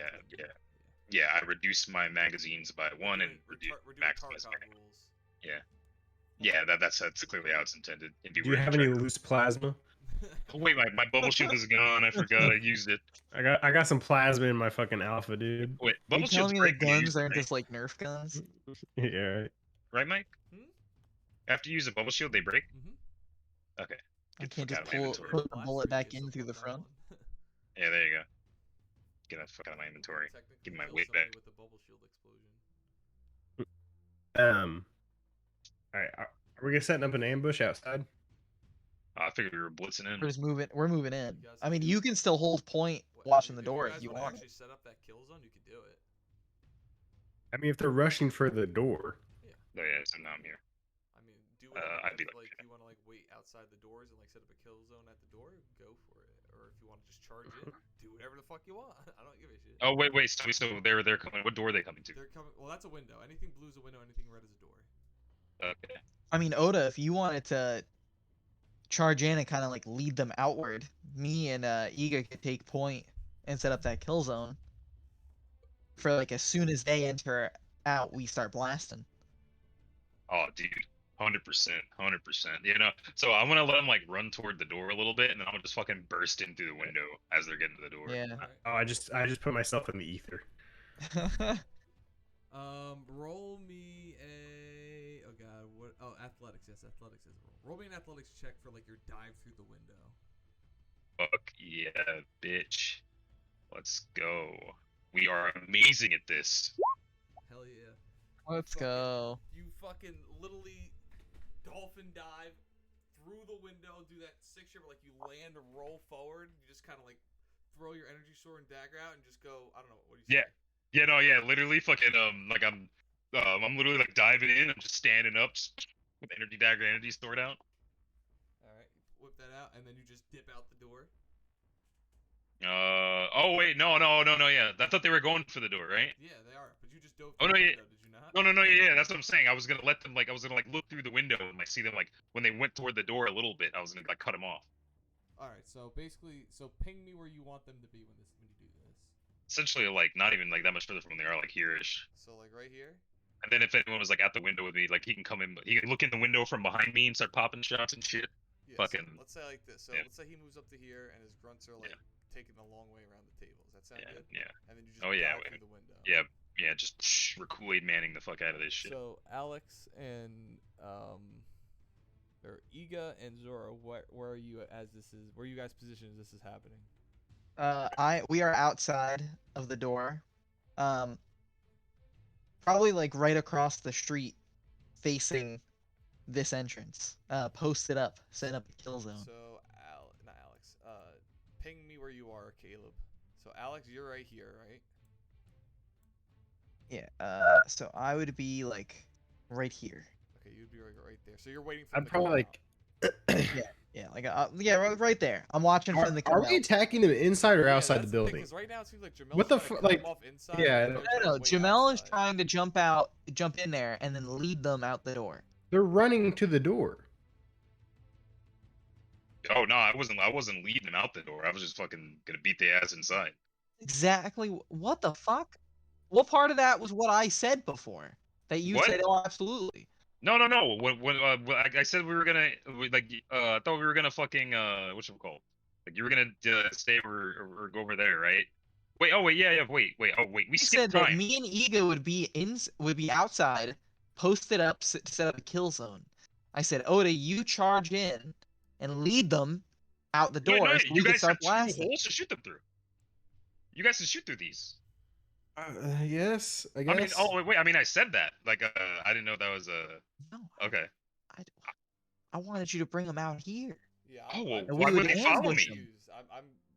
Yeah. I reduced my magazines by one and we're doing maximized Tarkov mag. rules. Yeah. That's clearly how it's intended. Do you have any loose plasma? Oh, wait, my bubble shield is gone. I forgot I used it. I got some plasma in my fucking alpha, dude. Wait, Are you bubble shield's telling me great that when you guns use it, aren't right? just like Nerf guns? Yeah. Right, Mike? Hmm? After you use a bubble shield, they break? Mm-hmm. Okay. I Get the can't fuck just out of my inventory. put the bullet back in through the front. Yeah, there you go. Get that fuck out of my inventory. Give me my weight back. With the bubble shield explosion. Alright, are we gonna set up an ambush outside? I figured we were blitzing in. We're moving in. You guys I mean, can you do- can still hold point What, watching the if door you if you guys want. actually set up that kill zone, you could do it. I mean, if they're rushing for the door. Oh, yeah, so now I'm here. I mean, do whatever. I'd be if, like, you want to like wait outside the doors and like set up a kill zone at the door, go for it. Or if you want to just charge in, do whatever the fuck you want. I don't give a shit. Oh, wait. So they're coming. What door are they coming to? They're coming. Well, that's a window. Anything blue is a window. Anything red is a door. Okay. I mean, Oda, if you wanted to charge in and kind of like lead them outward, me and Iga could take point and set up that kill zone. For like as soon as they enter out, we start blasting. Oh, dude. 100%. You know, so I'm gonna let them like run toward the door a little bit, and then I'm gonna just fucking burst in through the window as they're getting to the door. Yeah. Oh, I just put myself in the ether. Roll me a. Oh god, what? Oh, athletics. Yes, athletics is a roll. Roll me an athletics check for like your dive through the window. Fuck yeah, bitch. Let's go. We are amazing at this. Hell yeah. Let's go. You fucking literally dolphin dive through the window, do that 6 where like you land and roll forward. You just kind of like throw your energy sword and dagger out and just go. I don't know. What do you say? Yeah, no, yeah, literally fucking like I'm literally like diving in. I'm just standing up, just with energy dagger, energy sword out. All right, whip that out, and then you just dip out the door. Oh wait, no, yeah. I thought they were going for the door, right? Yeah, they are. But you just dove Oh, through no, the yeah. window, did you not? No, yeah, that's what I'm saying. I was gonna let them I was gonna look through the window and like see them like when they went toward the door a little bit. I was gonna like cut them off. All right, so basically, ping me where you want them to be when you do this. essentially like not even like that much further from where they are, like here-ish. So like right here. And then if anyone was like at the window with me, like he can come in, he can look in the window from behind me and start popping shots and shit. Yeah. Fucking. So let's say like this. So yeah. let's say he moves up to here and his grunts are like taking a long way around the table. Does that sound good? Yeah. And then you just Oh yeah. dive through the window. Yeah. Yeah. Just we're Kool-Aid Manning the fuck out of this shit. So Alex and or Iga and Zora, where are you as this is? Where are you guys positioned as this is happening? We are outside of the door. Probably like right across the street, facing this entrance. Posted up, set up a kill zone. So not Alex. Ping me where you are, Caleb. So Alex, you're right here, right? Yeah. So I would be like right here. Okay, you'd be right there. So you're waiting for. I'd probably like. Yeah, like right there. I'm watching from the. Are we attacking them inside or outside the building? Because right now it seems like Jamel's What the trying to cut like? them off inside, Yeah. and No, way Jamel is outside. trying to jump in there, and then lead them out the door. They're running to the door. Oh no, I wasn't leading them out the door. I was just fucking gonna beat their ass inside. Exactly. What the fuck? What part of that was what I said before? That you What? said, oh, absolutely. No. When I said we were gonna I thought we were gonna fucking what's it called? Like you were gonna stay or go over there, right? Wait. Oh wait. Yeah. Wait. Oh wait. We You said skipped that time. me and Ega would be outside, posted up to set up a kill zone. I said, Oda, you charge in and lead them out the door No, so we you can guys start have two blasting. holes to shoot them through. You guys can shoot through these. Yes, I I mean, guess. oh wait. I mean, I said that. Like, I didn't know that was No, okay. I wanted you to bring them out here. Yeah. Oh, well, And why we would would they follow ambush me? them.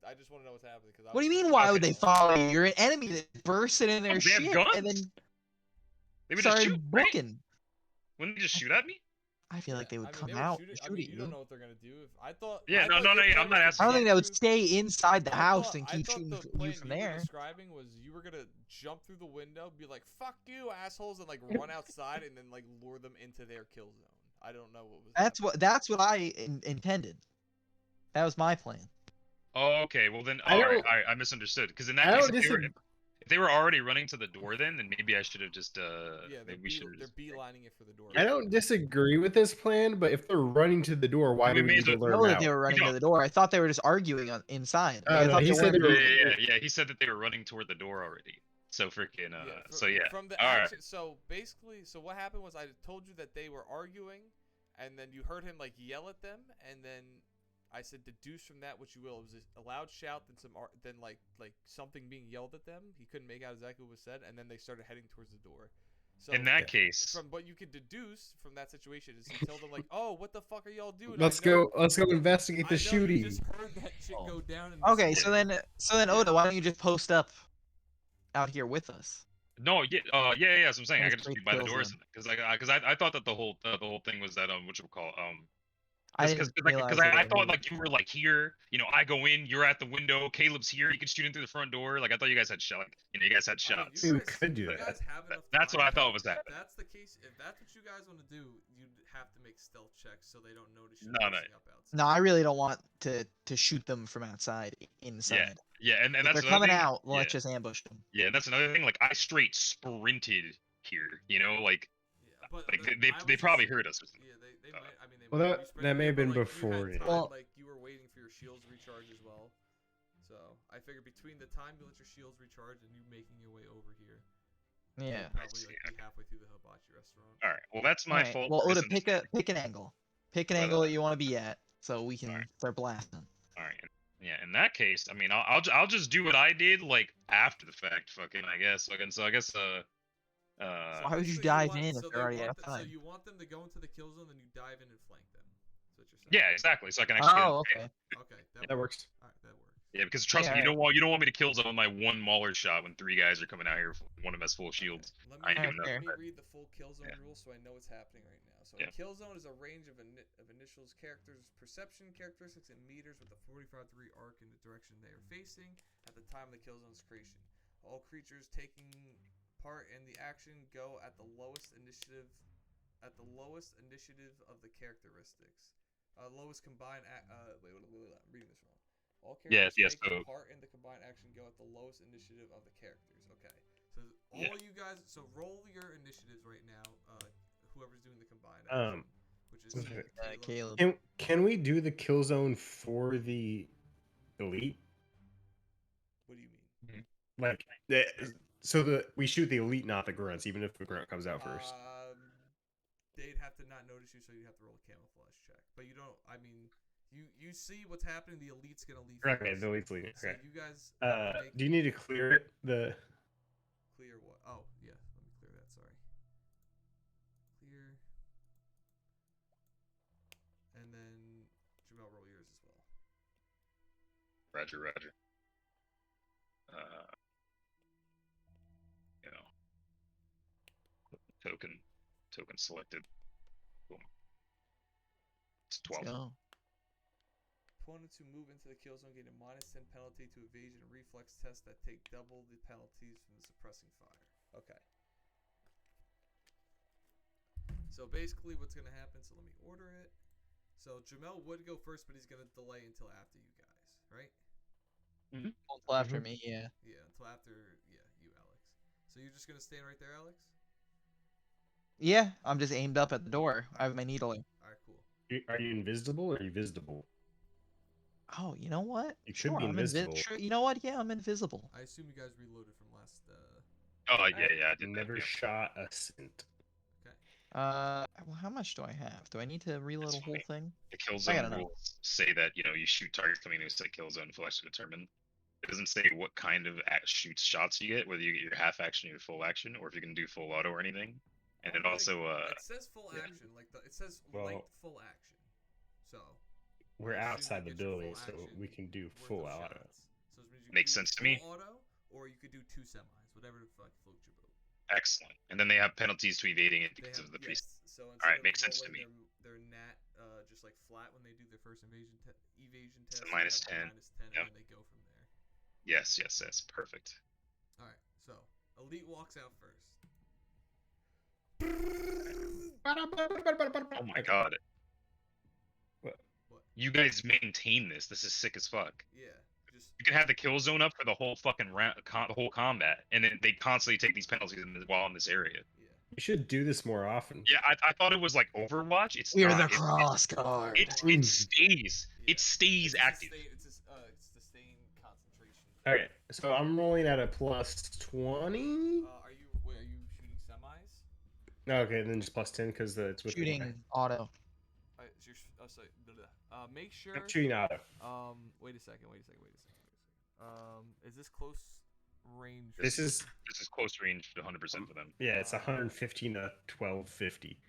I just want to know what's happening. What do you mean? Why would Okay. they follow you? You're an enemy that bursted in their They have shit guns. and then They would just started shoot, right? booking. Wouldn't they just shoot at me? I feel like they would come would out shoot and it. I shoot mean, at you you. don't know what they're gonna do. If I thought. Yeah, I no, thought no, your yeah, plan I'm not was to asking I don't jump think they would through- stay inside the I house thought- and I keep thought shooting the you plan from you were there. describing was you were gonna jump through the window, be like "fuck you, assholes," and like run outside and then like lure them into their kill zone. I don't know what was. That's what I intended. That was my plan. Oh, okay. Well then, I all right, don't- I misunderstood. Because in that I case, don't if they were already running to the door, then maybe I should have just Yeah, maybe we should they're have. beelining it for the door. I don't disagree with this plan, but if they're running to the door, why We do we may need as to well- I lure know them that out? they were running No. to the door. I thought they were just arguing inside. Like, Oh, I no, thought he they said weren't they were- moving. Yeah. He said that they were running toward the door already. So freaking so yeah. From the all right. action, so basically, so what happened was I told you that they were arguing, and then you heard him like yell at them, and then I said deduce from that what you will. It was a loud shout, then like something being yelled at them. He couldn't make out exactly what was said, and then they started heading towards the door. So In that case, from what you could deduce from that situation is he told them like, "Oh, what the fuck are y'all doing?" Let's go investigate the You shooting. just heard that shit go down. In Okay, the so city. then Oda, why don't you just post up out here with us? no, yeah, that's what I'm saying. I Nice could just great be by the kills doors then. because I thought that the whole thing was that what you call I didn't realize because that I they thought moved. like you were like here, I go in, you're at the window, Caleb's here, you can shoot in through the front door. Like I thought you guys had shot, like you guys had I mean, shots. We could do you that. guys have enough That's what time. I thought was If happening. that's the case, if that's what you guys want to do, you'd have to make stealth checks so they don't notice you No. posting up outside. No, I really don't want to shoot them from outside inside. Yeah, and If that's they're another coming thing. out, Yeah. let's just ambush them. Yeah, that's another thing. Like I straight sprinted here. Like Yeah, but they probably heard us or something. Yeah, they might. I mean, they Well, might. that- You that may have sprinted, been but, like, you before, had yeah. time, Well- like you were waiting for your shields to recharge as well. So I figured between the time you let your shields recharge and you making your way over here, Yeah. you'd probably like be halfway through the hibachi restaurant. All right. Well, that's my Alright, fault. well, for Oda, pick misunderstanding. an angle. Pick an But, angle that you want to be at, so we can alright. start blasting. All right. Yeah. In that case, I mean, I'll just do what I did like after the fact. Fucking, I guess. Fucking. So I guess. Why would you basically dive want- in if so they're already so outside? you want them to go into the kill zone, then you dive in and flank them. That's what you're saying. Yeah, exactly. So I can actually. Oh, okay. Okay, That works. All right, that works. Yeah, because trust me, you don't want me to kill zone my one Mauler shot when 3 guys are coming out here. One of them has full shields. Let I ain't me, doing that. let me read the full kill zone Yeah. rules so I know what's happening right now. So Yeah. a kill zone is a range of initials, characters, perception characteristics in meters with a 45-degree arc in the direction they are facing at the time of the kill zone's creation. All creatures taking part in the action go at the lowest initiative of the characteristics. Lowest combined. I'm reading this wrong. All Yeah, characters yeah, taking so- part in the combined action go at the lowest initiative of the characters. Okay. So all Yeah. you guys, so roll your initiatives right now. Whoever's doing the combined action, which is okay. Caleb. Caleb. Can we do the kill zone for the elite? What do you mean? Like, we shoot the elite, not the grunts, even if the grunt comes out first. They'd have to not notice you, so you'd have to roll a camouflage check. But you don't. I mean, you see what's happening. The elite's gonna leave. Okay, first. the elite's leading. So Okay. you guys. Do you need to clear it? Clear what? Oh yeah, let me clear that. Sorry. Clear. And then Jamel, roll yours as well. Roger, Roger. You know, token selected. Boom. It's 12. Let's go. Opponents who move into the kill zone gain a -10 penalty to evasion and reflex tests that take double the penalties from the suppressing fire. Okay. So basically what's going to happen, so let me order it. So Jamel would go first, but he's going to delay until after you guys, right? Until after me, yeah. Yeah, until after, you, Alex. So you're just going to stand right there, Alex? Yeah, I'm just aimed up at the door. I have my needler. Alright, cool. Are you invisible or are you visible? Oh, you know what? You should Sure, be I'm invisible. Sure, you know what? Yeah, I'm invisible. I assume you guys reloaded from last, Oh, yeah, I did Never that. Yeah. shot a scent. Okay. Well, how much do I have? Do I need to reload It's a whole funny. thing? The kill I zone gotta know. rules say that, you shoot targets coming into a kill zone flash to determine. It doesn't say what kind of shots you get, whether you get your half action or your full action, or if you can do full auto or anything. And it also, it says full yeah. action, like it says Well, light full action. So We're I assume outside you the get your building, full so action we can do worth full of auto. shots. So it means you Makes can do sense to full me. auto, or you could do 2 semis, whatever the fuck floats your boat. excellent. And then they have penalties to evading it They because have of the yes. priest. So instead Alright, of makes sense to rolling me. their nat just like flat when they do their first evasion test, It's a they minus have 10. the -10, Yep. and then they go from there. Yes, perfect. All right, so elite walks out first. Oh my god. What? You guys maintain this. This is sick as fuck. Yeah, just You can have the kill zone up for the whole fucking the whole combat, and then they constantly take these penalties while in this area. yeah. You should do this more often. Yeah, I thought it was like Overwatch. It's We're not. the cross guard. It stays. Yeah. It stays It's active. it's the stain concentration. Okay, so I'm rolling at a +20. Are you shooting semis? No, okay, then just +10 because it's with Shooting the auto. Make sure. I'm shooting auto. Wait a second. Is this close range? This is close range, 100% for them. yeah, it's 115 to 1250.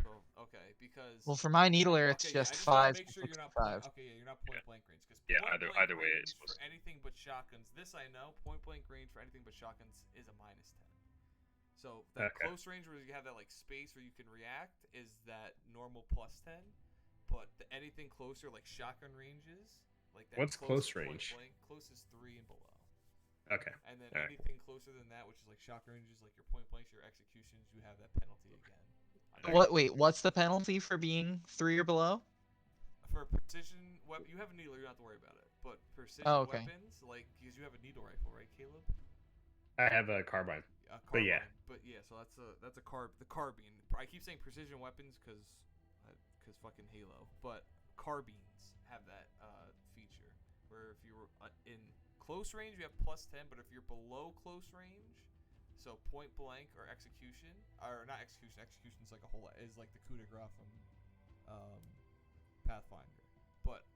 12. Okay, because. Well, for my needler, it's Okay, yeah, just I just wanna 5 make sure you're not 65. okay, yeah, you're not point blank range because Yeah, point blank either way range it's supposed for anything but shotguns. This I know. Point blank range for anything but shotguns is a -10. So that Okay. close range where you have that like space where you can react is that normal +10. But anything closer like shotgun ranges, like that. What's close point range? Blank, close is 3 and below. Okay. And then Alright. anything closer than that, which is like shotgun ranges, like your point blanks, your executions, you have that penalty again. What? Wait, what's the penalty for being 3 or below? For precision weapon, you have a needle, you don't have to worry about it. But precision weapons, like because you have a needle rifle, right, Caleb? I have a carbine. But yeah. But yeah, so that's the carbine. I keep saying precision weapons because fucking Halo, but carbines have that feature where if you're in close range you have +10, but if you're below close range, so point blank or execution, or not execution, execution's like a whole is like the coup de grace from Pathfinder, but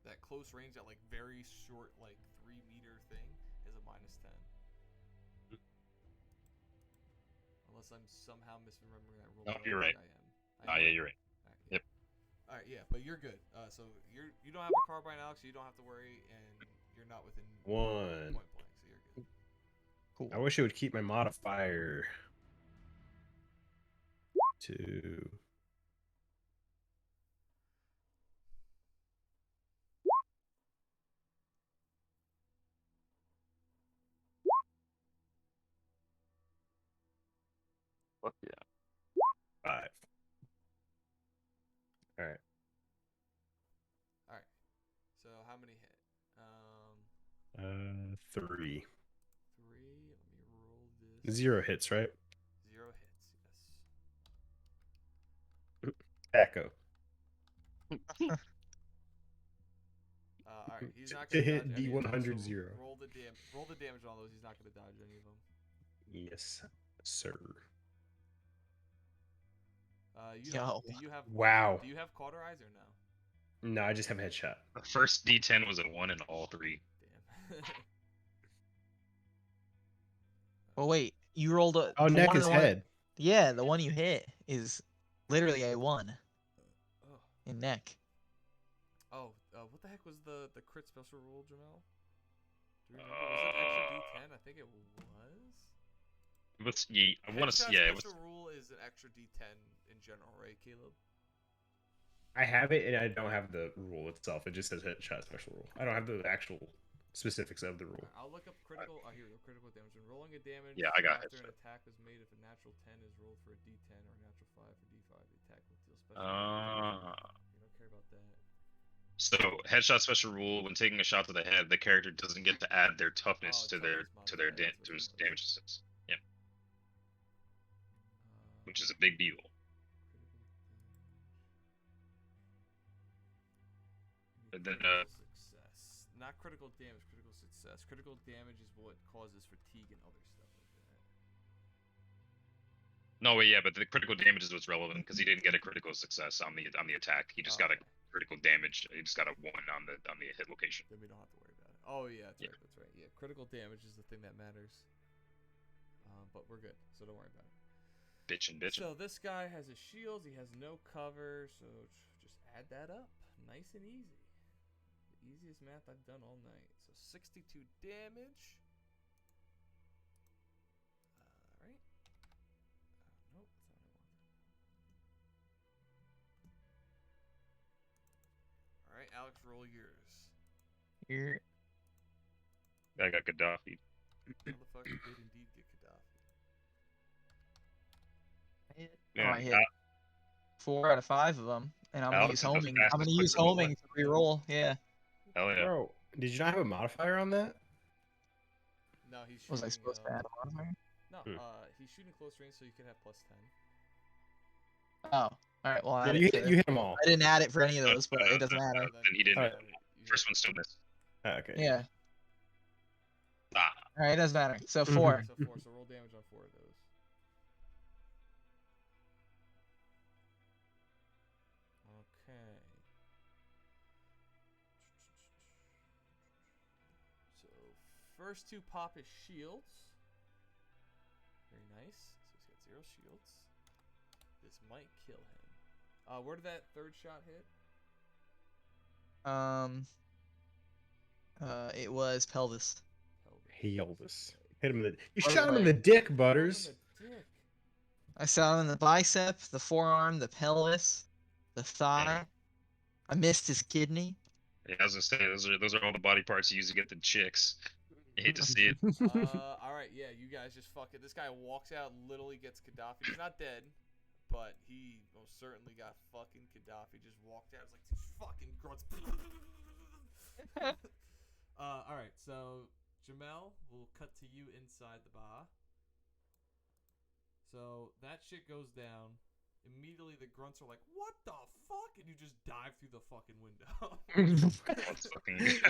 that close range, that like very short like 3-meter thing is a -10. Unless I'm somehow misremembering that rule. No, but I you're think right. I am. Yeah, you're right. All right, Yep. All right, yeah, but you're good. So you don't have a carbine, Alex. So you don't have to worry, and you're not within One. point blank, so you're good. Cool. I wish it would keep my modifier to. Fuck yeah. 5. All right. All right. how many hit? 3. 3. Let me roll this. 0 hits, right? 0 hits. Yes. Echo. All right. He's not To gonna hit dodge any of those, D100 so 0. roll the damage on those. He's not gonna dodge any of them. Yes, sir. Do you have Wow. Do you have cauterize or no? No, I just have headshot. The first D10 was a 1 in all 3. Damn. Well, wait. You rolled a. Oh, the neck one is on the one- head. Yeah, the one you hit is literally a 1 Oh. in neck. Oh, what the heck was the crit special rule, Jamel? Do you remember? Was it extra D10? I think it was. Let's. Yeah, I want to. Headshot Yeah. special rule is an extra D10 in general, right, Caleb? I have it, and I don't have the rule itself. It just says headshot special rule. I don't have the actual specifics of the rule. I'll look up critical. Here we go. Critical damage. When rolling a damage Yeah, I got after headshot. an attack was made, if a natural 10 is rolled for a D10 or a natural 5 for D5, the attack will deal special damage. You don't care about that. So headshot special rule: when taking a shot to the head, the character doesn't get to add their toughness to their toughness mod, yeah, that's what his it was. damage assist. Yep, Uh, which is a big deal. But then, critical success. Not critical damage, critical success. Critical damage is what causes fatigue and other stuff like that. No, wait, yeah, but the critical damage is what's relevant because he didn't get a critical success on the attack. He just got a Okay. critical damage. He just got a 1 on the hit location. Then we don't have to worry about it. Oh yeah, that's Yeah. right. That's right. Yeah, critical damage is the thing that matters. But we're good, so don't worry about it. Bitchin'. So this guy has his shields. He has no cover, so just add that up. Nice and easy. The easiest math I've done all night. So 62 damage. All right. Nope, that's not what I wanted. All right, Alex, roll yours. You're. I got Gaddafi. Motherfucker did indeed get Gaddafi. Yeah, I hit 4 out of 5 of them, and I'm gonna Alex use is the homing. I'm fastest gonna use quick reroll. homing to reroll. Yeah. hell yeah. Bro, did you not have a modifier on that? No, he's shooting. Was I supposed to add a modifier? No, Hmm. he's shooting close range, so you can have +10. Oh, all right. Well, I Yeah, added you it. hit them all. I didn't add it for any of those, but it doesn't matter. And then And he didn't. Alright. First one still missed. Okay. Yeah. Ah, All right, it doesn't matter. So Mhm. 4. So 4. So roll damage on 4 of those. Okay. So first 2 pop his shields. Very nice. So he's got 0 shields. This might kill him. Where did that third shot hit? It was pelvis. Pelvis. Elvis. Hit him in the. You What shot him in about- the dick, Shot him Butters. in the dick. I saw him in the bicep, the forearm, the pelvis, the thigh. I missed his kidney. yeah, I was gonna say those are all the body parts you use to get the chicks. You hate to see it. All right, yeah, you guys just fuck it. This guy walks out, literally gets Gaddafi. He's not dead, but he most certainly got fucking Gaddafi. Just walked out. It's like these fucking grunts. All right, so Jamel, we'll cut to you inside the bar. So that shit goes down. Immediately, the grunts are like, "What the fuck?" And you just dive through the fucking window. That's fucking-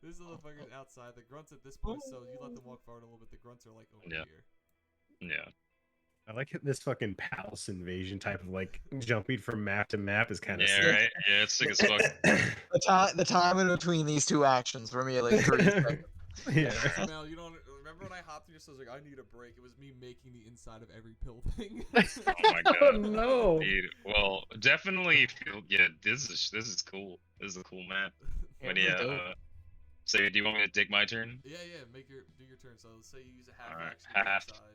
This motherfucker's outside. The grunts at this point, so you let them walk forward a little bit. The grunts are like over Yeah. here. yeah. I like it, this fucking palace invasion type of like jumping from map to map is kind of Yeah, sick. right. Yeah, it's sick as fuck. The time in between these two actions for me like 3 seconds. Yeah. Jamel, you don't remember when I hopped in your so I was like, I need a break. It was me making the inside of every pill thing. Oh my god. Oh no. Dude, well, definitely feel. Yeah, this is cool. This is a cool map. But this is yeah. dope. So do you want me to take my turn? Yeah, do your turn. So let's say you use a half Alright, action to half. the inside.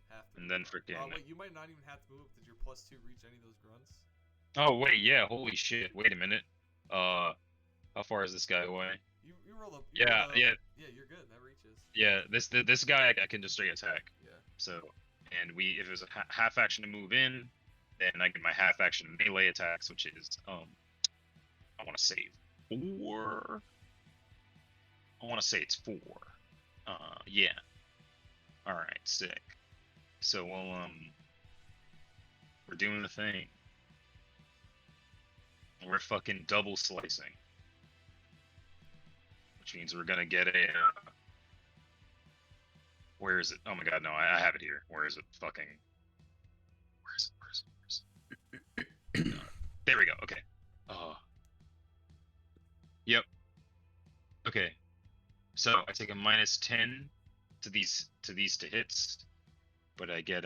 Half to And move then up. freaking- Oh wait, you might not even have to move. Did your +2 reach any of those grunts? Oh wait, yeah. Holy shit. Wait a minute. How far is this guy away? You roll up. Yeah, yeah. Yeah, you're good. That reaches. Yeah, this guy I can just straight attack. Yeah. So, and if it was a half action to move in, then I get my half action melee attacks, which is I want to save 4. I want to say it's 4. Yeah. All right, sick. So we're doing the thing. We're fucking double slicing, which means we're gonna get a. Where is it? Oh my god, no, I have it here. Where is it? Fucking. Where is it? There we go. Okay. Yep. Okay. So I take a -10 to these to hits, but I get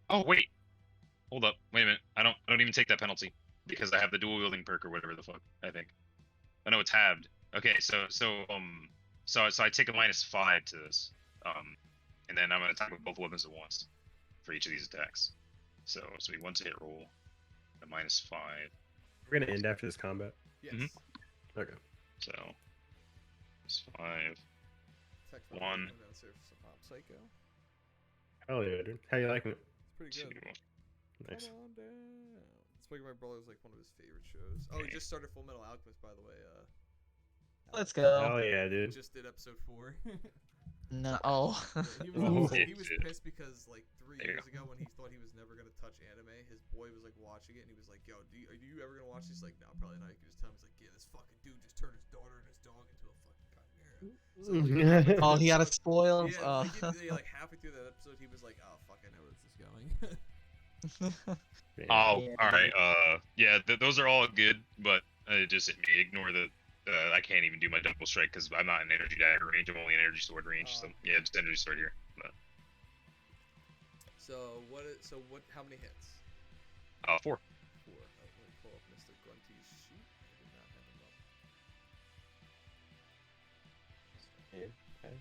Oh wait. Hold up. Wait a minute. I don't even take that penalty because I have the dual wielding perk or whatever the fuck. I think. I know it's halved. Okay, so I take a -5 to this, and then I'm gonna attack with both weapons at once for each of these attacks. So we want to hit roll a -5. We're gonna end after this combat. Yes. Mhm. Okay. So -5. Tech five, 1. I'm downstairs for some Pop Psycho. Hell yeah, dude. How you liking it? It's pretty 2. good. Nice. Come on down. It's like my brother's like one of his favorite shows. Oh, he just started Full Metal Alchemist, by the way. Let's Alex. go. Hell yeah, dude. Just did episode 4. No. Oh. He was pissed because like 3 There you years go. ago when he thought he was never gonna touch anime, his boy was like watching it and he was like, "Yo, are you ever gonna watch this?" Like, no, probably not. You can just tell him. He's like, "Yeah, this fucking dude just turned his daughter and his dog into a fucking chimera." So, like, Oh, he got it spoiled. Yeah, like halfway through that episode, he was like, "Oh fuck, I know where this is going." Yeah. Oh, Yeah, all right. Yeah, those are all good, but just hit me. Ignore the. I can't even do my double strike because I'm not in energy dagger range. I'm only in energy sword range. So yeah, just energy sword here. But, So what? How many hits? 4. 4. Oh, let me pull up Mr. Grunty's sheet. I did not have him up. Yeah, okay.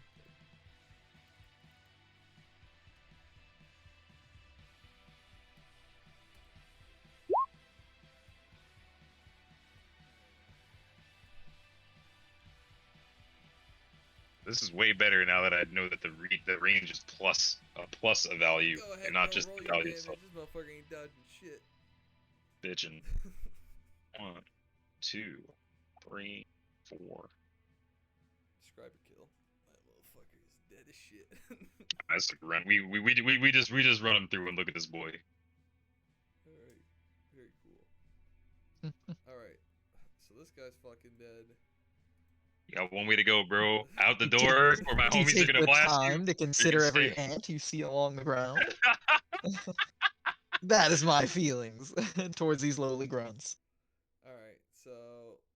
This is way better now that I know that the range is plus a value Go ahead, and not bro, just roll the your value damage. itself. This motherfucker ain't dodging shit. Bitchin'. 1, 2, 3, 4. Describe a kill. That motherfucker is dead as shit. That's the run. We just run him through and look at this boy. Alright. Very cool. Alright. So this guy's fucking dead. You got one way to go, bro. Out the You take- door, or my Do you homies are take gonna the blast time you. to consider every stay. ant you see along the ground? That is my feelings towards these lowly grunts. Alright, so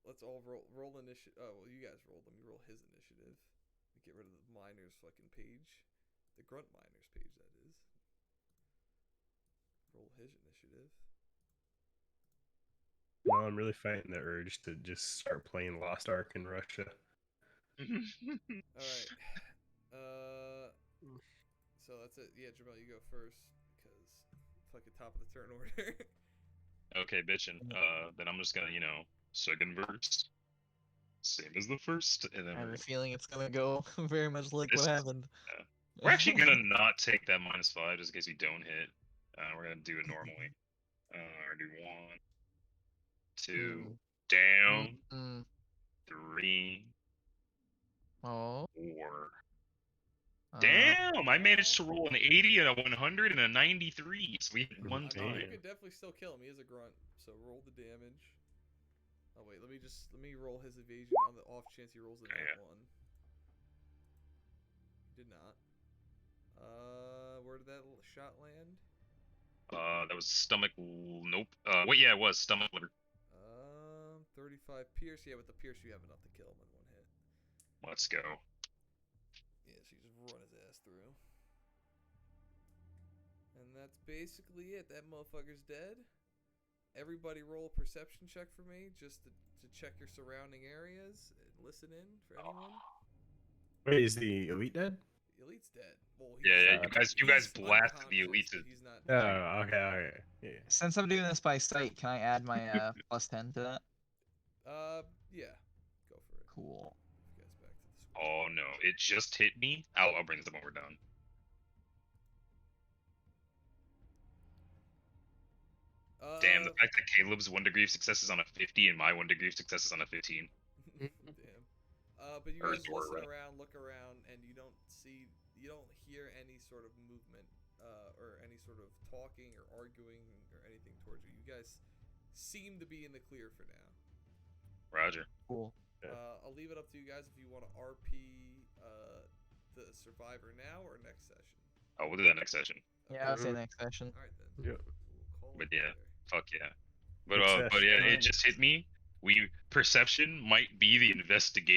let's all roll initiative. Oh, well, you guys roll. Let me roll his initiative. Get rid of the miners fucking page. The grunt miners page, that is. Roll his initiative. No, I'm really fighting the urge to just start playing Lost Ark in Russia. Alright. So that's it. Yeah, Jamel, you go first. Because fucking top of the turn order. Okay, bitchin'. Then I'm just gonna, second verse. Same as the first, and then I have a feeling it's gonna go very much like what This- happened. we're actually gonna not take that -5 just in case we don't hit. We're gonna do it normally. Do 1, 2, down, Mm-mm. 3, Oh. 4. uh, Damn! I managed to roll an 80 and a 100 and a 93. So we hit one I mean, time. you could definitely still kill him. He is a grunt. So roll the damage. Oh wait, let me roll his evasion on the off chance he rolls the Okay, nat yeah. 1. Did not. Where did that shot land? That was stomach. Nope. Wait, yeah, it was stomach liver. 35 pierce. Yeah, with the pierce you have enough to kill him in 1 hit. Let's go. Yeah, so you just run his ass through. And that's basically it. That motherfucker's dead. Everybody roll a perception check for me, just to check your surrounding areas and listen in for anyone. Wait, is the elite dead? The elite's dead. Well, Yeah, he's- you guys he's blasted the elite. unconscious, but he's not. Oh, okay. Yeah. Since I'm doing this by sight, can I add my +10 to that? Yeah. Go for it. Cool. You guys back to the switch. Oh no, it just hit me. I'll bring this up when we're done. Damn, the fact that Caleb's 1 degree of success is on a 50 and my 1 degree of success is on a 15. Damn. But you Or guys door, listen right? around, look around, and you don't hear any sort of movement, or any sort of talking or arguing or anything towards you. You guys seem to be in the clear for now. Roger. Cool. I'll leave it up to you guys if you want to RP the survivor now or next session. Oh, we'll do that next session. Yeah, I'll say next session. All right then. Yep. We'll call But it yeah, there. fuck yeah. But Good yeah, session. it just hit me. Perception might be the investigation.